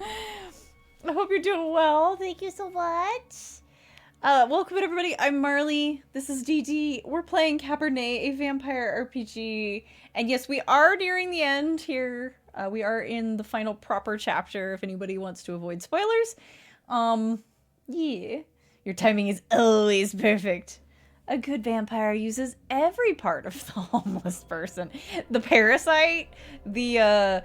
I hope you're doing well. Thank you so much. Welcome everybody. I'm Marley. This is DD. We're playing Cabernet, a vampire RPG. And yes, we are nearing the end here. We are in the final proper chapter if anybody wants to avoid spoilers. Yeah. Your timing is always perfect. A good vampire uses every part of the homeless person. The parasite, what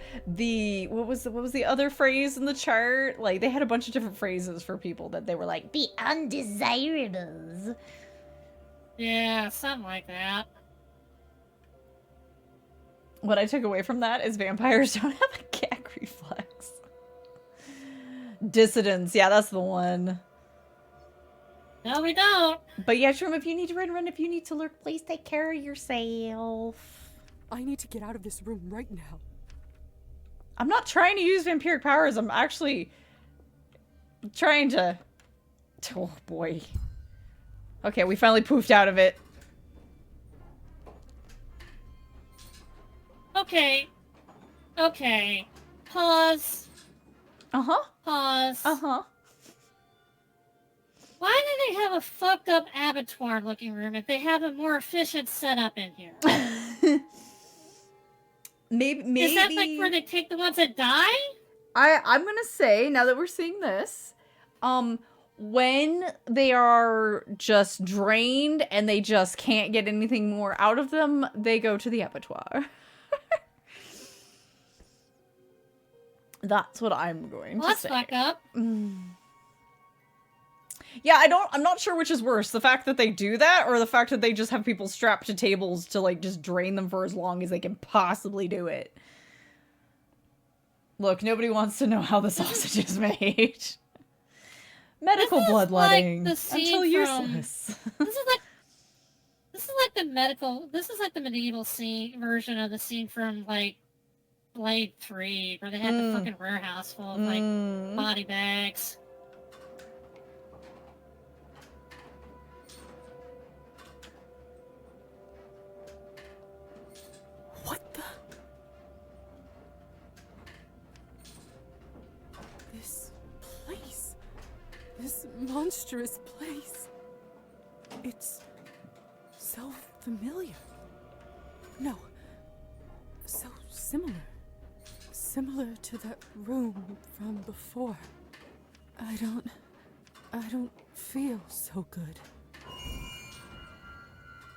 was the other phrase in the chart? Like, they had a bunch of different phrases for people that they were like, the undesirables. Yeah, something like that. What I took away from that is vampires don't have a gag reflex. Dissidents, yeah, that's the one. No, we don't. But yeah, Shroom, if you need to run, if you need to lurk, please take care of yourself. I need to get out of this room right now. I'm not trying to use vampiric powers. I'm actually trying to... Oh, boy. Okay, we finally poofed out of it. Okay. Okay. Pause. Uh-huh. Pause. Uh-huh. Why do they have a fucked up abattoir looking room if they have a more efficient setup in here? Maybe Is that like where they take the ones that die? I'm gonna say, now that we're seeing this, when they are just drained and they just can't get anything more out of them, they go to the abattoir. That's what I'm going to say. Let's fuck up. Yeah, I'm not sure which is worse. The fact that they do that or the fact that they just have people strapped to tables to like just drain them for as long as they can possibly do it. Look, nobody wants to know how the sausage is made. Medical bloodletting. Like the scene until from, useless. This is like the medieval scene version of the scene from like Blade 3 where they had the fucking warehouse full of like body bags. What the? This place. This monstrous place. It's so familiar. No. So similar. Similar to that room from before. I don't feel so good.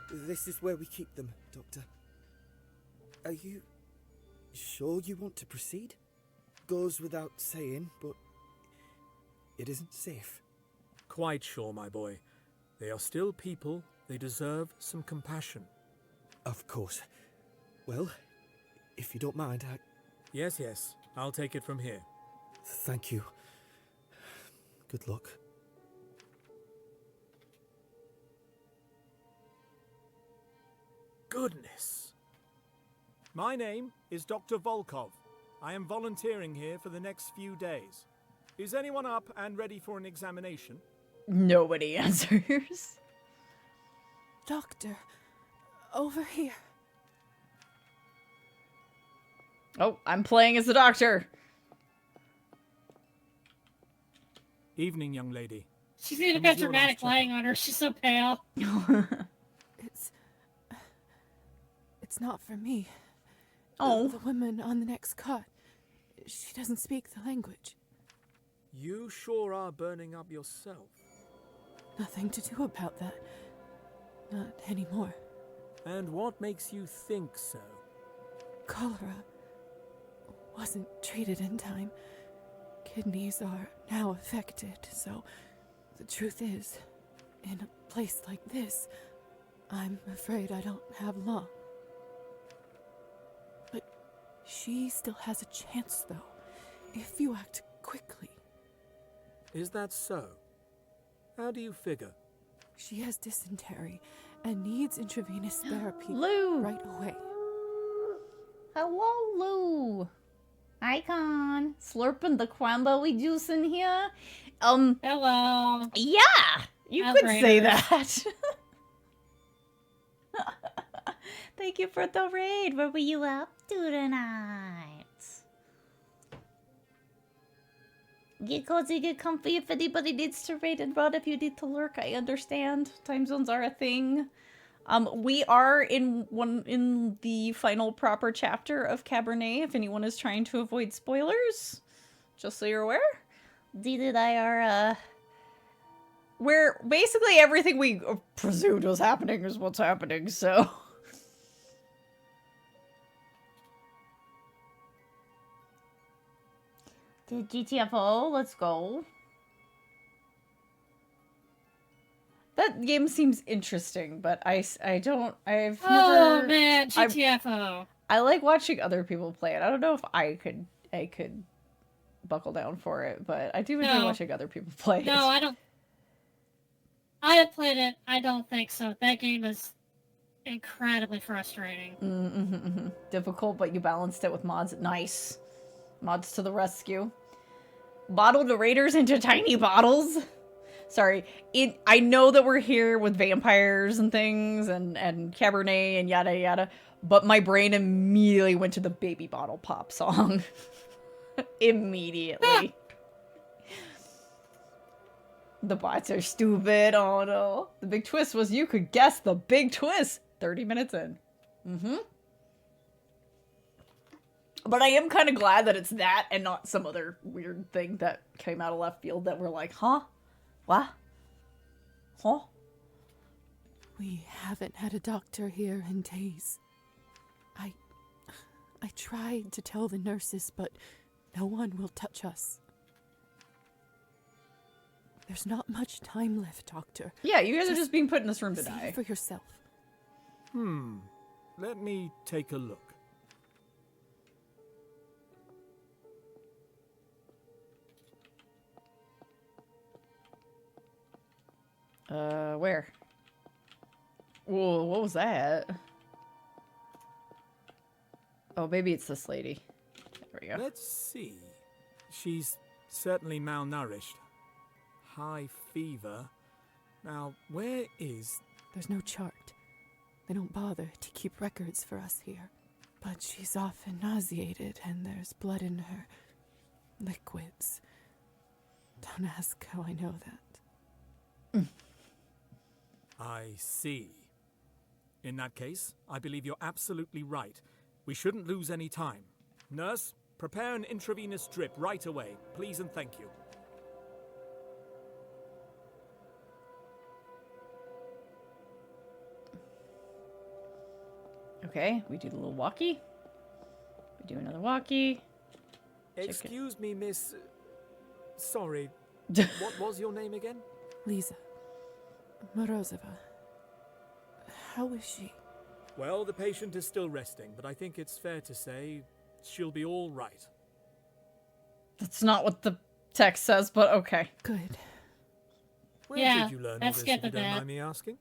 This is where we keep them, Doctor. Are you sure you want to proceed? Goes without saying, but it isn't safe. Quite sure, my boy. They are still people. They deserve some compassion. Of course. Well, if you don't mind, Yes, yes. I'll take it from here. Thank you. Good luck. Goodness. My name is Dr. Volkov. I am volunteering here for the next few days. Is anyone up and ready for an examination? Nobody answers. Doctor, over here. Oh, I'm playing as the doctor. Evening, young lady. She's even got dramatic lighting on her. She's so pale. It's not for me. Oh. The woman on the next cot. She doesn't speak the language. You sure are burning up yourself. Nothing to do about that. Not anymore. And what makes you think so? Cholera wasn't treated in time. Kidneys are now affected, so the truth is, in a place like this, I'm afraid I don't have long. But she still has a chance, though, if you act quickly. Is that so? How do you figure? She has dysentery and needs intravenous therapy Lou. right away. Hello, Lou. Icon. Slurping the cranberry juice in here. Hello. Yeah, you could say that. Thank you for the raid. What were you up to tonight? Get cozy, get comfy. If anybody needs to raid and run, if you need to lurk, I understand. Time zones are a thing. We are in the final proper chapter of Cabernet, if anyone is trying to avoid spoilers. Just so you're aware. Deed and I are, where basically everything we presumed was happening is what's happening, so... The GTFO, let's go. That game seems interesting, but I've Oh never... man, GTFO. I like watching other people play it. I don't know if I could buckle down for it, but I do enjoy watching other people play it. No, I don't. I have played it. I don't think so. That game is incredibly frustrating. Difficult, but you balanced it with mods. Nice. Mods to the rescue. Bottle the raiders into tiny bottles. Sorry. I know that we're here with vampires and things and Cabernet and yada yada, but my brain immediately went to the Baby Bottle Pop song. Immediately. The bots are stupid. Oh no. The big twist was you could guess the big twist 30 minutes in. But I am kind of glad that it's that and not some other weird thing that came out of left field that we're like, huh? What? Huh? We haven't had a doctor here in days. I tried to tell the nurses, but no one will touch us. There's not much time left, Doctor. Yeah, you guys are just being put in this room to die. For yourself. Let me take a look. Where? Whoa, what was that? Oh, maybe it's this lady. There we go. Let's see. She's certainly malnourished. High fever. Now, where is... There's no chart. They don't bother to keep records for us here. But she's often nauseated, and there's blood in her liquids. Don't ask how I know that. I see. In that case, I believe you're absolutely right. We shouldn't lose any time. Nurse, prepare an intravenous drip right away. Please and thank you. Okay, we do the little walkie. We do another walkie. Excuse me, miss... Sorry. What was your name again? Lisa. Morozova. How is she? Well, the patient is still resting, but I think it's fair to say she'll be all right. That's not what the text says, but okay. Good. Where did you learn all this, if you don't mind me asking?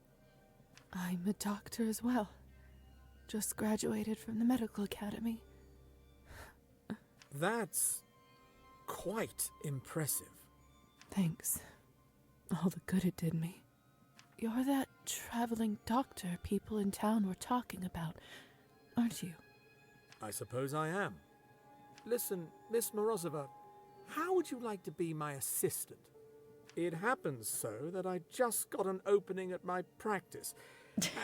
I'm a doctor as well. Just graduated from the medical academy. That's quite impressive. Thanks. All the good it did me. You're that traveling doctor people in town were talking about, aren't you? I suppose I am. Listen, Miss Morozova, how would you like to be my assistant? It happens so that I just got an opening at my practice.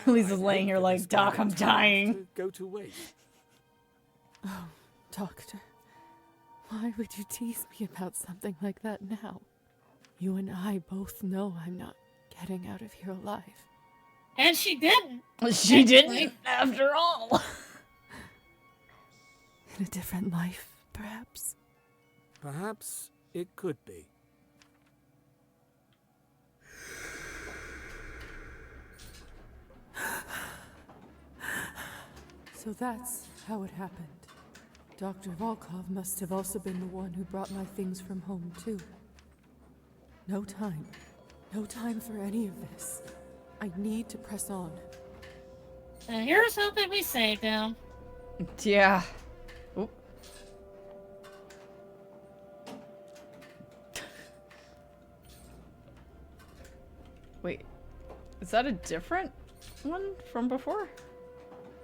Lisa's laying here like, Doc, I'm dying. To go to waste. Oh, doctor. Why would you tease me about something like that now? You and I both know I'm not getting out of here alive. And she didn't. She didn't, after all. In a different life, perhaps? Perhaps it could be. So that's how it happened. Dr. Volkov must have also been the one who brought my things from home, too. No time. No time for any of this. I need to press on. Here's hoping we saved him. Yeah. Oop. Wait. Is that a different one from before?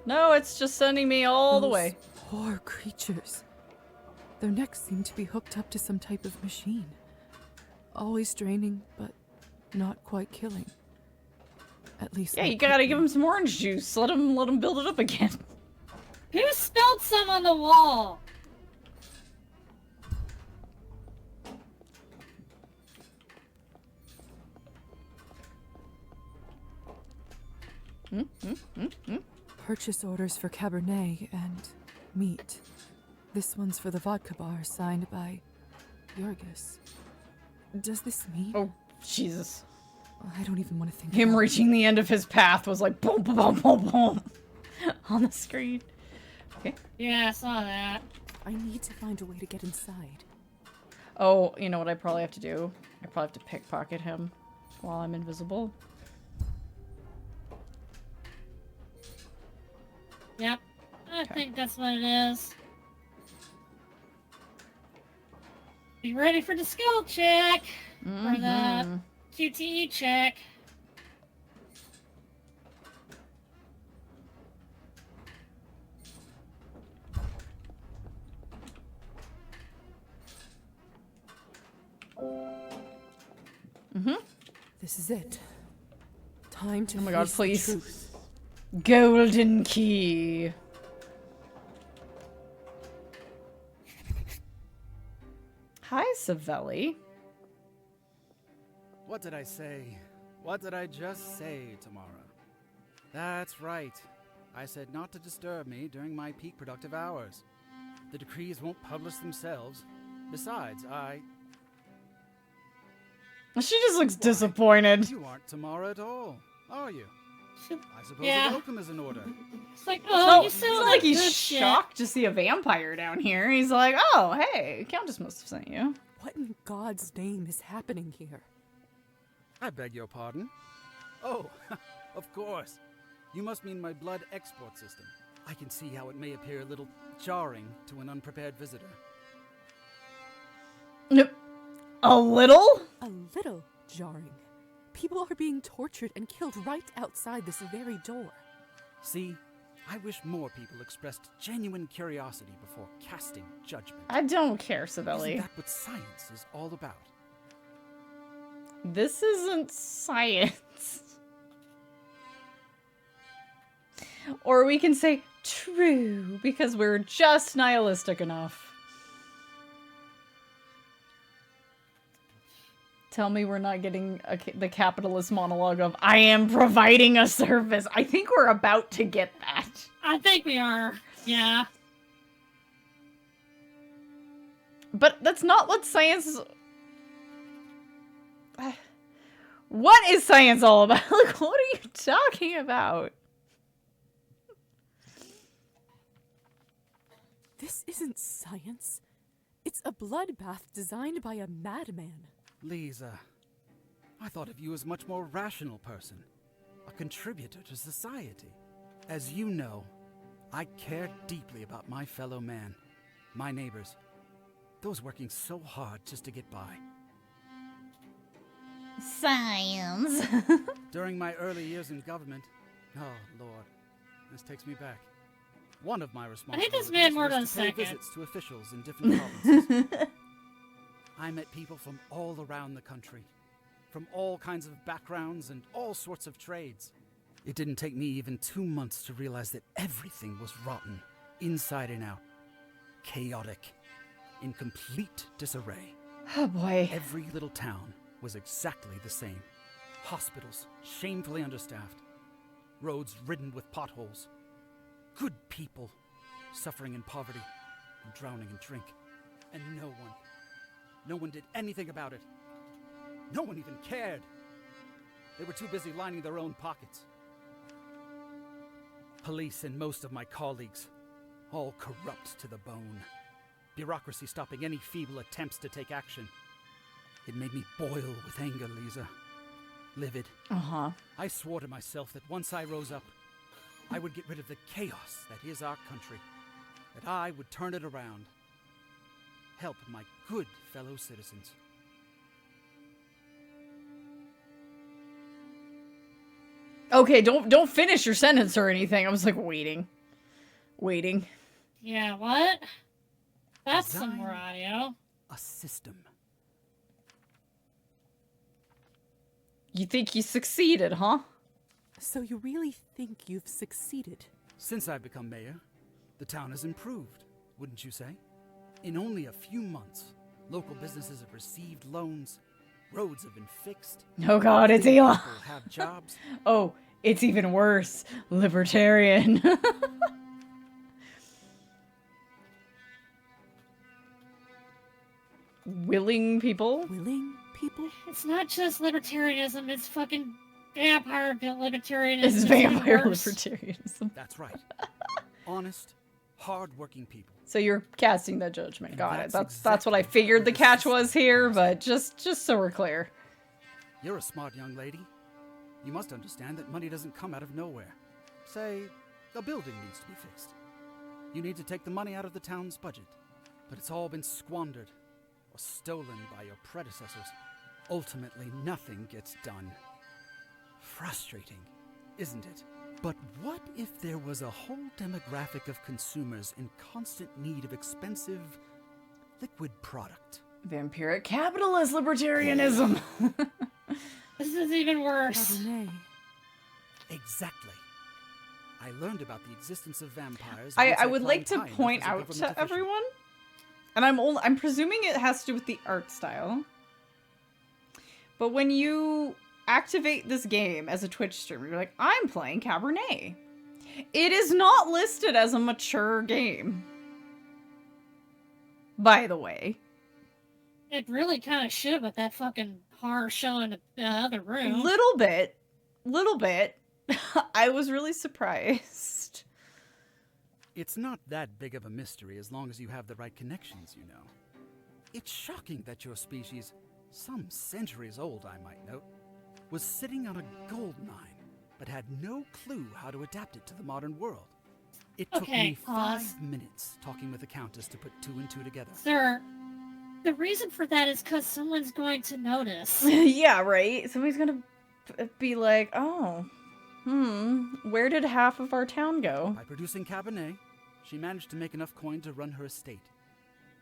No, it's just sending me all the way. Poor creatures. Their necks seem to be hooked up to some type of machine. Always draining, but not quite killing. At least. Yeah, you gotta give him some orange juice. Let him build it up again. Who spilled some on the wall? Purchase orders for Cabernet and meat. This one's for the vodka bar, signed by Yorgis. Does this mean? Oh, Jesus. I don't even want to think Him about reaching the end of his path was like boom, boom, boom, boom, boom on the screen. Okay. Yeah, I saw that. I need to find a way to get inside. Oh, you know what I probably have to do? I probably have to pickpocket him while I'm invisible. Yep. I think that's what it is. Be ready for the skill check. For the QTE check. This is it. Time to. Oh my god, face the please. truth. Golden key. Hi, Savelli. What did I say? What did I just say, Tamara? That's right. I said not to disturb me during my peak productive hours. The decrees won't publish themselves. Besides, She just looks disappointed. You aren't Tamara at all, are you? I suppose Yeah. a welcome is in order. It's like, Oh, you it's sound not like like he's good shit. shocked to see a vampire down here. He's like, oh, hey, Countess must have sent you. What in God's name is happening here? I beg your pardon? Oh, of course. You must mean my blood export system. I can see how it may appear a little jarring to an unprepared visitor. Nope. A little? A little jarring. People are being tortured and killed right outside this very door. See, I wish more people expressed genuine curiosity before casting judgment. I don't care, Savelli. Isn't that what science is all about? This isn't science. Or we can say true, because we're just nihilistic enough. Tell me we're not getting the capitalist monologue of, I am providing a service. I think we're about to get that. I think we are. Yeah. But that's not what science... What is science all about? Like, what are you talking about? This isn't science. It's a bloodbath designed by a madman. Lisa, I thought of you as a much more rational person, a contributor to society. As you know, I care deeply about my fellow man, my neighbors, those working so hard just to get by. Science. During my early years in government, oh Lord, this takes me back. One of my responsibilities this man more was than to pay second. visits to officials in different provinces. I met people from all around the country, from all kinds of backgrounds and all sorts of trades. It didn't take me even 2 months to realize that everything was rotten, inside and out, chaotic, in complete disarray. Oh boy. Every little town was exactly the same. Hospitals shamefully understaffed, roads ridden with potholes, good people suffering in poverty and drowning in drink, and no one did anything about it. No one even cared. They were too busy lining their own pockets. Police and most of my colleagues, all corrupt to the bone. Bureaucracy stopping any feeble attempts to take action. It made me boil with anger, Lisa. Livid. I swore to myself that once I rose up, I would get rid of the chaos that is our country. That I would turn it around. Help my good fellow citizens. Okay, don't finish your sentence or anything. I was like waiting. Yeah, what? That's some Design more audio. A system. You think you succeeded, huh? So you really think you've succeeded? Since I've become mayor, the town has improved, wouldn't you say? In only a few months, local businesses have received loans, roads have been fixed. Oh god, it's Eli. People have jobs. Oh, it's even worse. Libertarian. Willing people? Willing people? It's not just libertarianism, it's fucking vampire libertarianism. It's vampire worse. libertarianism. That's right. Honest, hard-working people. So you're casting that judgment. And Got it. that's That's what I figured the catch was here, but just so we're clear. You're a smart young lady. You must understand that money doesn't come out of nowhere. Say, a building needs to be fixed. You need to take the money out of the town's budget. But it's all been squandered or stolen by your predecessors. Ultimately, nothing gets done. Frustrating, isn't it? But what if there was a whole demographic of consumers in constant need of expensive liquid product? Vampiric capitalist libertarianism. This is even worse. Cabernet. Exactly. I learned about the existence of vampires. I would like to point out to everyone, and I'm presuming it has to do with the art style, but when you activate this game as a Twitch streamer, you're like, I'm playing Cabernet. It is not listed as a mature game. By the way. It really kind of should with that fucking horror show in the other room. Little bit. I was really surprised. It's not that big of a mystery as long as you have the right connections, you know. It's shocking that your species, some centuries old I might note, was sitting on a gold mine, but had no clue how to adapt it to the modern world. It took me 5 minutes talking with the Countess to put 2 and 2 together. Sir, the reason for that is because someone's going to notice. Yeah, right? Somebody's gonna be like, oh, where did half of our town go? By producing Cabernet, she managed to make enough coin to run her estate.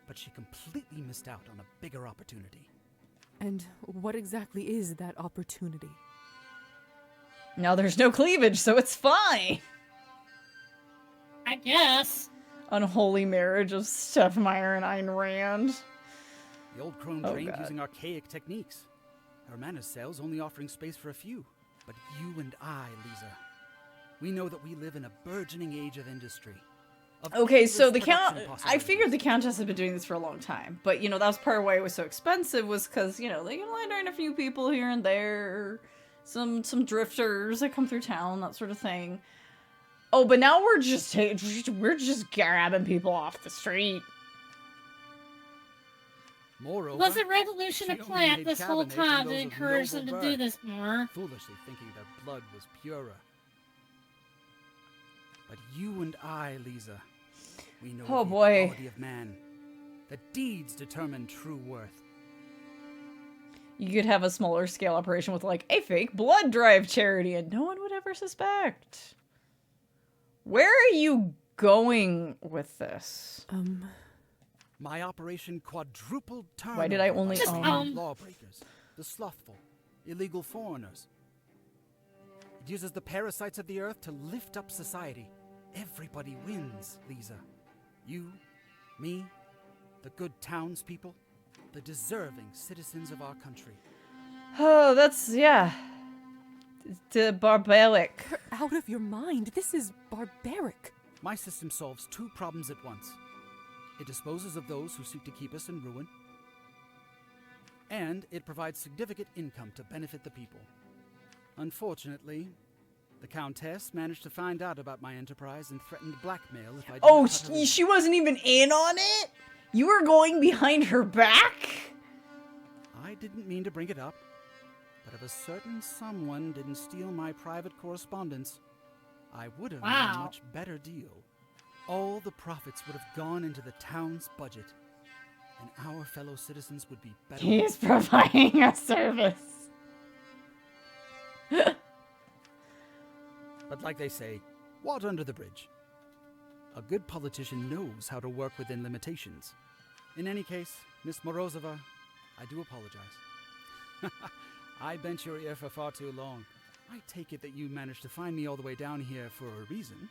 But she completely missed out on a bigger opportunity. And what exactly is that opportunity? Now there's no cleavage, so it's fine. I guess. Unholy marriage of Steph Meyer and Ayn Rand. The old crone trained using archaic techniques. Her mana cells only offering space for a few. But you and I, Lisa, we know that we live in a burgeoning age of industry. Okay, so I figured the Countess had been doing this for a long time, but you know, that was part of why it was so expensive, was because, you know, they can land on a few people here and there, some drifters that come through town, that sort of thing. Oh, but now we're just grabbing people off the street. Moreover, Was it Revolution a plant this whole time to encourage them to do this more? Foolishly thinking their blood was purer. But you and I, Lisa, we know the quality of man. That deeds determine true worth. You could have a smaller scale operation with like a fake blood drive charity and no one would ever suspect. Where are you going with this? My operation quadrupled turnover. Why did I only own lawbreakers, the slothful, illegal foreigners. It uses the parasites of the earth to lift up society. Everybody wins, Lisa. You, me, the good townspeople, the deserving citizens of our country. Oh, that's, yeah. Barbaric. You're out of your mind. This is barbaric. My system solves 2 problems at once. It disposes of those who seek to keep us in ruin, and it provides significant income to benefit the people. Unfortunately, the Countess managed to find out about my enterprise and threatened blackmail if I didn't. Oh, she wasn't even in on it? You were going behind her back? I didn't mean to bring it up, but if a certain someone didn't steal my private correspondence, I would have made a much better deal. All the profits would have gone into the town's budget, and our fellow citizens would be better. He's providing a service. But like they say, water under the bridge. A good politician knows how to work within limitations. In any case, Miss Morozova, I do apologize. I bent your ear for far too long. I take it that you managed to find me all the way down here for a reason.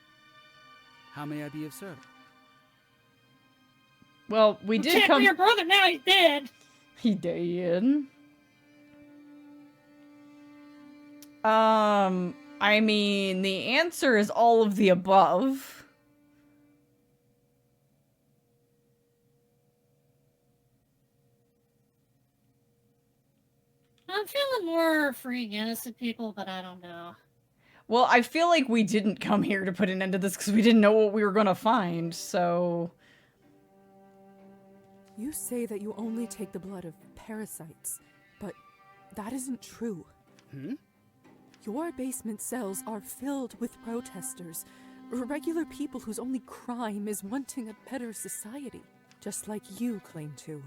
How may I be of service? Well, we did come. Your brother, now he's dead. He did. I mean, the answer is all of the above. I'm feeling more freeing innocent people, but I don't know. Well, I feel like we didn't come here to put an end to this because we didn't know what we were gonna find, so... You say that you only take the blood of parasites, but that isn't true. Hmm? Your basement cells are filled with protesters, regular people whose only crime is wanting a better society, just like you claim to.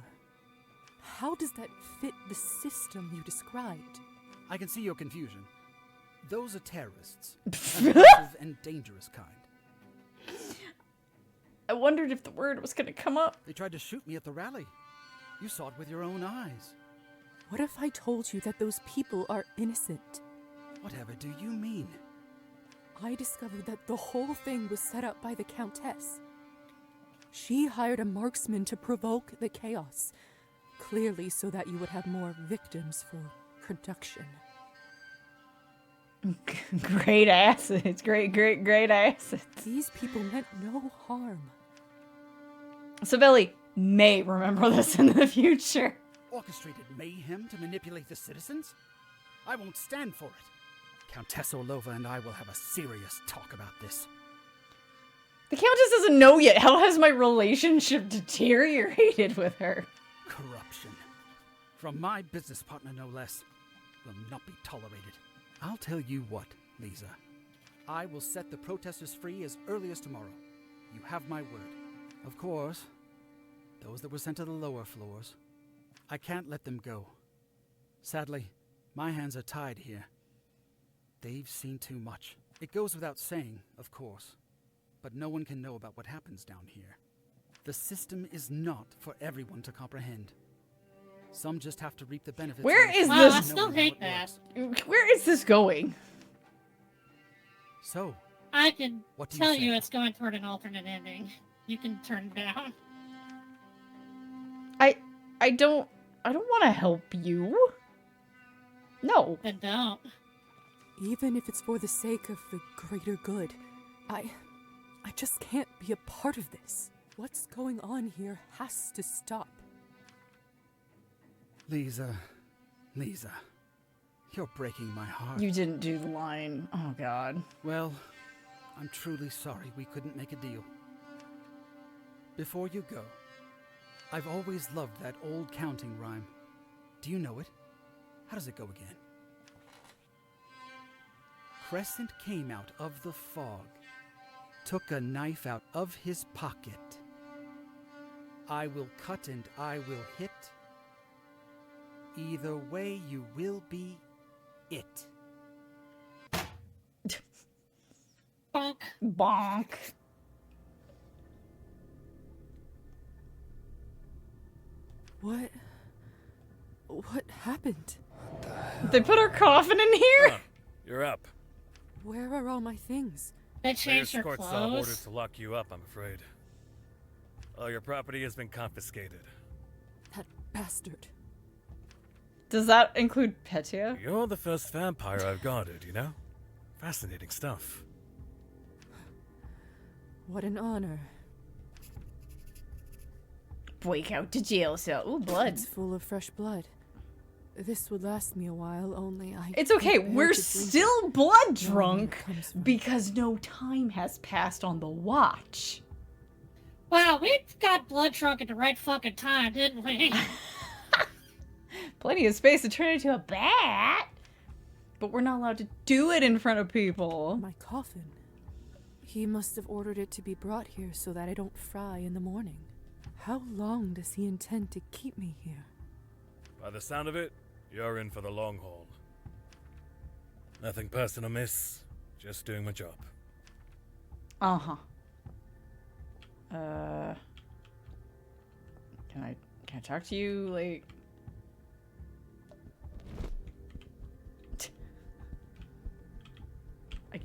How does that fit the system you described? I can see your confusion. Those are terrorists. Aggressive and dangerous kind. I wondered if the word was gonna come up. They tried to shoot me at the rally. You saw it with your own eyes. What if I told you that those people are innocent? Whatever do you mean? I discovered that the whole thing was set up by the Countess. She hired a marksman to provoke the chaos, clearly so that you would have more victims for production. Great assets. Great assets. These people meant no harm. Savelli may remember this in the future. Orchestrated mayhem to manipulate the citizens? I won't stand for it. Countess Orlova and I will have a serious talk about this. The Countess doesn't know yet. How has my relationship deteriorated with her? Corruption. From my business partner, no less. Will not be tolerated. I'll tell you what, Lisa. I will set the protesters free as early as tomorrow. You have my word. Of course, those that were sent to the lower floors. I can't let them go. Sadly, my hands are tied here. They've seen too much. It goes without saying, of course. But no one can know about what happens down here. The system is not for everyone to comprehend. Some just have to reap the benefits. Where is this? this? I still hate that. Where is this going? So, I can what do tell say? you it's going toward an alternate ending. You can turn it down. I don't want to help you. No. Then don't. Even if it's for the sake of the greater good, I just can't be a part of this. What's going on here has to stop. Lisa, you're breaking my heart. You didn't do the line. Oh, God. Well, I'm truly sorry we couldn't make a deal. Before you go, I've always loved that old counting rhyme. Do you know it? How does it go again? Crescent came out of the fog, took a knife out of his pocket. I will cut and I will hit. Either way, you will be it. Bonk. Bonk. What happened? They put our coffin in here? You're up. Where are all my things? They changed Mayor's your court saw orders clothes. to lock you up, I'm afraid. All your property has been confiscated. That bastard. Does that include Petya? You're the first vampire I've guarded, you know? Fascinating stuff. What an honor. Break out to jail cell. Ooh, blood. It's full of fresh blood. This would last me a while, only I... It's okay, can't bear we're to drink still it. blood drunk because no time has passed on the watch. Wow, we got blood drunk at the right fucking time, didn't we? Plenty of space to turn into a bat. But we're not allowed to do it in front of people. My coffin. He must have ordered it to be brought here so that I don't fry in the morning. How long does he intend to keep me here? By the sound of it, you're in for the long haul. Nothing personal, miss. Just doing my job. Uh-huh. Can I talk to you, like...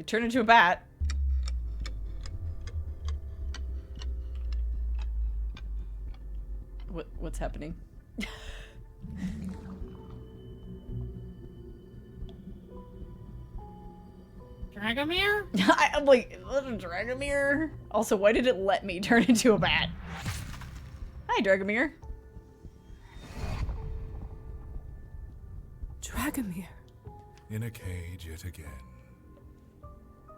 turn into a bat. What's happening? Dragomir? I'm like, Dragomir? Also, why did it let me turn into a bat? Hi, Dragomir. Dragomir. In a cage yet again.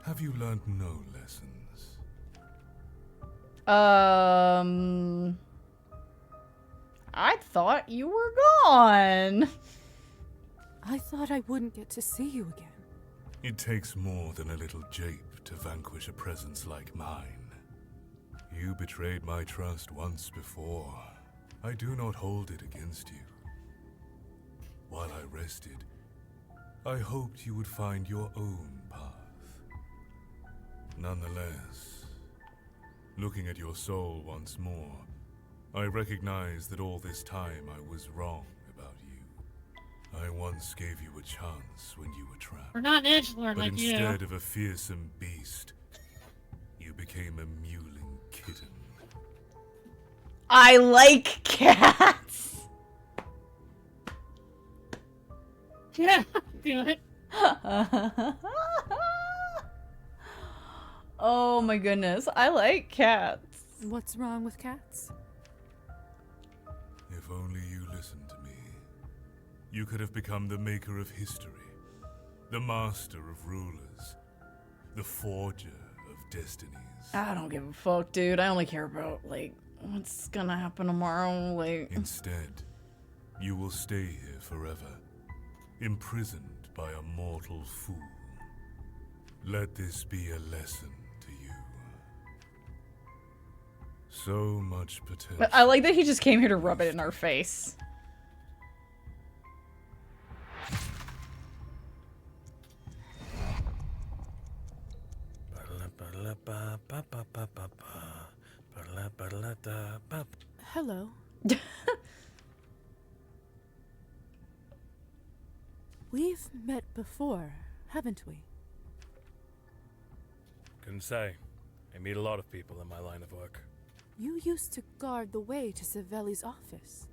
Have you learned no lessons? I thought you were gone. I thought I wouldn't get to see you again. It takes more than a little jape to vanquish a presence like mine. You betrayed my trust once before. I do not hold it against you. While I rested, I hoped you would find your own path. Nonetheless, looking at your soul once more, I recognize that all this time I was wrong about you. I once gave you a chance when you were trapped. We're not an edgelord like you. But instead of a fearsome beast, you became a mewling kitten. I like cats. Yeah, do it. Oh my goodness, I like cats. What's wrong with cats? If only you listened to me, you could have become the maker of history, the master of rulers, the forger of destinies. I don't give a fuck, dude. I only care about, like, what's gonna happen tomorrow, like... Instead, you will stay here forever, imprisoned by a mortal fool. Let this be a lesson to you. So much potential. But I like that he just came here to rub it in our face. Hello. We've met before, haven't we? Couldn't say. I meet a lot of people in my line of work. You used to guard the way to Savelli's office.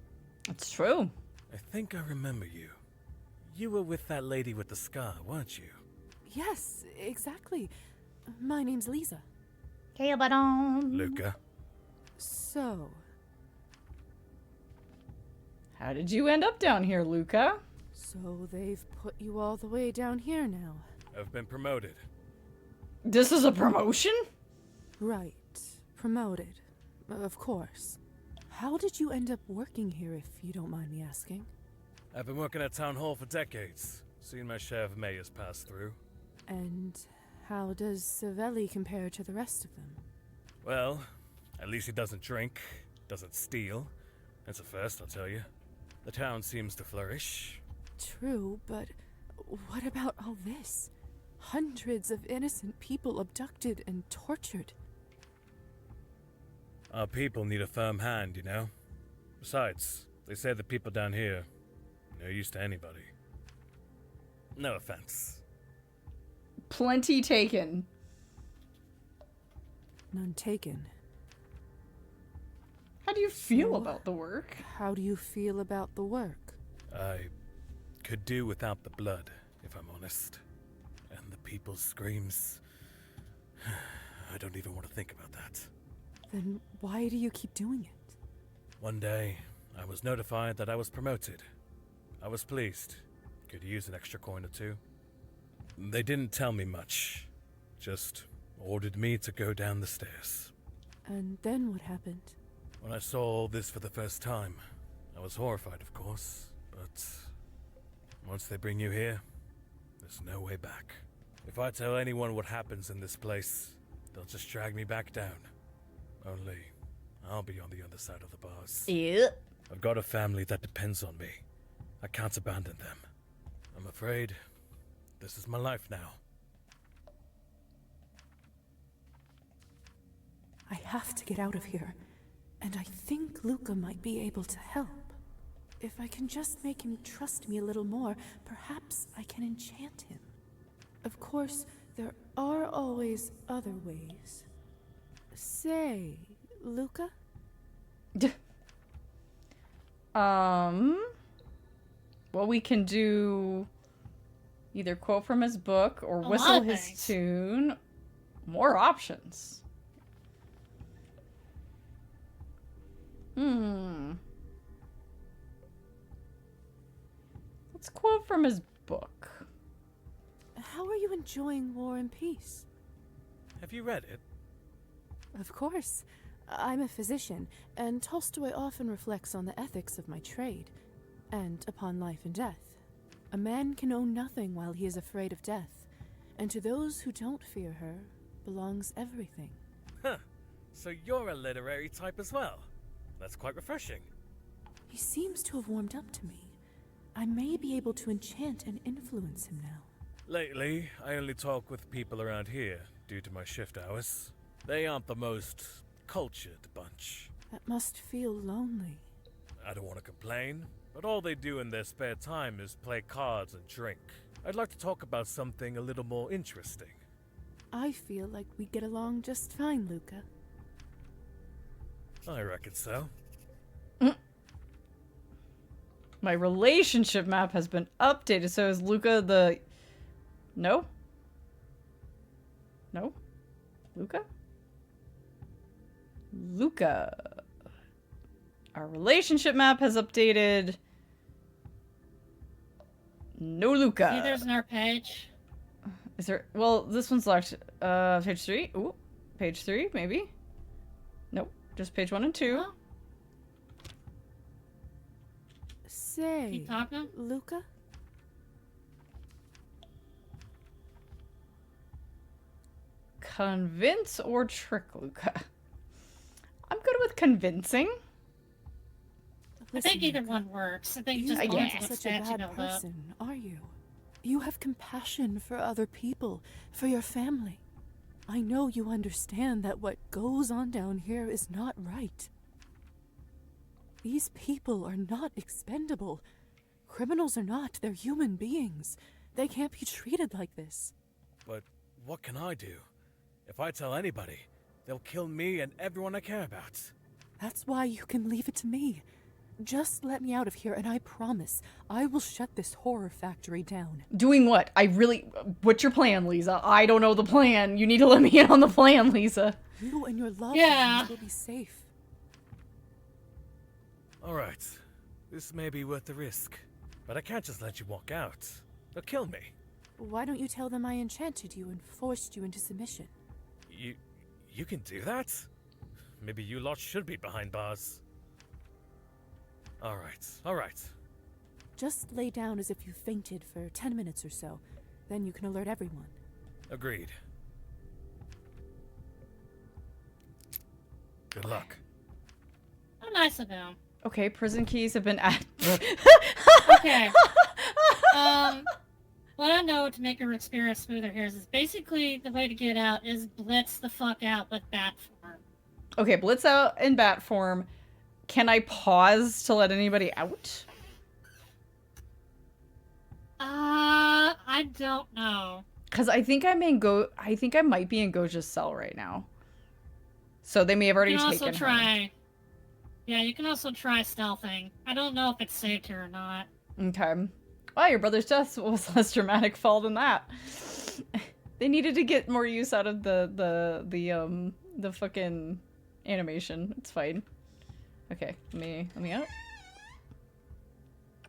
That's true. I think I remember you. You were with that lady with the scar, weren't you? Yes, exactly. My name's Lisa. Luca. So... How did you end up down here, Luca? So they've put you all the way down here now. I've been promoted. This is a promotion? Right. Promoted. Of course. How did you end up working here, if you don't mind me asking? I've been working at Town Hall for decades. Seen my share of mayors pass through. And how does Savelli compare to the rest of them? Well, at least he doesn't drink, doesn't steal. That's a first, I'll tell you. The town seems to flourish. True, but what about all this? Hundreds of innocent people abducted and tortured. Our people need a firm hand, you know? Besides, they say the people down here are no use to anybody. No offense. Plenty taken. None taken. How do you feel about the work? How do you feel about the work? I could do without the blood, if I'm honest. And the people's screams. I don't even want to think about that. Then why do you keep doing it? One day, I was notified that I was promoted. I was pleased. Could use an extra coin or two. They didn't tell me much. Just ordered me to go down the stairs. And then what happened? When I saw all this for the first time, I was horrified, of course, but once they bring you here, there's no way back. If I tell anyone what happens in this place, they'll just drag me back down. Only, I'll be on the other side of the bars. Yeah. I've got a family that depends on me. I can't abandon them. I'm afraid this is my life now. I have to get out of here. And I think Luca might be able to help. If I can just make him trust me a little more, perhaps I can enchant him. Of course, There are always other ways. Say, Luca? Well, we can do either quote from his book or whistle his tune. More options. Let's quote from his book. How are you enjoying War and Peace? Have you read it? Of course. I'm a physician, and Tolstoy often reflects on the ethics of my trade, and upon life and death. A man can own nothing while he is afraid of death, and to those who don't fear her belongs everything. Huh. So you're a literary type as well. That's quite refreshing. He seems to have warmed up to me. I may be able to enchant and influence him now. Lately, I only talk with people around here due to my shift hours. They aren't the most cultured bunch. That must feel lonely. I don't want to complain, but all they do in their spare time is play cards and drink. I'd like to talk about something a little more interesting. I feel like we get along just fine, Luca. I reckon so. My relationship map has been updated, so is Luca the... No? No? Luca? Luca. Our relationship map has updated. No Luca. See, there's another page. Is there... Well, this one's locked. Page 3? Ooh. Page 3, maybe? Nope. Just page 1 and 2. Huh? Say, Keep talking. Luca? Convince or trick Luca? I'm good with convincing. I think either one works. I think just you one aren't such a bad person, are you? You have compassion for other people, for your family. I know you understand that what goes on down here is not right. These people are not expendable. Criminals are not. They're human beings. They can't be treated like this. But what can I do? If I tell anybody, they'll kill me and everyone I care about. That's why you can leave it to me. Just let me out of here and I promise I will shut this horror factory down. Doing what? What's your plan, Lisa? I don't know the plan. You need to let me in on the plan, Lisa. You and your loved ones will be safe. Alright, this may be worth the risk, but I can't just let you walk out. They'll kill me. Why don't you tell them I enchanted you and forced you into submission? You can do that? Maybe you lot should be behind bars. Alright. Just lay down as if you fainted for 10 minutes or so. Then you can alert everyone. Agreed. Good luck. How nice of him. Okay, prison keys have been added. Okay. What I know to make her experience smoother here is basically the way to get out is blitz the fuck out with bat form. Okay, blitz out in bat form. Can I pause to let anybody out? I don't know. Because I think I might be in Goja's cell right now. So they may have already taken her. Yeah, you can also try stealthing. I don't know if it's saved here or not. Okay. Wow, your brother's death was less dramatic fall than that. They needed to get more use out of the fucking animation. It's fine. Okay, let me out.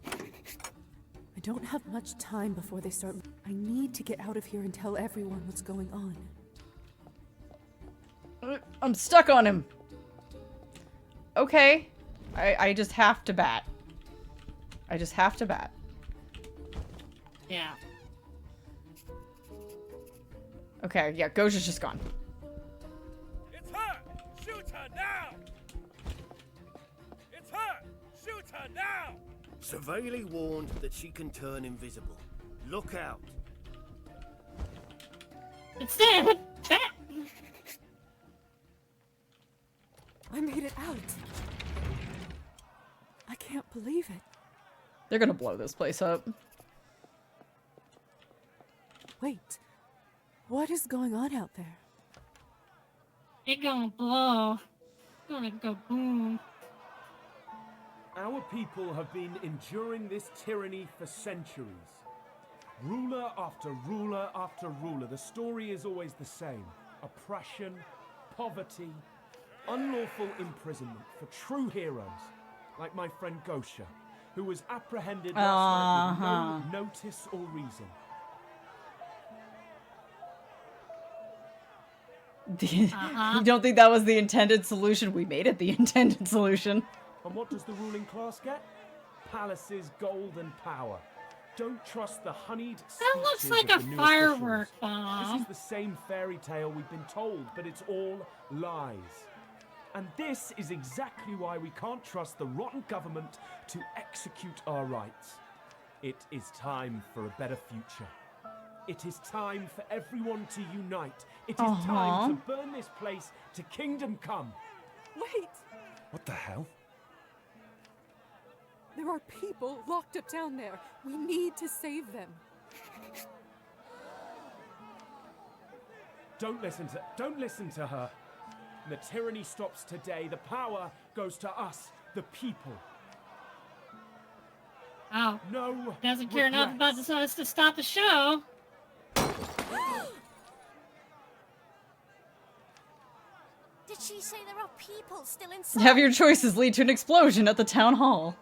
I don't have much time before they start. I need to get out of here and tell everyone what's going on. I'm stuck on him. Okay. I just have to bat. I just have to bat. Yeah. Okay, yeah, Goja's just gone. It's her! Shoot her now! It's her! Shoot her now! Severely warned that she can turn invisible. Look out! It's dead! I made it out. I can't believe it. They're gonna blow this place up. Wait. What is going on out there? It gonna blow. Gonna go boom. Our people have been enduring this tyranny for centuries. Ruler after ruler after ruler. The story is always the same. Oppression, poverty, unlawful imprisonment for true heroes, like my friend Gosha, who was apprehended last night with no notice or reason. You don't think that was the intended solution? We made it the intended solution. And what does the ruling class get? Palaces, gold, and power. Don't trust the honeyed That looks speeches like of a the new firework officials. bomb. This is the same fairy tale we've been told, but it's all lies. And this is exactly why we can't trust the rotten government to execute our rights. It is time for a better future. It is time for everyone to unite. It is time to burn this place to kingdom come. Wait! What the hell? There are people locked up down there. We need to save them. Don't listen to her. The tyranny stops today. The power goes to us, the people. Oh. No. Doesn't care enough about us to stop the show. Did she say there are people still inside? Have your choices lead to an explosion at the town hall.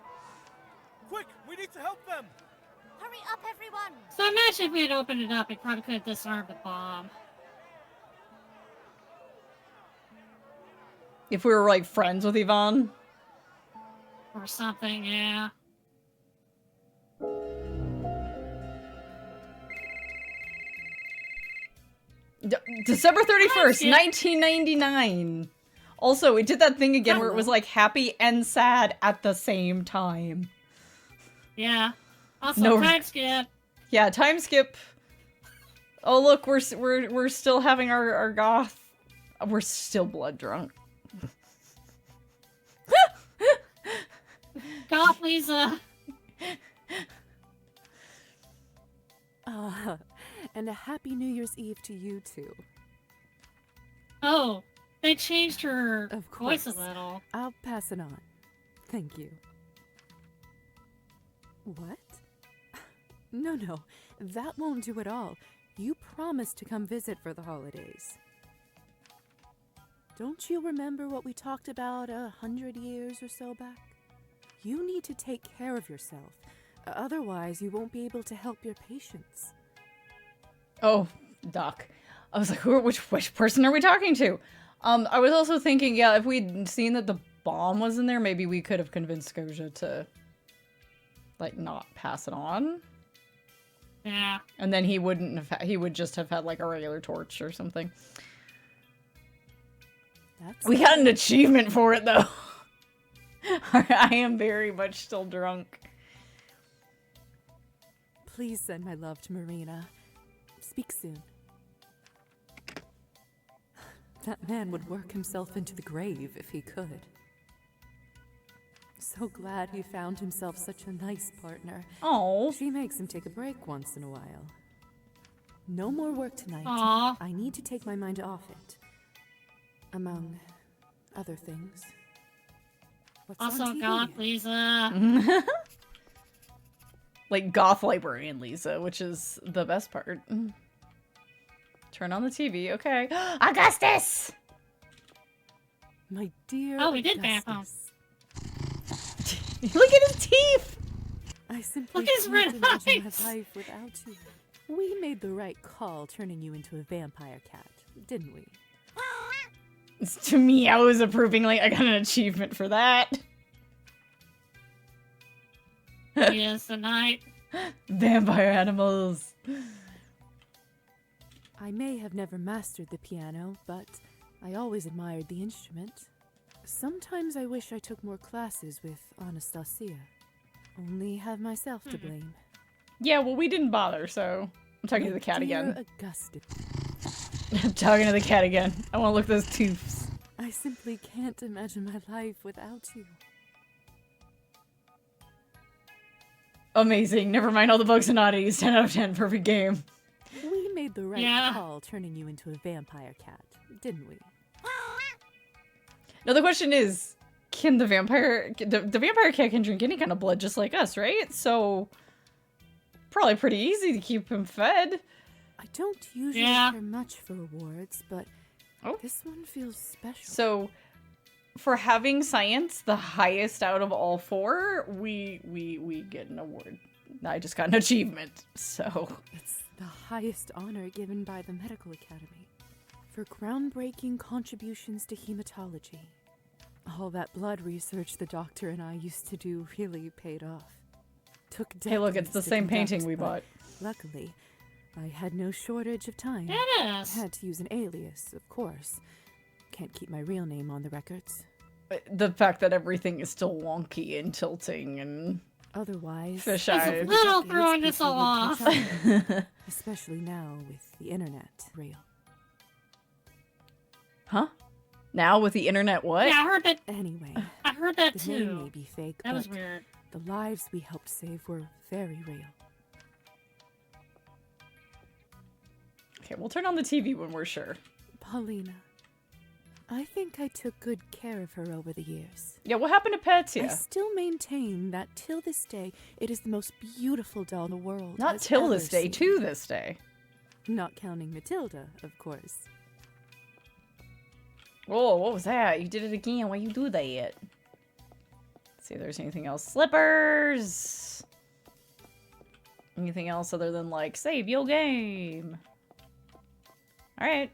Quick, we need to help them. Hurry up, everyone! So imagine if we had opened it up, it probably could have disarmed the bomb. If we were like friends with Yvonne. Or something, yeah. December 31st, 1999. Also, it did that thing again where it was like happy and sad at the same time. Yeah. Also, time skip. Yeah, time skip. Oh look, we're still having our goth. We're still blood drunk. Goth Lisa. And a happy New Year's Eve to you too. Oh, they changed her Of voice course. a little. I'll pass it on. Thank you. What? No, that won't do at all. You promised to come visit for the holidays. Don't you remember what we talked about 100 years or so back? You need to take care of yourself. Otherwise, you won't be able to help your patients. Oh, Doc. I was like, which person are we talking to? I was also thinking, yeah, if we'd seen that the bomb was in there, maybe we could have convinced Scotia to, like, not pass it on. Yeah. And then he wouldn't have, he would just have had, like, a regular torch or something. We got an achievement for it, though. I am very much still drunk. Please send my love to Marina. Speak soon. That man would work himself into the grave if he could. So glad he found himself such a nice partner. Oh. She makes him take a break once in a while. No more work tonight. Aw. I need to take my mind off it. Among other things. What's Also, on TV? Goth Lisa. Like goth librarian Lisa, which is the best part. Turn on the TV, okay. Augustus! My dear Oh, we did back home. Augustus. Look at his teeth! I simply Look at his can't red imagine eyes. my life without you. We made the right call turning you into a vampire cat, didn't we? To me, I was approvingly, I got an achievement for that. Yes, the night. Vampire animals. I may have never mastered the piano, but I always admired the instrument. Sometimes I wish I took more classes with Anastasia. Only have myself to blame. Yeah, well, we didn't bother, so I'm talking to the cat Dear again. Augustus. I'm talking to the cat again. I want to look at those teeth. I simply can't imagine my life without you. Amazing. Never mind all the bugs and oddities. 10 out of 10. Perfect game. We We made the right call turning you into a vampire cat, didn't we? Now the question is, can the vampire cat can drink any kind of blood just like us, right? So probably pretty easy to keep him fed. I don't usually care much for rewards, but this one feels special. So for having science the highest out of all 4, we get an award. I just got an achievement, so it's the highest honor given by the Medical Academy for groundbreaking contributions to hematology. All that blood research the doctor and I used to do really paid off. Took hey, look, it's the decades to same conduct, painting we but bought. Luckily, I had no shortage of time. Yes. I had to use an alias, of course. Can't keep my real name on the records. The fact that everything is still wonky and tilting and otherwise fish eyes. Little throwing this all off. Especially now with the internet real. Huh? Now with the internet what? Yeah, I heard that. Anyway, I heard that the too. name may be fake, that was but weird. the lives we helped save were very real. Okay, we'll turn on the TV when we're sure. Paulina, I think I took good care of her over the years. Yeah, what happened to Petya? I still maintain that till this day, it is the most beautiful doll the world Not has till ever this day, seen. to this day. Not counting Matilda, of course. Whoa, what was that? You did it again. Why you do that? Let's see if there's anything else. Slippers! Anything else other than, like, save your game? Alright.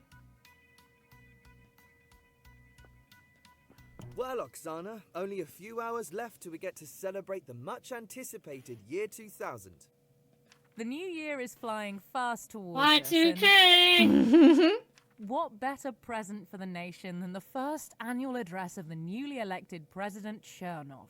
Well, Oksana, only a few hours left till we get to celebrate the much-anticipated year 2000. The new year is flying fast towards Y2K! What better present for the nation than the first annual address of the newly elected President Chernov?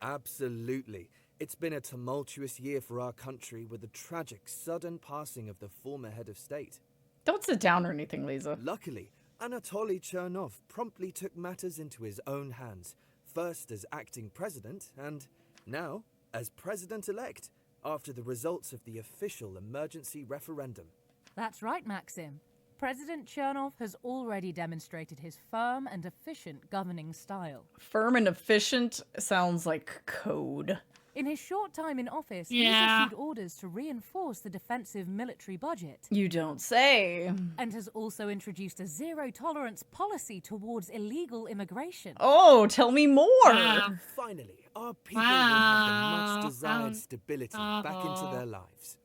Absolutely. It's been a tumultuous year for our country with the tragic, sudden passing of the former head of state. Don't sit down or anything, Lisa. Luckily, Anatoly Chernov promptly took matters into his own hands, first as acting president and now as president-elect, after the results of the official emergency referendum. That's right, Maxim. President Chernov has already demonstrated his firm and efficient governing style. Firm and efficient sounds like code. In his short time in office, Yeah. he's issued orders to reinforce the defensive military budget. You don't say. And has also introduced a zero-tolerance policy towards illegal immigration. Oh, tell me more! Finally, our people will have the much-desired stability back into their lives.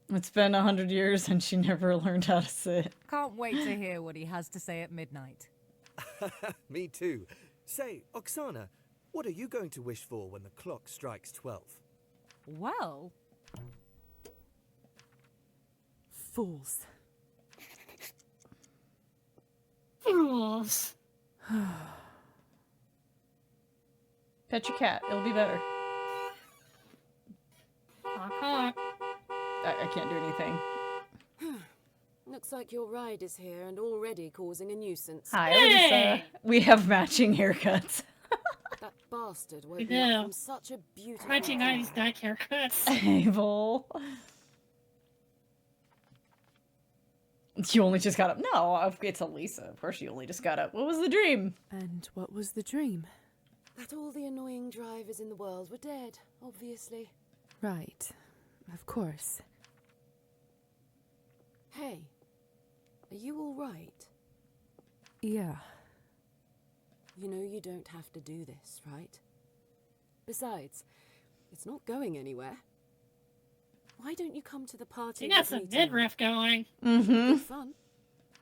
It's been 100 years and she never learned how to sit. Can't wait to hear what he has to say at midnight. Me too. Say, Oksana, what are you going to wish for when the clock strikes 12? Well... Fools. Fools. Pet your cat. It'll be better. I can't do anything. Looks like your ride is here and already causing a nuisance. Hi, Lisa. We have matching haircuts. That bastard woke We me up do. from such a beautiful 1990s dyke haircuts. Abel. You only just got up. No, it's Elisa. Of course you only just got up. What was the dream? And what was the dream? That all the annoying drivers in the world were dead, obviously. Right. Of course. Hey, are you all right? Yeah. You know you don't have to do this, right? Besides, it's not going anywhere. Why don't you come to the party? You got with some me tonight? midriff going. Mm-hmm. Good fun.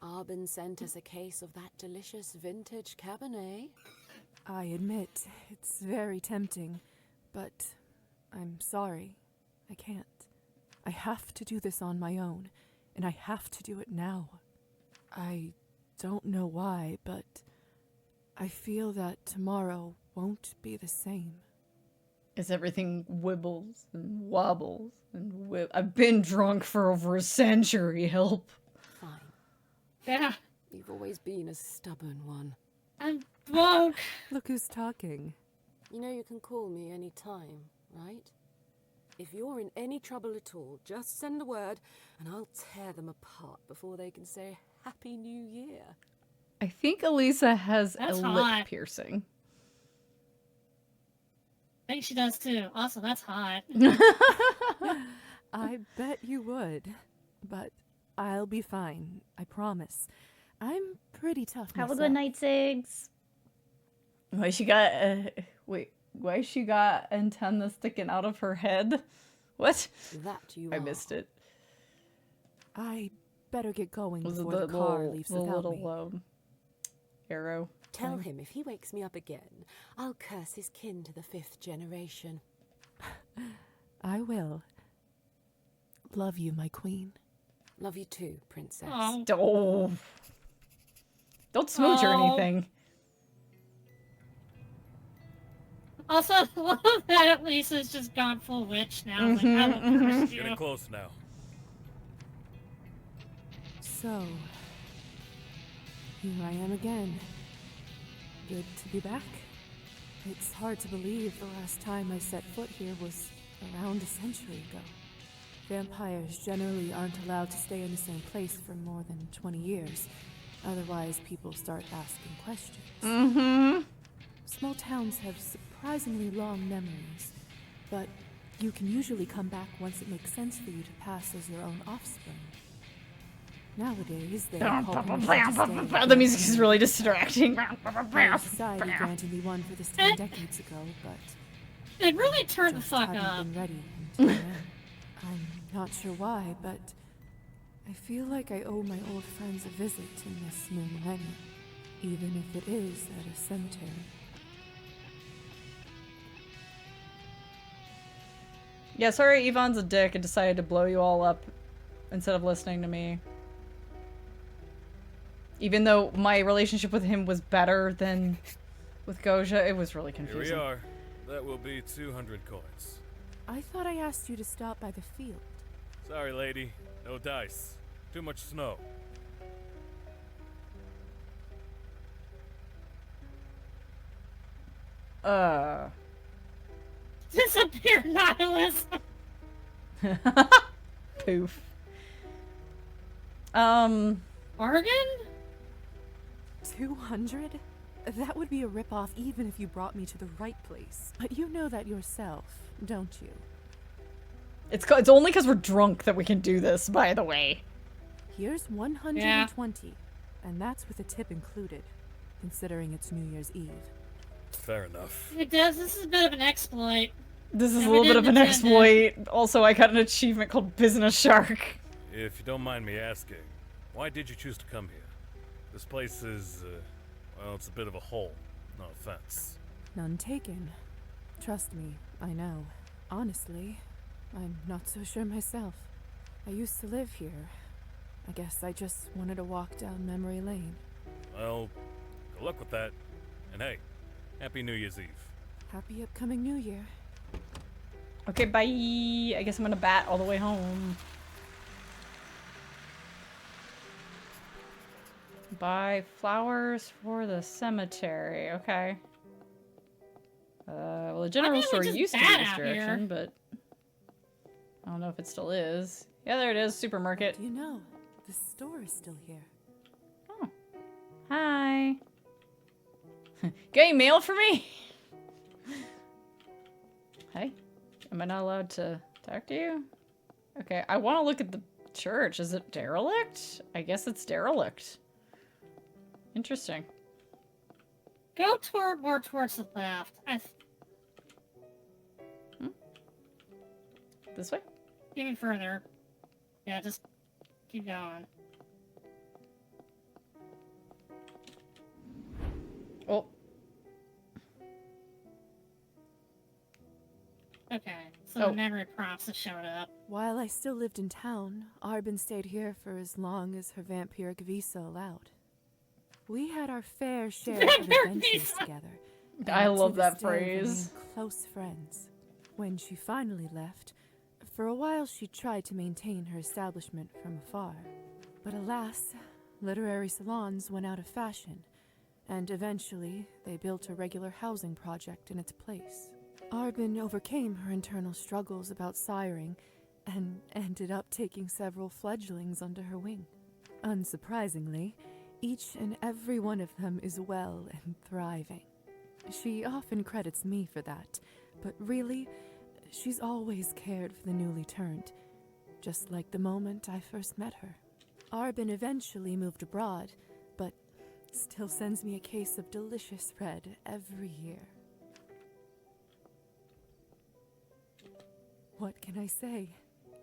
Arbin sent us a case of that delicious vintage Cabernet. I admit, it's very tempting, but I'm sorry. I can't. I have to do this on my own, and I have to do it now. I don't know why, but I feel that tomorrow won't be the same. As everything wibbles and wobbles and I've been drunk for over a century, help. Fine. Yeah. You've always been a stubborn one. I'm drunk. Look who's talking. You know you can call me any time, right? If you're in any trouble at all, just send a word and I'll tear them apart before they can say Happy New Year. I think Elisa has That's a hot. lip piercing. I think she does too. Also, that's hot. I bet you would. But I'll be fine, I promise. I'm pretty tough Have a myself. good night, Sigs. Why she got wait? Why she got antenna sticking out of her head? What? That you I are. missed it. I better get going Was it before the car little, leaves the without little me. arrow? Tell thing? him if he wakes me up again, I'll curse his kin to the 5th generation. I will. Love you, my queen. Love you too, princess. Oh. Don't smooch or anything. Also, I love that Lisa's just gone full witch now. Like, I will curse you. Getting close now. So, here I am again. Good to be back. It's hard to believe the last time I set foot here was around a century ago. Vampires generally aren't allowed to stay in the same place for more than 20 years. Otherwise, people start asking questions. Mm-hmm. Small towns have surprisingly long memories, but you can usually come back once it makes sense for you to pass as your own offspring. Nowadays, they call The music is really distracting. Our society granted me one for this 10 decades ago, but It really turned the fuck haven't up. been ready until now. I'm not sure why, but I feel like I owe my old friends a visit in this new millennium, even if it is at a cemetery. Yeah, sorry Yvonne's a dick and decided to blow you all up instead of listening to me. Even though my relationship with him was better than with Goja, it was really confusing. Here we are. That will be 200 coins. I thought I asked you to stop by the field. Sorry, lady. No dice. Too much snow. Disappear, Nihilus! Poof. Oregon? 200? That would be a ripoff even if you brought me to the right place. But you know that yourself, don't you? It's only because we're drunk that we can do this, by the way. Here's 120, and that's with a tip included, considering it's New Year's Eve. Fair enough. It does. This is a bit of an exploit. This is And a we little bit of didn't an intend it. exploit. Also, I got an achievement called Business Shark. If you don't mind me asking, why did you choose to come here? This place is, well, it's a bit of a hole. No offense. None taken. Trust me, I know. Honestly, I'm not so sure myself. I used to live here. I guess I just wanted to walk down memory lane. Well, good luck with that. And hey, Happy New Year's Eve. Happy upcoming New Year. Okay, bye. I guess I'm gonna bat all the way home. Buy flowers for the cemetery. Okay. Well, the general store used to be this direction, but I don't know if it still is. Yeah, there it is. Supermarket. You know, the store is still here. Oh. Hi. Getting mail for me? Hey, am I not allowed to talk to you? Okay, I want to look at the church. Is it derelict? I guess it's derelict. Interesting. Go more towards the left. This way? Even further. Yeah, just keep going. Oh. Okay, so the memory prompts have showed up. While I still lived in town, Arbin stayed here for as long as her vampiric visa allowed. We had our fair share of adventures together. I and love to this that day phrase. remain close friends. When she finally left, for a while she tried to maintain her establishment from afar. But alas, literary salons went out of fashion, and eventually they built a regular housing project in its place. Arbin overcame her internal struggles about siring and ended up taking several fledglings under her wing. Unsurprisingly, each and every one of them is well and thriving. She often credits me for that, but really, she's always cared for the newly turned, just like the moment I first met her. Arbin eventually moved abroad, but still sends me a case of delicious red every year. What can I say?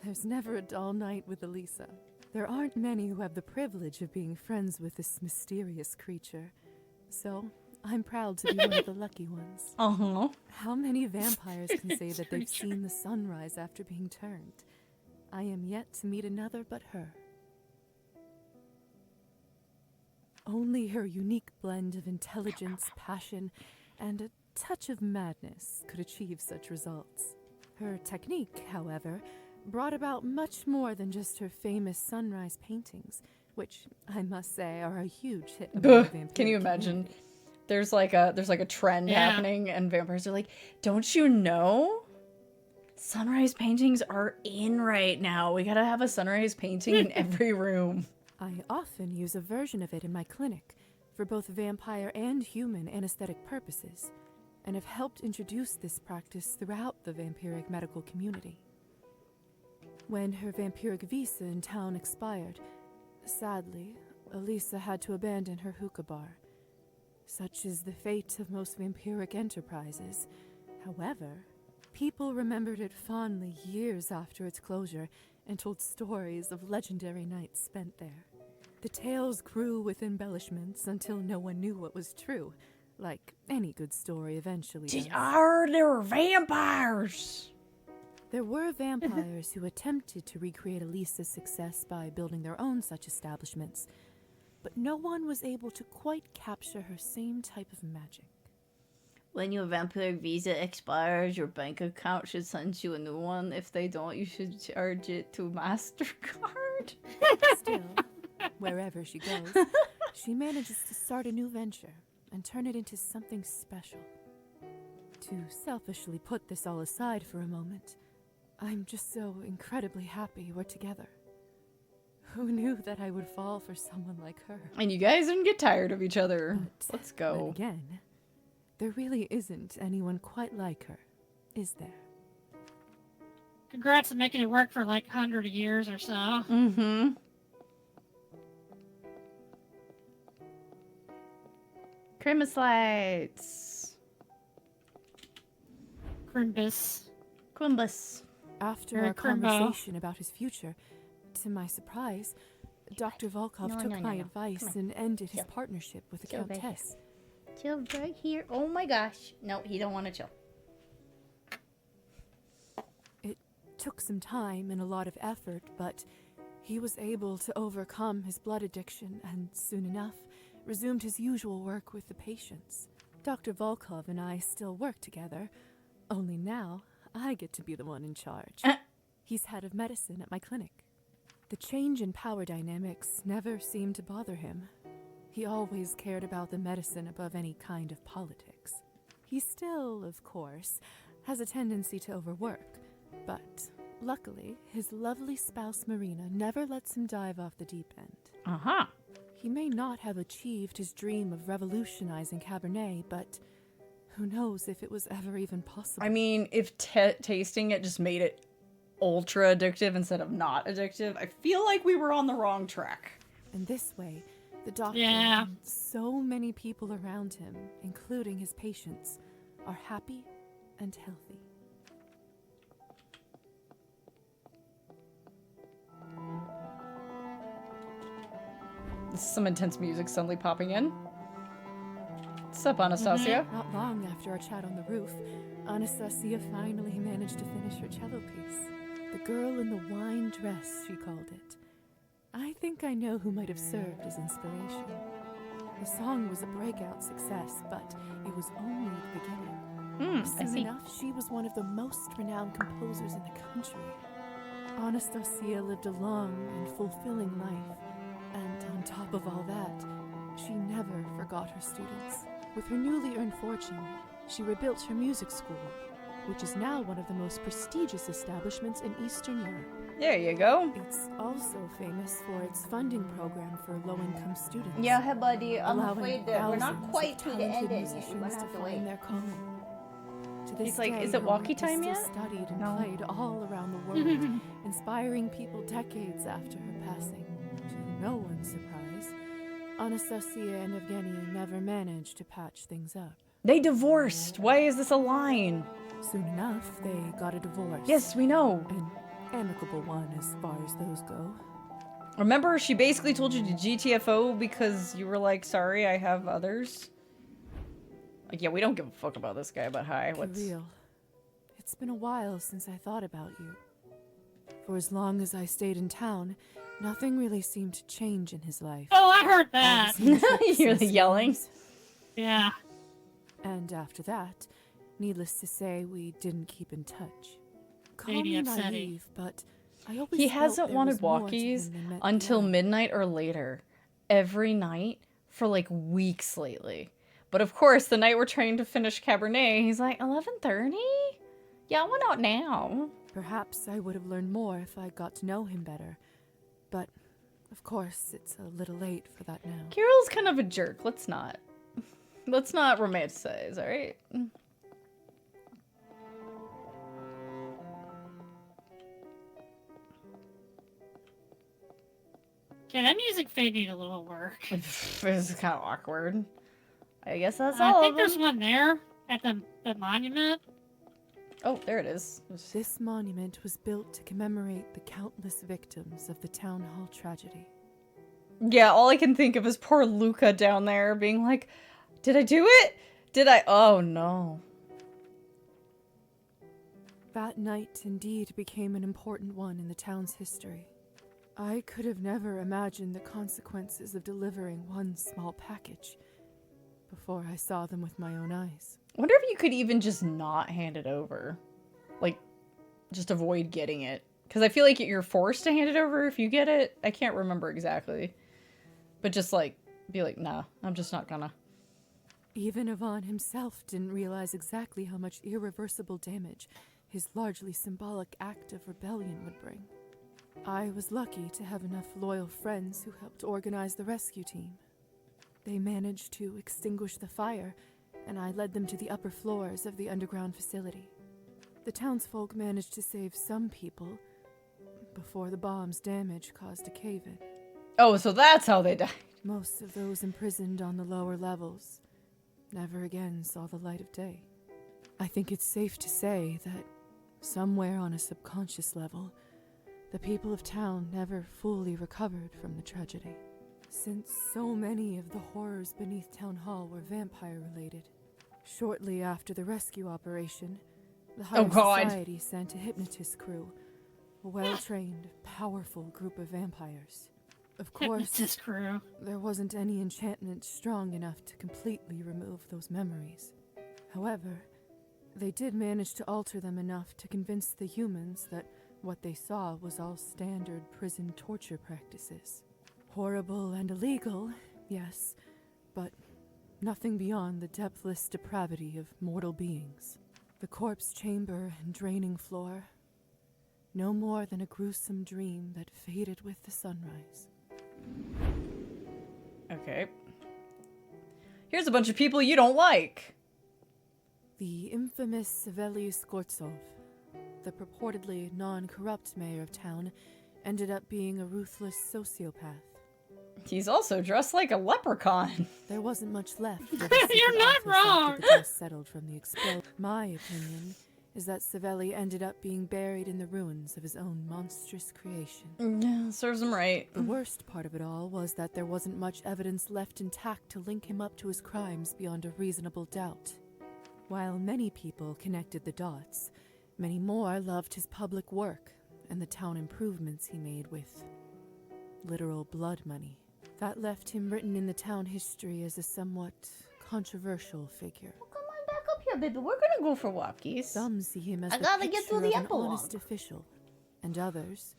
There's never a dull night with Elisa. There aren't many who have the privilege of being friends with this mysterious creature, so I'm proud to be one of the lucky ones. Uh-huh. How many vampires can say that they've seen the sunrise after being turned? I am yet to meet another but her. Only her unique blend of intelligence, passion, and a touch of madness could achieve such results. Her technique, however, brought about much more than just her famous sunrise paintings, which I must say are a huge hit among the vampire Can you imagine? community. There's like a trend happening, and vampires are like, "Don't you know? Sunrise paintings are in right now. We gotta have a sunrise painting in every room." I often use a version of it in my clinic for both vampire and human anesthetic purposes, and have helped introduce this practice throughout the vampiric medical community. When her vampiric visa in town expired, sadly, Elisa had to abandon her hookah bar. Such is the fate of most vampiric enterprises. However, people remembered it fondly years after its closure and told stories of legendary nights spent there. The tales grew with embellishments until no one knew what was true, like any good story eventually does. There were vampires! There were vampires who attempted to recreate Elisa's success by building their own such establishments, but no one was able to quite capture her same type of magic. When your vampiric visa expires, your bank account should send you a new one. If they don't, you should charge it to MasterCard. Still, wherever she goes, she manages to start a new venture and turn it into something special. To selfishly put this all aside for a moment, I'm just so incredibly happy we're together. Who knew that I would fall for someone like her? And you guys didn't get tired of each other. Let's go. Then again, there really isn't anyone quite like her, is there? Congrats on making it work for like 100 years or so. Mm-hmm. Christmas lights. Crimbus. After Or our Crimbo. conversation about his future, to my surprise, Dr. Volkov took my advice and ended his partnership with the Chill right Countess. Chill right here. Oh my gosh. No, he don't want to chill. It took some time and a lot of effort, but he was able to overcome his blood addiction and soon enough resumed his usual work with the patients. Dr. Volkov and I still work together, only now I get to be the one in charge. He's head of medicine at my clinic. The change in power dynamics never seemed to bother him. He always cared about the medicine above any kind of politics. He still, of course, has a tendency to overwork, but luckily, his lovely spouse Marina never lets him dive off the deep end. Uh-huh. He may not have achieved his dream of revolutionizing Cabernet, but who knows if it was ever even possible. I mean, if tasting it just made it ultra addictive instead of not addictive, I feel like we were on the wrong track. And this way, the doctor and so many people around him, including his patients, are happy and healthy. This is some intense music suddenly popping in. What's up, Anastasia? Not long after our chat on the roof, Anastasia finally managed to finish her cello piece. The girl in the wine dress, she called it. I think I know who might have served as inspiration. The song was a breakout success, but it was only the beginning. I Soon see. enough, she was one of the most renowned composers in the country. Anastasia lived a long and fulfilling life, and on top of all that, she never forgot her students. With her newly earned fortune, she rebuilt her music school, which is now one of the most prestigious establishments in Eastern Europe. There you go. It's also famous for its funding program for low-income students. Yeah, hey buddy, I'm allowing afraid that we're not thousands quite of through the talented ending yet. You're musicians gonna to have to find wait. their calling. To this He's like, day, is it walkie Roma time is yet? still studied and No. played all around the world, inspiring people decades after her passing. To no one's surprise, Anastasia and Evgeny never managed to patch things up. They divorced. Why is this a line? Soon enough, they got a divorce. Yes, we know. An amicable one as far as those go. Remember, she basically told you to GTFO because you were like, sorry, I have others? Like, yeah, we don't give a fuck about this guy, but hi, what's... Real. It's been a while since I thought about you. For as long as I stayed in town, nothing really seemed to change in his life. Oh, I heard that. You're yelling. Yeah. And after that, needless to say, we didn't keep in touch. Call Maybe me upsetting. naive, but I always He felt hasn't there wanted was more to walkies him than met the until eye. midnight or later. Every night for like weeks lately. But of course, the night we're trying to finish Cabernet, he's like, 11:30? Yeah, why not now? Perhaps I would have learned more if I got to know him better. But, of course, it's a little late for that now. Kirill's kind of a jerk. Let's not romanticize, alright? Okay, that music fade need a little work. This is kind of awkward. I guess that's I all think of there's them. one there at the monument. Oh, there it is. This monument was built to commemorate the countless victims of the town hall tragedy. Yeah, all I can think of is poor Luca down there being like, did I do it? Did I? Oh, no. That night indeed became an important one in the town's history. I could have never imagined the consequences of delivering one small package before I saw them with my own eyes. Wonder if you could even just not hand it over. Like, just avoid getting it. Because I feel like you're forced to hand it over if you get it. I can't remember exactly. But just, like, be like, nah, I'm just not gonna. Even Ivan himself didn't realize exactly how much irreversible damage his largely symbolic act of rebellion would bring. I was lucky to have enough loyal friends who helped organize the rescue team. They managed to extinguish the fire, and I led them to the upper floors of the underground facility. The townsfolk managed to save some people before the bomb's damage caused a cave-in. Oh, so that's how they died. Most of those imprisoned on the lower levels never again saw the light of day. I think it's safe to say that somewhere on a subconscious level, the people of town never fully recovered from the tragedy. Since so many of the horrors beneath Town Hall were vampire-related, shortly after the rescue operation, the Higher Society sent a hypnotist crew, a well-trained, powerful group of vampires. Of course, Hypnotist crew. there wasn't any enchantment strong enough to completely remove those memories. However, they did manage to alter them enough to convince the humans that what they saw was all standard prison torture practices. Horrible and illegal, yes, but nothing beyond the depthless depravity of mortal beings. The corpse chamber and draining floor, no more than a gruesome dream that faded with the sunrise. Okay. Here's a bunch of people you don't like. The infamous Savely Skortsov, the purportedly non-corrupt mayor of town, ended up being a ruthless sociopath. He's also dressed like a leprechaun. There wasn't much left. You're not wrong. The dust settled from the explosion. My opinion is that Savelli ended up being buried in the ruins of his own monstrous creation. Yeah, serves him right. The worst part of it all was that there wasn't much evidence left intact to link him up to his crimes beyond a reasonable doubt. While many people connected the dots, many more loved his public work and the town improvements he made with literal blood money. That left him written in the town history as a somewhat controversial figure. Back up here, baby. We're gonna go for walkies. Some see him as I the gotta get picture through the of an epilogue. honest official, and others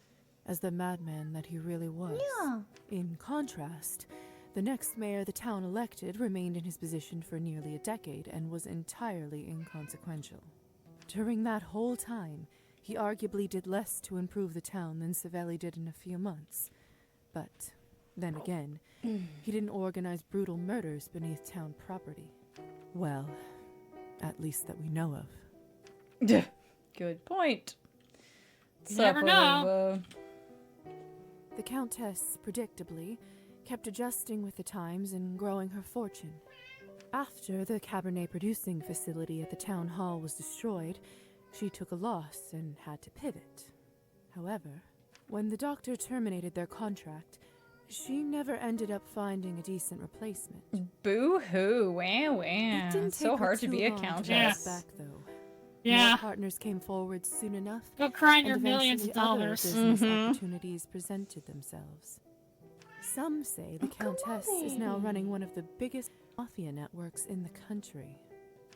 as the madman that he really was. Yeah. In contrast, the next mayor the town elected remained in his position for nearly a decade and was entirely inconsequential. During that whole time, he arguably did less to improve the town than Savelli did in a few months. But then again, he didn't organize brutal murders beneath town property. Well, at least that we know of. Good point. You never know. The Countess, predictably, kept adjusting with the times and growing her fortune. After the Cabernet producing facility at the town hall was destroyed, she took a loss and had to pivot. However, when the doctor terminated their contract, she never ended up finding a decent replacement. Boo-hoo, wah It wah. didn't So take her hard to too be a long to countess. bounce back, though. Yeah. More partners came forward soon enough. Go cry in and your millions of eventually other dollars. business opportunities presented themselves. Some say the Countess is now running one of the biggest mafia networks in the country.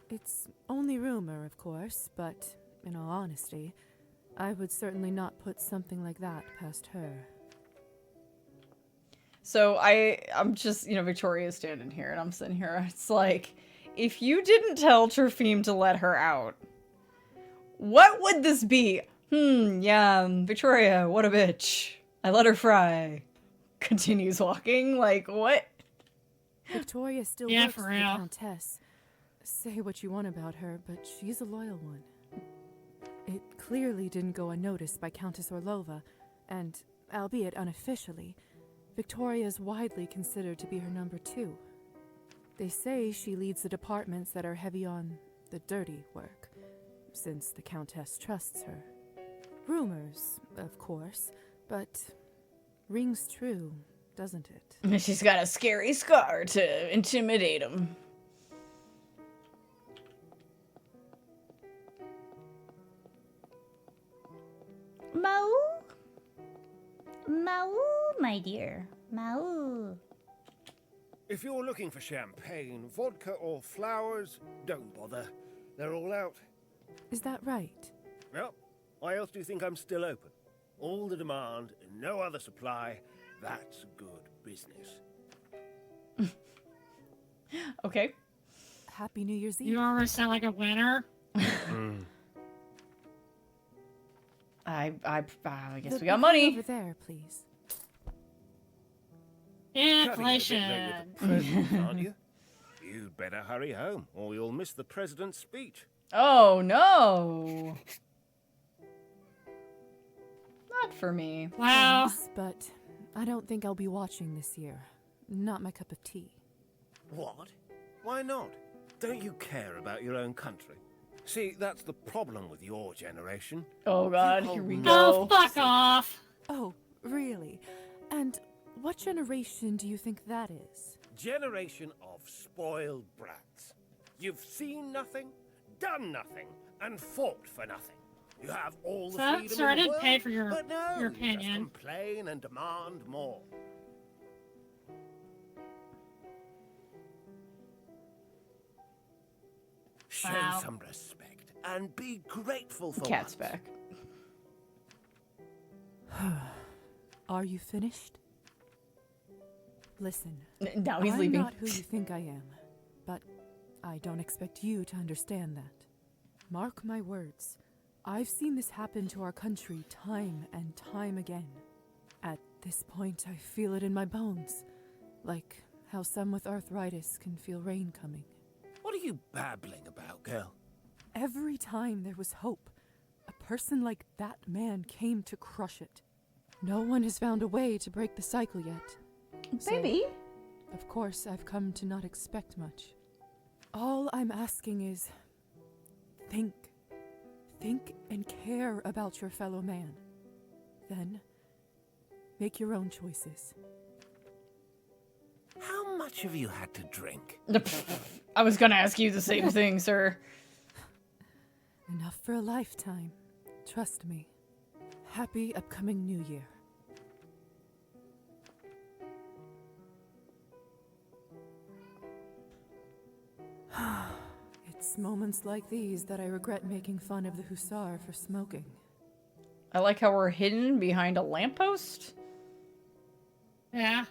It's only rumor, of course, but in all honesty, I would certainly not put something like that past her. So I'm just, Victoria's standing here and I'm sitting here. It's like, if you didn't tell Trofim to let her out, what would this be? Yeah, Victoria, what a bitch. I let her fry. Continues walking, like, what? Victoria still Yeah, works for for the real. Countess. Say what you want about her, but she's a loyal one. It clearly didn't go unnoticed by Countess Orlova, and, albeit unofficially, Victoria is widely considered to be her number 2. They say she leads the departments that are heavy on the dirty work, since the Countess trusts her. Rumors, of course, but rings true, doesn't it? She's got a scary scar to intimidate him. Mau? Mau, my dear. Mau. If you're looking for champagne, vodka, or flowers, don't bother. They're all out. Is that right? Well, why else do you think I'm still open? All the demand, and no other supply. That's good business. Okay. Happy New Year's Eve. You always sound like a winner. I guess The we got bouquet money. Over there, please. Inflation. Cutting a bit late with the presents, aren't you? You'd better hurry home, or you'll miss the president's speech. Oh, no. Not for me. Wow. Thanks, but I don't think I'll be watching this year. Not my cup of tea. What? Why not? Don't you care about your own country? See, that's the problem with your generation. Oh god, You here we hold go. Oh, fuck off. Oh, really? And what generation do you think that is? Generation of spoiled brats. You've seen nothing, done nothing, and fought for nothing. You have all the freedom Sir, I in the didn't world, pay for your but no, your you just opinion. complain and demand more. Show Wow. some respect and be grateful for Cat's once. back. Are you finished? Listen, Now he's I'm leaving. not who you think I am, but I don't expect you to understand that. Mark my words, I've seen this happen to our country time and time again. At this point, I feel it in my bones, like how some with arthritis can feel rain coming. What are you babbling about, girl? Every time there was hope, a person like that man came to crush it. No one has found a way to break the cycle yet. Baby. So, of course, I've come to not expect much. All I'm asking is, think. Think and care about your fellow man. Then, make your own choices. How much have you had to drink? I was gonna ask you the same thing, sir. Enough for a lifetime. Trust me. Happy upcoming New Year. It's moments like these that I regret making fun of the hussar for smoking. I like how we're hidden behind a lamppost. Yeah.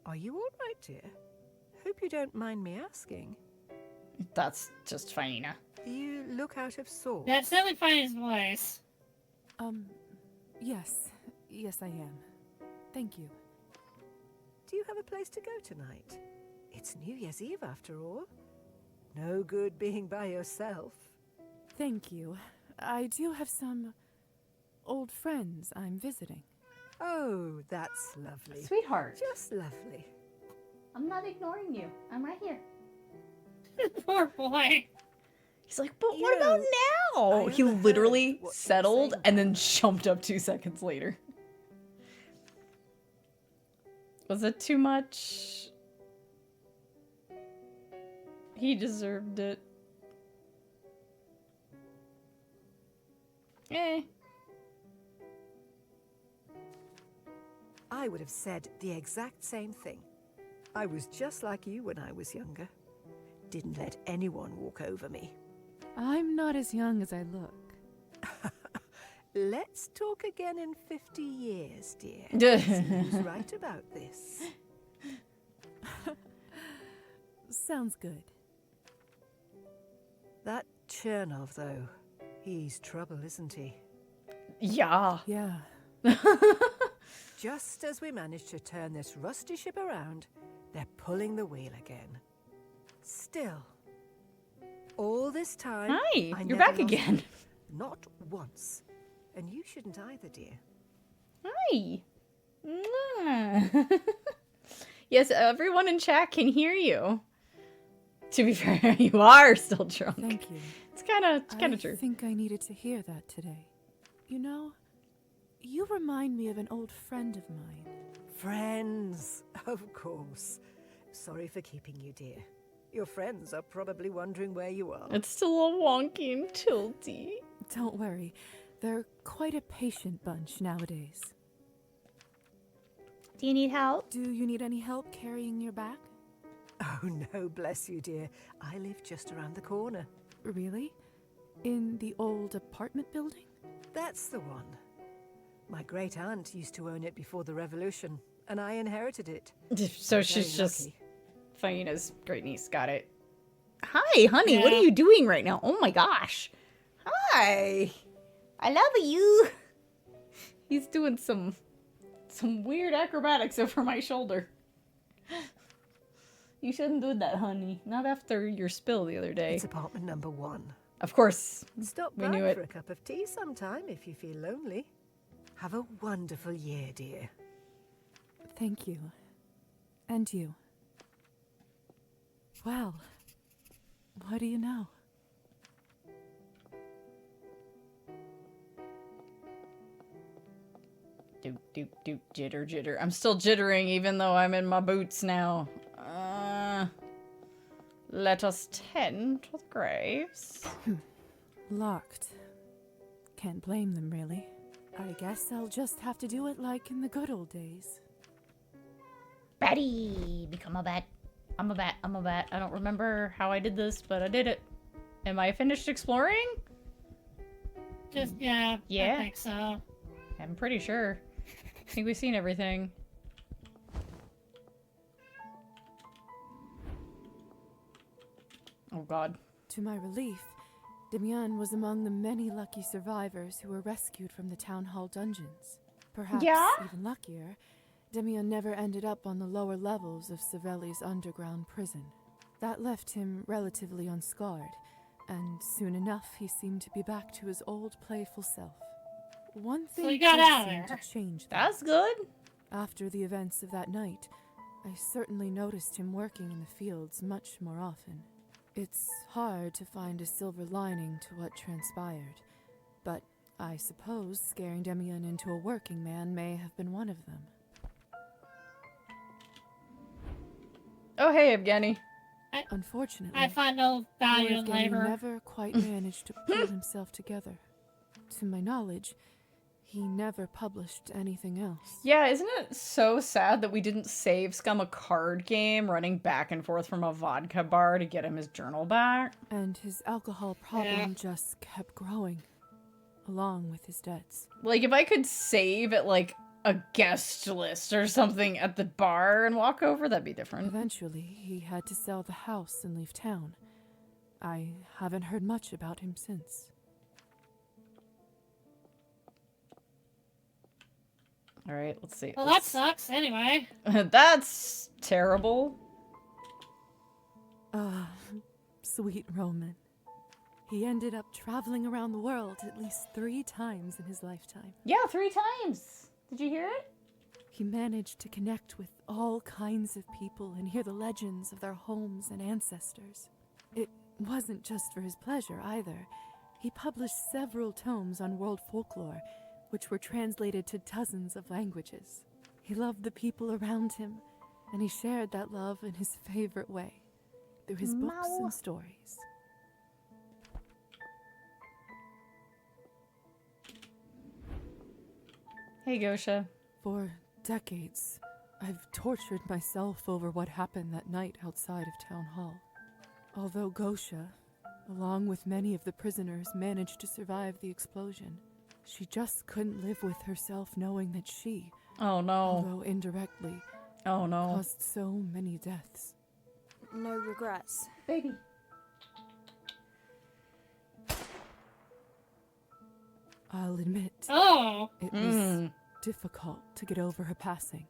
Are you all right, dear? Hope you don't mind me asking. That's just Faina. You look out of sorts. That's definitely Faine's voice. Yes. Yes, I am. Thank you. Do you have a place to go tonight? It's New Year's Eve after all. No good being by yourself. Thank you. I do have some old friends I'm visiting. Oh, that's lovely. Sweetheart. Just lovely. I'm not ignoring you. I'm right here. Poor boy. He's like, but what about now? He literally settled and then jumped up 2 seconds later. Was it too much? He deserved it. Eh. I would have said the exact same thing. I was just like you when I was younger. Didn't let anyone walk over me. I'm not as young as I look. Let's talk again in 50 years, dear. Who's right about this? Sounds good. That Chernov, though, he's trouble, isn't he? Yeah. Yeah. Just as we managed to turn this rusty ship around, they're pulling the wheel again. Still, all this time, Hi, I you're never back lost again. hope. Not once. And you shouldn't either, dear. Hi. Mwah. Yes, everyone in chat can hear you. To be fair, you are still drunk. Thank you. It's kind of true. I think I needed to hear that today. You know, you remind me of an old friend of mine. Friends, of course. Sorry for keeping you, dear. Your friends are probably wondering where you are. It's still all wonky and tilty. Don't worry. They're quite a patient bunch nowadays. Do you need help? Do you need any help carrying your bag? Oh, no, bless you, dear. I live just around the corner. Really? In the old apartment building? That's the one. My great-aunt used to own it before the revolution, and I inherited it. So I'm she's very just lucky. Faina's great niece. Got it. Hi, honey. What are you doing right now? Oh my gosh. Hi. I love you. He's doing some weird acrobatics over my shoulder. You shouldn't do that, honey. Not after your spill the other day. It's apartment number 1. Of course. Stop We by knew it. for a cup of tea sometime if you feel lonely. Have a wonderful year, dear. Thank you. And you. Well, what do you know? Doop, doop, doop, jitter, jitter. I'm still jittering even though I'm in my boots now. Let us tend to the graves. Locked. Can't blame them, really. I guess I'll just have to do it like in the good old days. Batty! Become a bat. I'm a bat. I'm a bat. I don't remember how I did this, but I did it. Am I finished exploring? Just, yeah. Yeah. I think so. I'm pretty sure. I think we've seen everything. Oh god. To my relief, Demian was among the many lucky survivors who were rescued from the town hall dungeons. Perhaps even luckier, Demian never ended up on the lower levels of Savelli's underground prison. That left him relatively unscarred, and soon enough he seemed to be back to his old playful self. One thing he got did out of seem there. to change. That's good. After the events of that night, I certainly noticed him working in the fields much more often. It's hard to find a silver lining to what transpired, but I suppose scaring Demian into a working man may have been one of them. Oh hey, Evgeny. Unfortunately, I find no value in Evgeny labor. never quite managed to pull himself together. To my knowledge, he never published anything else. Yeah, isn't it so sad that we didn't save Scum a card game running back and forth from a vodka bar to get him his journal back? And his alcohol problem just kept growing, along with his debts. Like, if I could save at, like, a guest list or something at the bar and walk over, that'd be different. Eventually, he had to sell the house and leave town. I haven't heard much about him since. Alright, let's see. Well, that sucks, anyway. That's terrible. Ah, sweet Roman. He ended up traveling around the world at least 3 times in his lifetime. Yeah, 3 times. Did you hear it? He managed to connect with all kinds of people and hear the legends of their homes and ancestors. It wasn't just for his pleasure either. He published several tomes on world folklore, which were translated to dozens of languages. He loved the people around him, and he shared that love in his favorite way, through his books and stories. Hey, Gosha. For decades, I've tortured myself over what happened that night outside of Town Hall. Although Gosha, along with many of the prisoners, managed to survive the explosion, she just couldn't live with herself knowing that she, oh no, although indirectly, oh no, caused so many deaths. No regrets. Baby. I'll admit, it was difficult to get over her passing.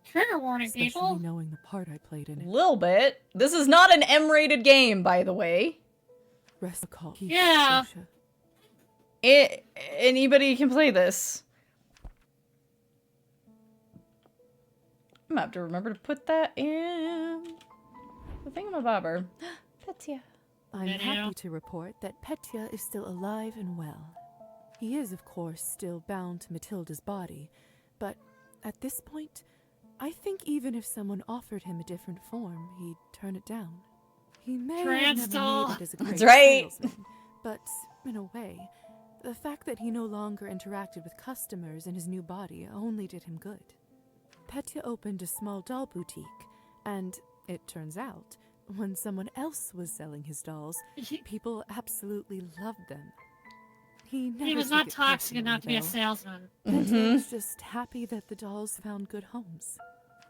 Trigger warning, especially people. Knowing the part I played in it. Little bit. This is not an M-rated game, by the way. Yeah. Anybody can play this. I'm gonna have to remember to put that in the thingamabobber. Petya. I'm happy to report that Petya is still alive and well. He is, of course, still bound to Matilda's body, but at this point, I think even if someone offered him a different form, he'd turn it down. He may have never made it as a great salesman, but in a way, the fact that he no longer interacted with customers in his new body only did him good. Petya opened a small doll boutique, and it turns out, when someone else was selling his dolls, people absolutely loved them. He was not toxic enough to be a salesman. Petya was just happy that the dolls found good homes.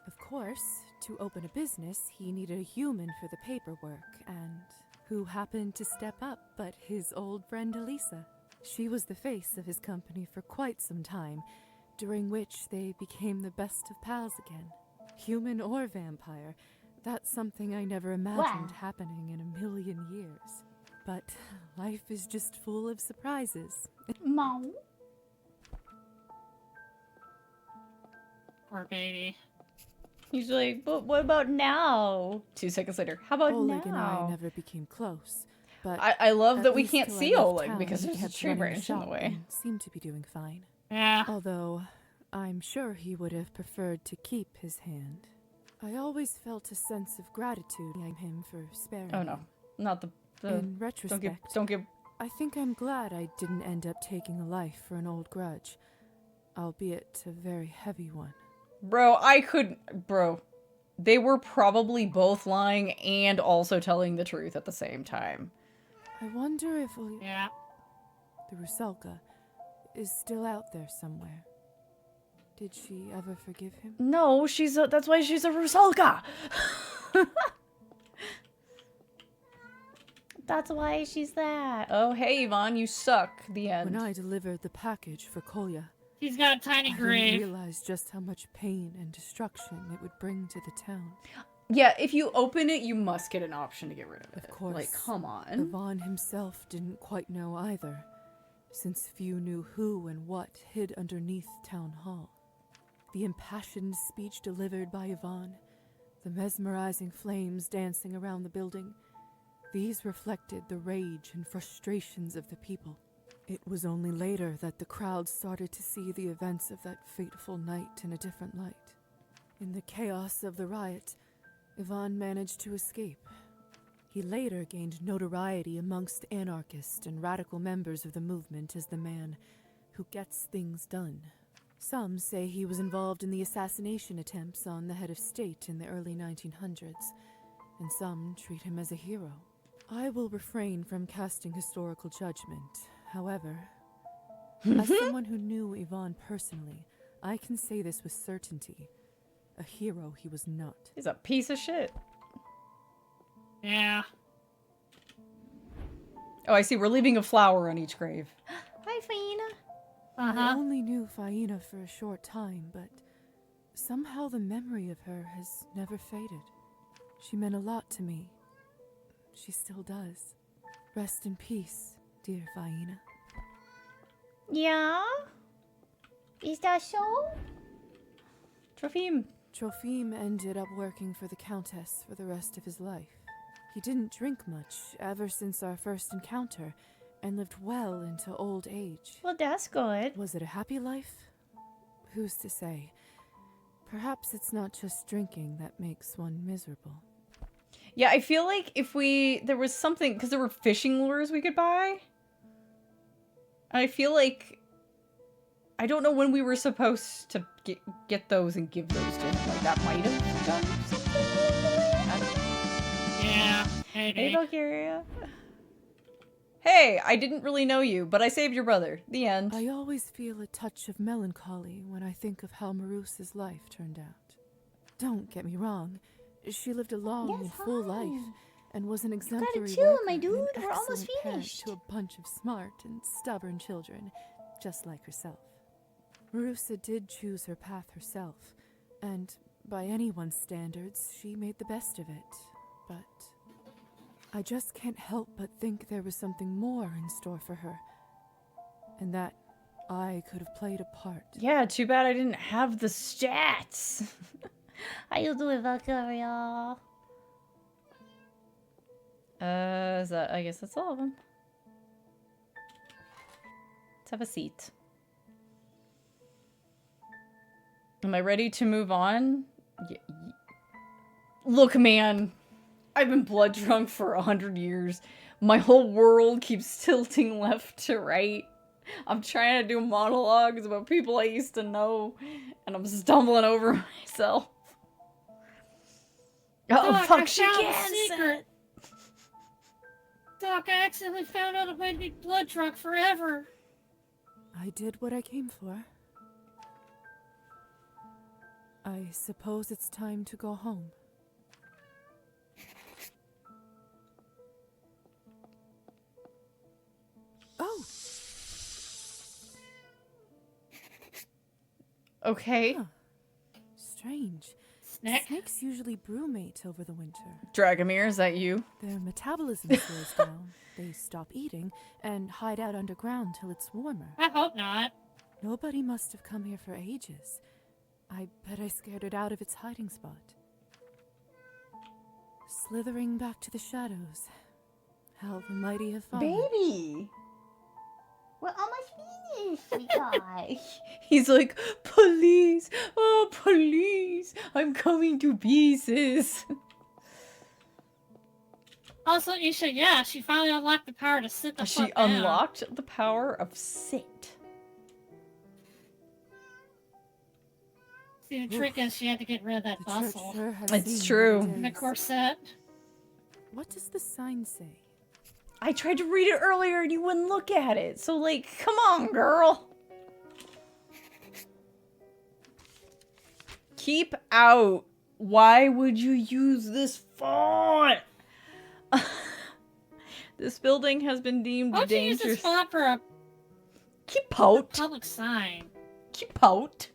Of course, to open a business, he needed a human for the paperwork, and who happened to step up but his old friend Elisa. She was the face of his company for quite some time, during which they became the best of pals again. Human or vampire, that's something I never imagined happening in a million years. But life is just full of surprises. Mom. Poor baby. He's like, but what about now? 2 seconds later, how about Oleg now? and I never became close, but I love that we least can't till I see left Oleg town, because he there's a kept tree running the branch in the shop way. and seemed to be doing fine. Yeah. Although, I'm sure he would have preferred to keep his hand. I always felt a sense of gratitude in him for sparing Oh no, him. not the In retrospect, don't give. I think I'm glad I didn't end up taking a life for an old grudge, albeit a very heavy one. Bro, I couldn't. Bro, they were probably both lying and also telling the truth at the same time. I wonder if the Rusalka is still out there somewhere. Did she ever forgive him? No, that's why she's a Rusalka. That's why she's that. Oh, hey, Yvonne, you suck. The end. When I delivered the package for Kolya, he's got a tiny I grave. didn't realize just how much pain and destruction it would bring to the town. Yeah, if you open it, you must get an option to get rid of it. Of course, like, come on. Yvonne himself didn't quite know either, since few knew who and what hid underneath Town Hall. The impassioned speech delivered by Yvonne, the mesmerizing flames dancing around the building, these reflected the rage and frustrations of the people. It was only later that the crowd started to see the events of that fateful night in a different light. In the chaos of the riot, Yvonne managed to escape. He later gained notoriety amongst anarchists and radical members of the movement as the man who gets things done. Some say he was involved in the assassination attempts on the head of state in the early 1900s, and some treat him as a hero. I will refrain from casting historical judgment. However, as someone who knew Yvonne personally, I can say this with certainty. A hero he was not. He's a piece of shit. Yeah. Oh, I see. We're leaving a flower on each grave. Hi, Faina. I only knew Faina for a short time, but somehow the memory of her has never faded. She meant a lot to me. She still does. Rest in peace, dear Faina. Yeah? Is that so? Trophim. Trophim ended up working for the Countess for the rest of his life. He didn't drink much ever since our first encounter, and lived well into old age. Well, that's good. Was it a happy life? Who's to say? Perhaps it's not just drinking that makes one miserable. Yeah, I feel like if there was something, because there were fishing lures we could buy. I feel like, I don't know when we were supposed to get those and give those to him. Like, that might have done something. Yeah, Hey, Valkyria. Hey, I didn't really know you, but I saved your brother. The end. I always feel a touch of melancholy when I think of how Marusa's life turned out. Don't get me wrong. She lived a long and full life, and was an exemplary chill, worker my dude. and We're almost excellent parent finished. to a bunch of smart and stubborn children, just like herself. Marusa did choose her path herself, and by anyone's standards, she made the best of it. But I just can't help but think there was something more in store for her, and that I could have played a part. Yeah, too bad I didn't have the stats. How you doing, Valkyria? I guess that's all of them. Let's have a seat. Am I ready to move on? Look, man. I've been blood drunk for 100 years. My whole world keeps tilting left to right. I'm trying to do monologues about people I used to know, and I'm stumbling over myself. Oh, Doc, fuck, I she found can't a secret. Doc, I accidentally found out a way to be blood drunk forever. I did what I came for. I suppose it's time to go home. Oh! Okay. Huh. Strange. Snakes usually brumate over the winter. Dragomir, is that you? Their metabolism slows down. They stop eating and hide out underground till it's warmer. I hope not. Nobody must have come here for ages. I bet I scared it out of its hiding spot. Slithering back to the shadows. How the mighty have fallen. Baby! We're almost finished, sweetheart. He's like, please, oh, please, I'm coming to pieces. Also, Isha, yeah, she finally unlocked the power to sit the She fuck down. unlocked the power of sit. See, the trick is she had to get rid of that bustle. Sure has It's seen true. what it And the is. corset. What does the sign say? I tried to read it earlier and you wouldn't look at it. So, like, come on, girl. Keep out. Why would you use this font? This building has been deemed Why would you use dangerous. this font for a Keep out. public sign? Keep out.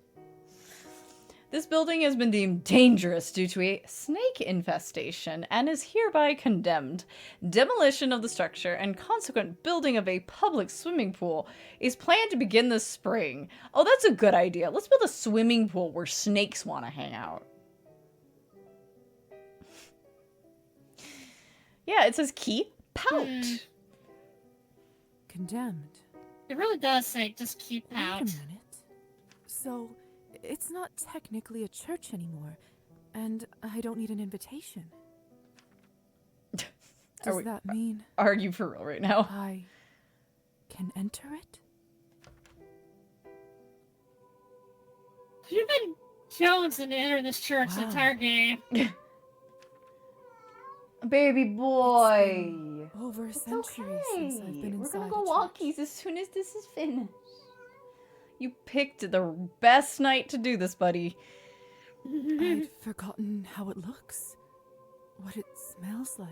This building has been deemed dangerous due to a snake infestation and is hereby condemned. Demolition of the structure and consequent building of a public swimming pool is planned to begin this spring. Oh, that's a good idea. Let's build a swimming pool where snakes want to hang out. Yeah, it says keep out. Condemned. It really does say just keep Wait a out. minute. So, it's not technically a church anymore, and I don't need an invitation. Does that mean... Are you for real right now? I can enter it? You've been jonesing to enter this church the entire game. Baby boy. Over a century since I've been We're inside gonna a go church. walkies as soon as this is finished. You picked the best night to do this, buddy. I'd forgotten how it looks, what it smells like.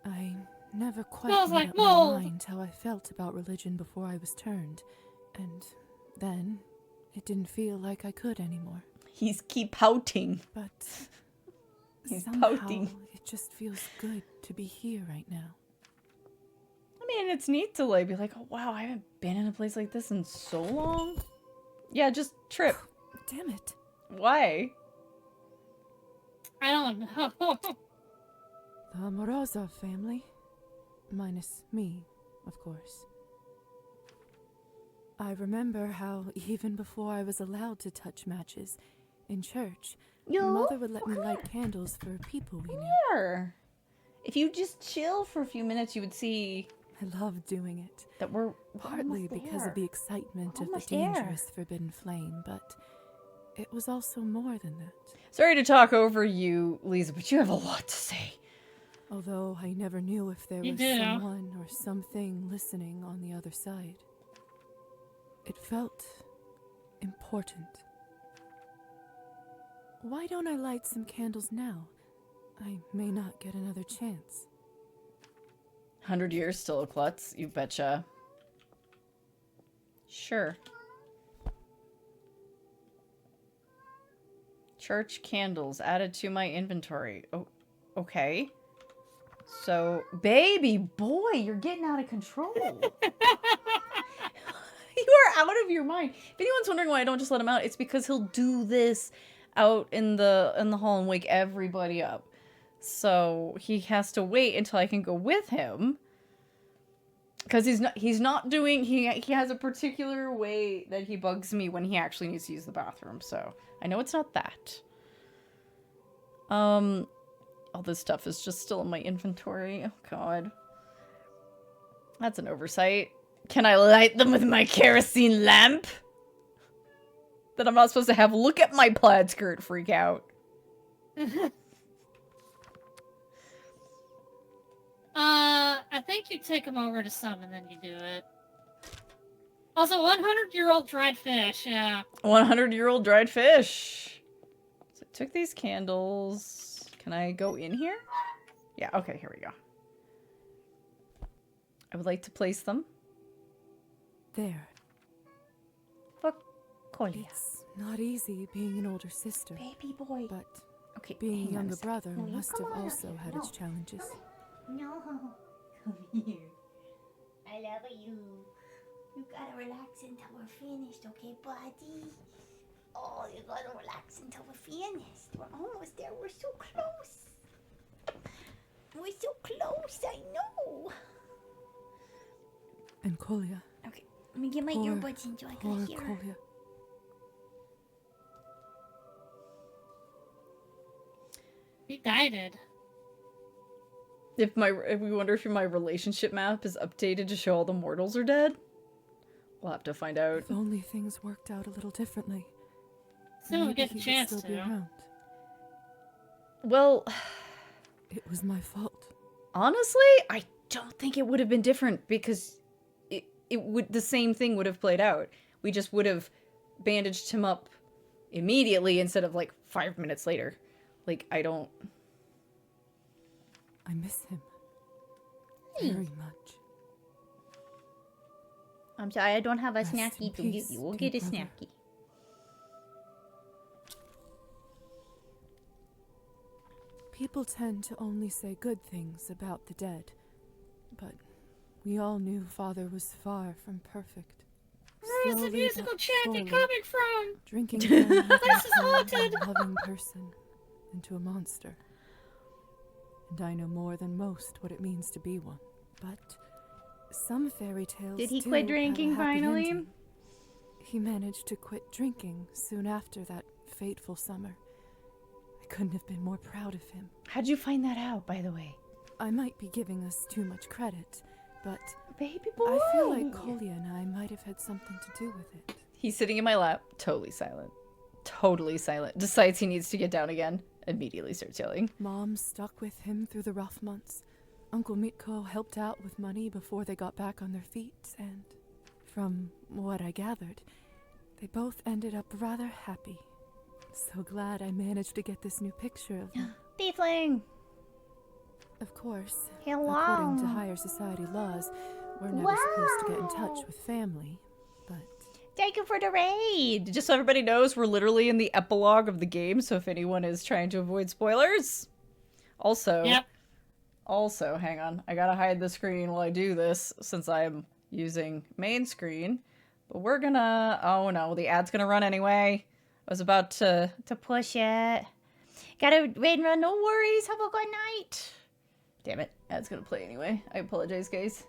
I never quite Smells made like up my mold. mind how I felt about religion before I was turned. And then it didn't feel like I could anymore. He's keep pouting. But He's somehow pouting. it just feels good to be here right now. I mean, it's neat to like be like, oh wow, I haven't been in a place like this in so long. Yeah, just trip. Damn it. Why? I don't know. The Morozov family. Minus me, of course. I remember how even before I was allowed to touch matches in church, Mother would let me light candles for people we knew. Here. If you just chill for a few minutes, you would see. I loved doing it. That we're partly because of the excitement of the almost there. dangerous forbidden flame, but it was also more than that. Sorry to talk over you, Lisa, but you have a lot to say. Although I never knew if there You was do. someone or something listening on the other side. It felt important. Why don't I light some candles now? I may not get another chance. 100 years still a klutz, you betcha. Sure. Church candles added to my inventory. Oh, okay. So, baby boy, you're getting out of control. You are out of your mind. If anyone's wondering why I don't just let him out, it's because he'll do this out in the hall and wake everybody up. So he has to wait until I can go with him. Because he's not doing, he has a particular way that he bugs me when he actually needs to use the bathroom. So I know it's not that. All this stuff is just still in my inventory. Oh god. That's an oversight. Can I light them with my kerosene lamp? That I'm not supposed to have. Look at my plaid skirt freak out. I think you take them over to some and then you do it. Also, 100-year-old dried fish, yeah. 100-year-old dried fish. So I took these candles. Can I go in here? Yeah, okay, here we go. I would like to place them. There. For Kolya. It's not easy being an older sister. Baby boy. But okay, being a hang on a younger second. brother No, you must come have on also up. had No. its challenges. No, come here. I love you. You gotta relax until we're finished, okay, buddy? Oh, you gotta relax until we're finished. We're almost there. We're so close. We're so close, I know. And Kolya. Okay, let me get my Poor, earbuds in so I poor can hear her. Kolya. He guided. If we wonder if my relationship map is updated to show all the mortals are dead. We'll have to find out. If only things worked out a little differently. Soon we'll maybe get the he would chance still be to. around. Well, it was my fault. Honestly, I don't think it would have been different because the same thing would have played out. We just would have bandaged him up immediately instead of like 5 minutes later. Like, I miss him. Very much. I'm sorry, I don't have a Rest snacky in to give peace, you. We'll dear get a brother. snacky. People tend to only say good things about the dead. But we all knew Father was far from perfect. Where's the Slowly musical but chanting surely, coming from? Drinking down The place is from haunted. a loving person into a monster. And I know more than most what it means to be one. But some fairy tales Did he do quit have a drinking happy finally? ending. He managed to quit drinking soon after that fateful summer. I couldn't have been more proud of him. How'd you find that out, by the way? I might be giving us too much credit, but baby boy, I feel like Kolya and I might have had something to do with it. He's sitting in my lap, totally silent. Totally silent. Decides he needs to get down again. Immediately starts yelling. Mom stuck with him through the rough months. Uncle Mitko helped out with money before they got back on their feet, and from what I gathered, they both ended up rather happy. So glad I managed to get this new picture of them. Tiefling! Of course, Hello. according to higher society laws, we're never supposed to get in touch with family, but... Thank you for the raid! Just so everybody knows, we're literally in the epilogue of the game, so if anyone is trying to avoid spoilers... Also... Yep. Also, hang on. I gotta hide the screen while I do this, since I'm using main screen. But we're gonna... Oh no, the ad's gonna run anyway. I was about to push it. Gotta raid run, no worries. Have a good night. Damn it, ad's gonna play anyway. I apologize, guys.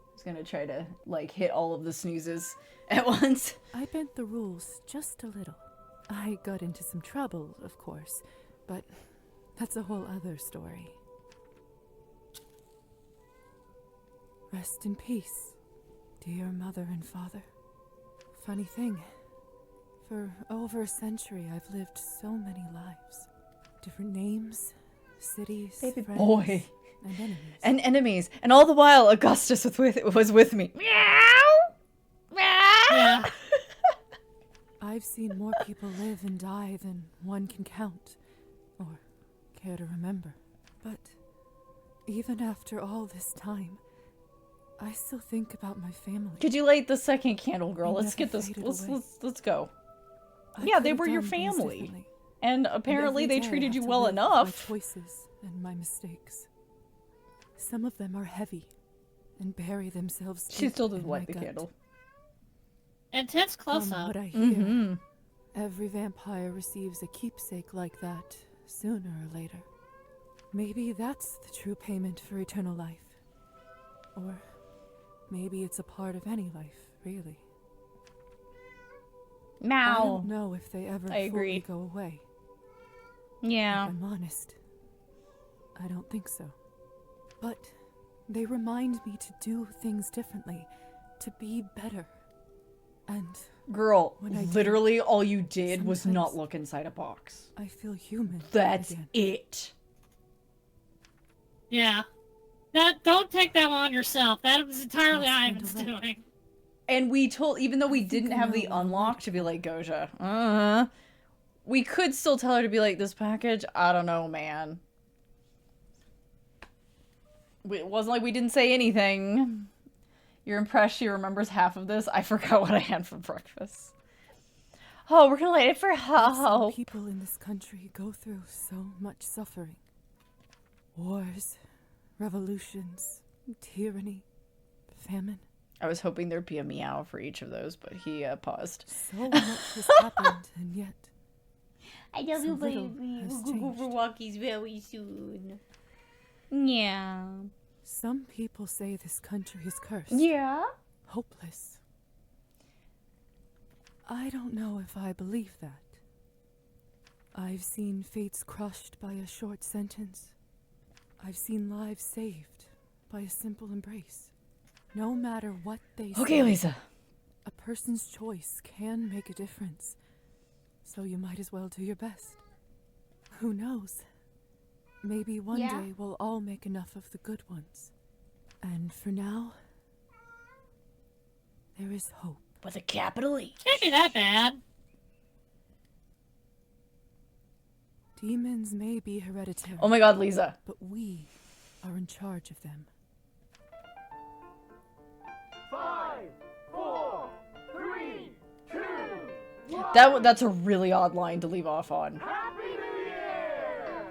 I was gonna try to, like, hit all of the snoozes at once. I bent the rules just a little. I got into some trouble, of course, but that's a whole other story. Rest in peace, dear mother and father. Funny thing, for over a century I've lived so many lives. Different names, cities, Baby friends, boy. and enemies. And enemies. And all the while, Augustus was with me. Yeah. I've seen more people live and die than one can count, or care to remember. But even after all this time, I still think about my family. Could you light the second candle, girl? They Let's get never this. faded Let's go. I Yeah, they could've were your done things family. differently. And And apparently every they day I treated have you to well live with enough. My choices and my mistakes. Some of them are heavy and bury themselves She deep still did in light my the gut. candle. Intense close From up. what I hear, Mhm. every vampire receives a keepsake like that sooner or later. Maybe that's the true payment for eternal life. Or maybe it's a part of any life, really. I Meow. don't know if they ever I agree. fully go away. Yeah. If I'm honest, I don't think so. But they remind me to do things differently, to be better. And Girl, when I do, literally all you did was not sometimes look inside a box. I feel human. That's again. it. Yeah. Don't take that one on yourself. That was entirely I'll Ivan's stand alone. doing. And we told, even though we think didn't I have know the what I unlock to be like, Goja, we could still tell her to be like, this package, I don't know, man. It wasn't like we didn't say anything. You're impressed she remembers half of this? I forgot what I had for breakfast. Oh, we're gonna light it for I've Ho. seen people in this country go through so much suffering. Wars, revolutions, tyranny, famine. I was hoping there'd be a meow for each of those, but he paused. So much has happened, and yet I love so you, little baby. has We'll go changed. for walkies very soon. Yeah. Some people say this country is cursed. Yeah? Hopeless. I don't know if I believe that. I've seen fates crushed by a short sentence. I've seen lives saved by a simple embrace. No matter what they say, Okay, Lisa. a person's choice can make a difference. So you might as well do your best. Who knows? Maybe one Yeah. day we'll all make enough of the good ones. And for now, there is hope. With a capital E. Can't be that bad. Demons may be hereditary. Oh my god, Lisa. But we are in charge of them. 5, 4, 3, 2, That's a really odd line to leave off on. Happy New Year!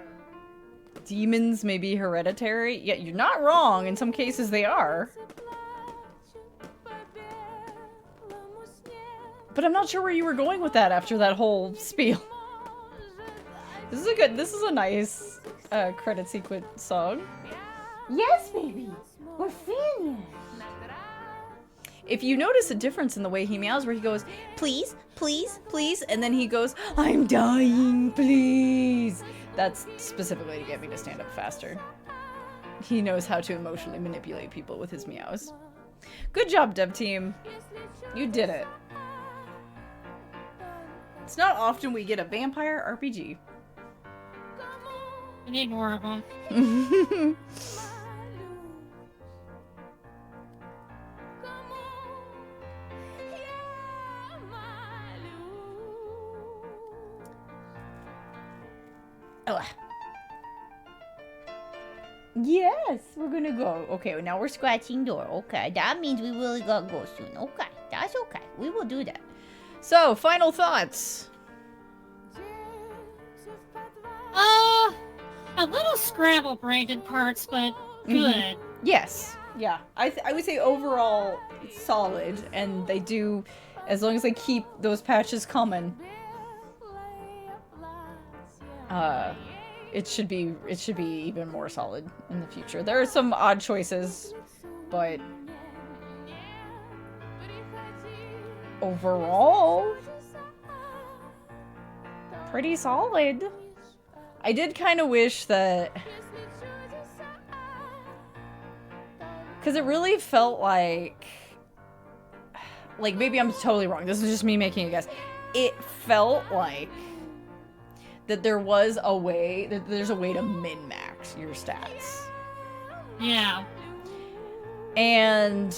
Demons may be hereditary? Yeah, you're not wrong. In some cases they are. But I'm not sure where you were going with that after that whole spiel. This is a nice credit sequence song. Yes, baby. We're finished. If you notice a difference in the way he meows, where he goes, please, please, please, and then he goes, I'm dying, please. That's specifically to get me to stand up faster. He knows how to emotionally manipulate people with his meows. Good job, dev team. You did it. It's not often we get a vampire RPG. We need more of them. Yes, we're gonna go. Okay, now we're scratching door. Okay, that means we really gotta go soon. Okay, that's okay. We will do that. So, final thoughts. A little scramble-brained in parts, but good. Yes. Yeah. I would say overall solid, and they do, as long as they keep those patches coming. It should be even more solid in the future. There are some odd choices, but overall pretty solid. I did kind of wish that, because it really felt like maybe I'm totally wrong. This is just me making a guess. It felt like that there was a way, that there's a way to min-max your stats. Yeah. And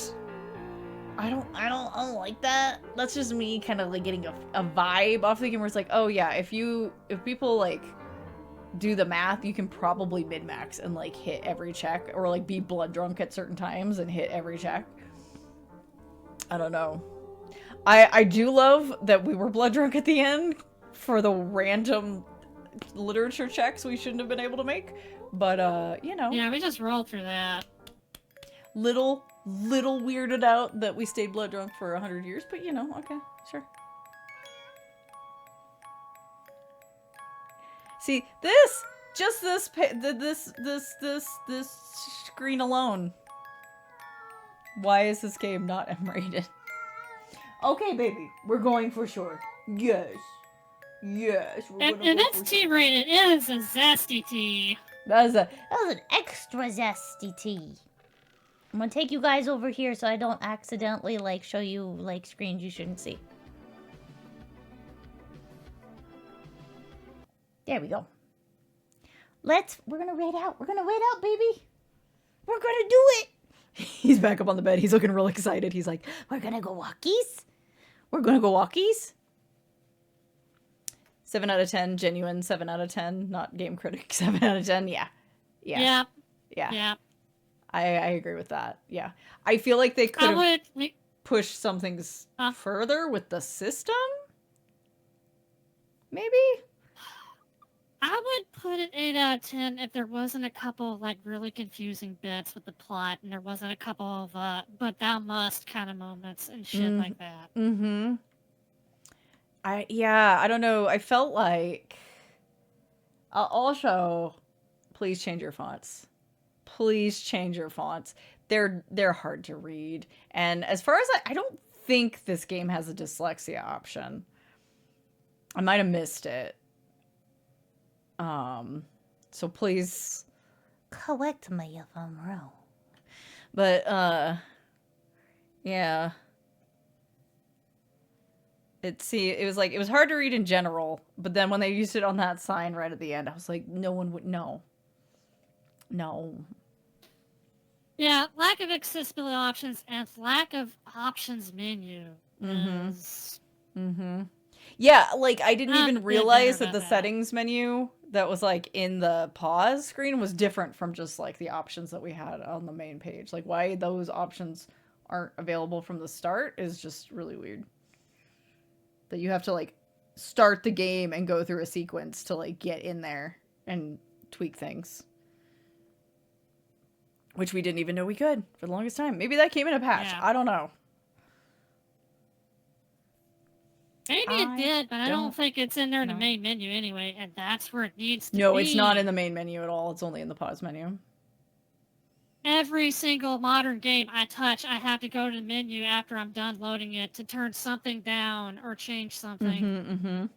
I don't like that. That's just me kind of like getting a vibe off the game where it's like, oh yeah, if people like do the math, you can probably min-max and like hit every check, or like be blood drunk at certain times and hit every check. I don't know. I do love that we were blood drunk at the end for the random literature checks we shouldn't have been able to make, but you know. Yeah, we just rolled through that. Little weirded out that we stayed blood drunk for 100 years, but you know, okay, sure. See, this screen alone. Why is this game not M-rated? Okay, baby, we're going for sure. Yes. Yes, and it's T-rated. It is a zesty tea. That was an extra zesty tea. I'm gonna take you guys over here so I don't accidentally like show you like screens you shouldn't see. There we go. We're gonna raid out. We're gonna raid out, baby. We're gonna do it. He's back up on the bed. He's looking real excited. He's like, we're gonna go walkies. We're gonna go walkies. 7 out of 10, genuine 7 out of 10, not game critic 7 out of 10. Yeah. Yeah. I agree with that. Yeah. I feel like they could have pushed some things further with the system. Maybe? I would put it 8 out of 10 if there wasn't a couple like really confusing bits with the plot, and there wasn't a couple of but thou must kind of moments and shit like that. Mm-hmm. I don't know. I felt like also, please change your fonts. Please change your fonts. They're hard to read. And as far as I don't think this game has a dyslexia option. I might have missed it. So please correct me if I'm wrong. But yeah. It was hard to read in general, but then when they used it on that sign right at the end, I was like, no one would know. No. Yeah, lack of accessibility options and lack of options menu. Yeah, like I didn't even realize that the settings menu that was like in the pause screen was different from just like the options that we had on the main page. Like why those options aren't available from the start is just really weird. That you have to like start the game and go through a sequence to like get in there and tweak things. Which we didn't even know we could for the longest time. Maybe that came in a patch. Yeah. I don't know. Maybe it did, but I don't think it's in there in the main menu anyway, and that's where it needs to be. No, it's not in the main menu at all. It's only in the pause menu. Every single modern game I touch, I have to go to the menu after I'm done loading it to turn something down or change something.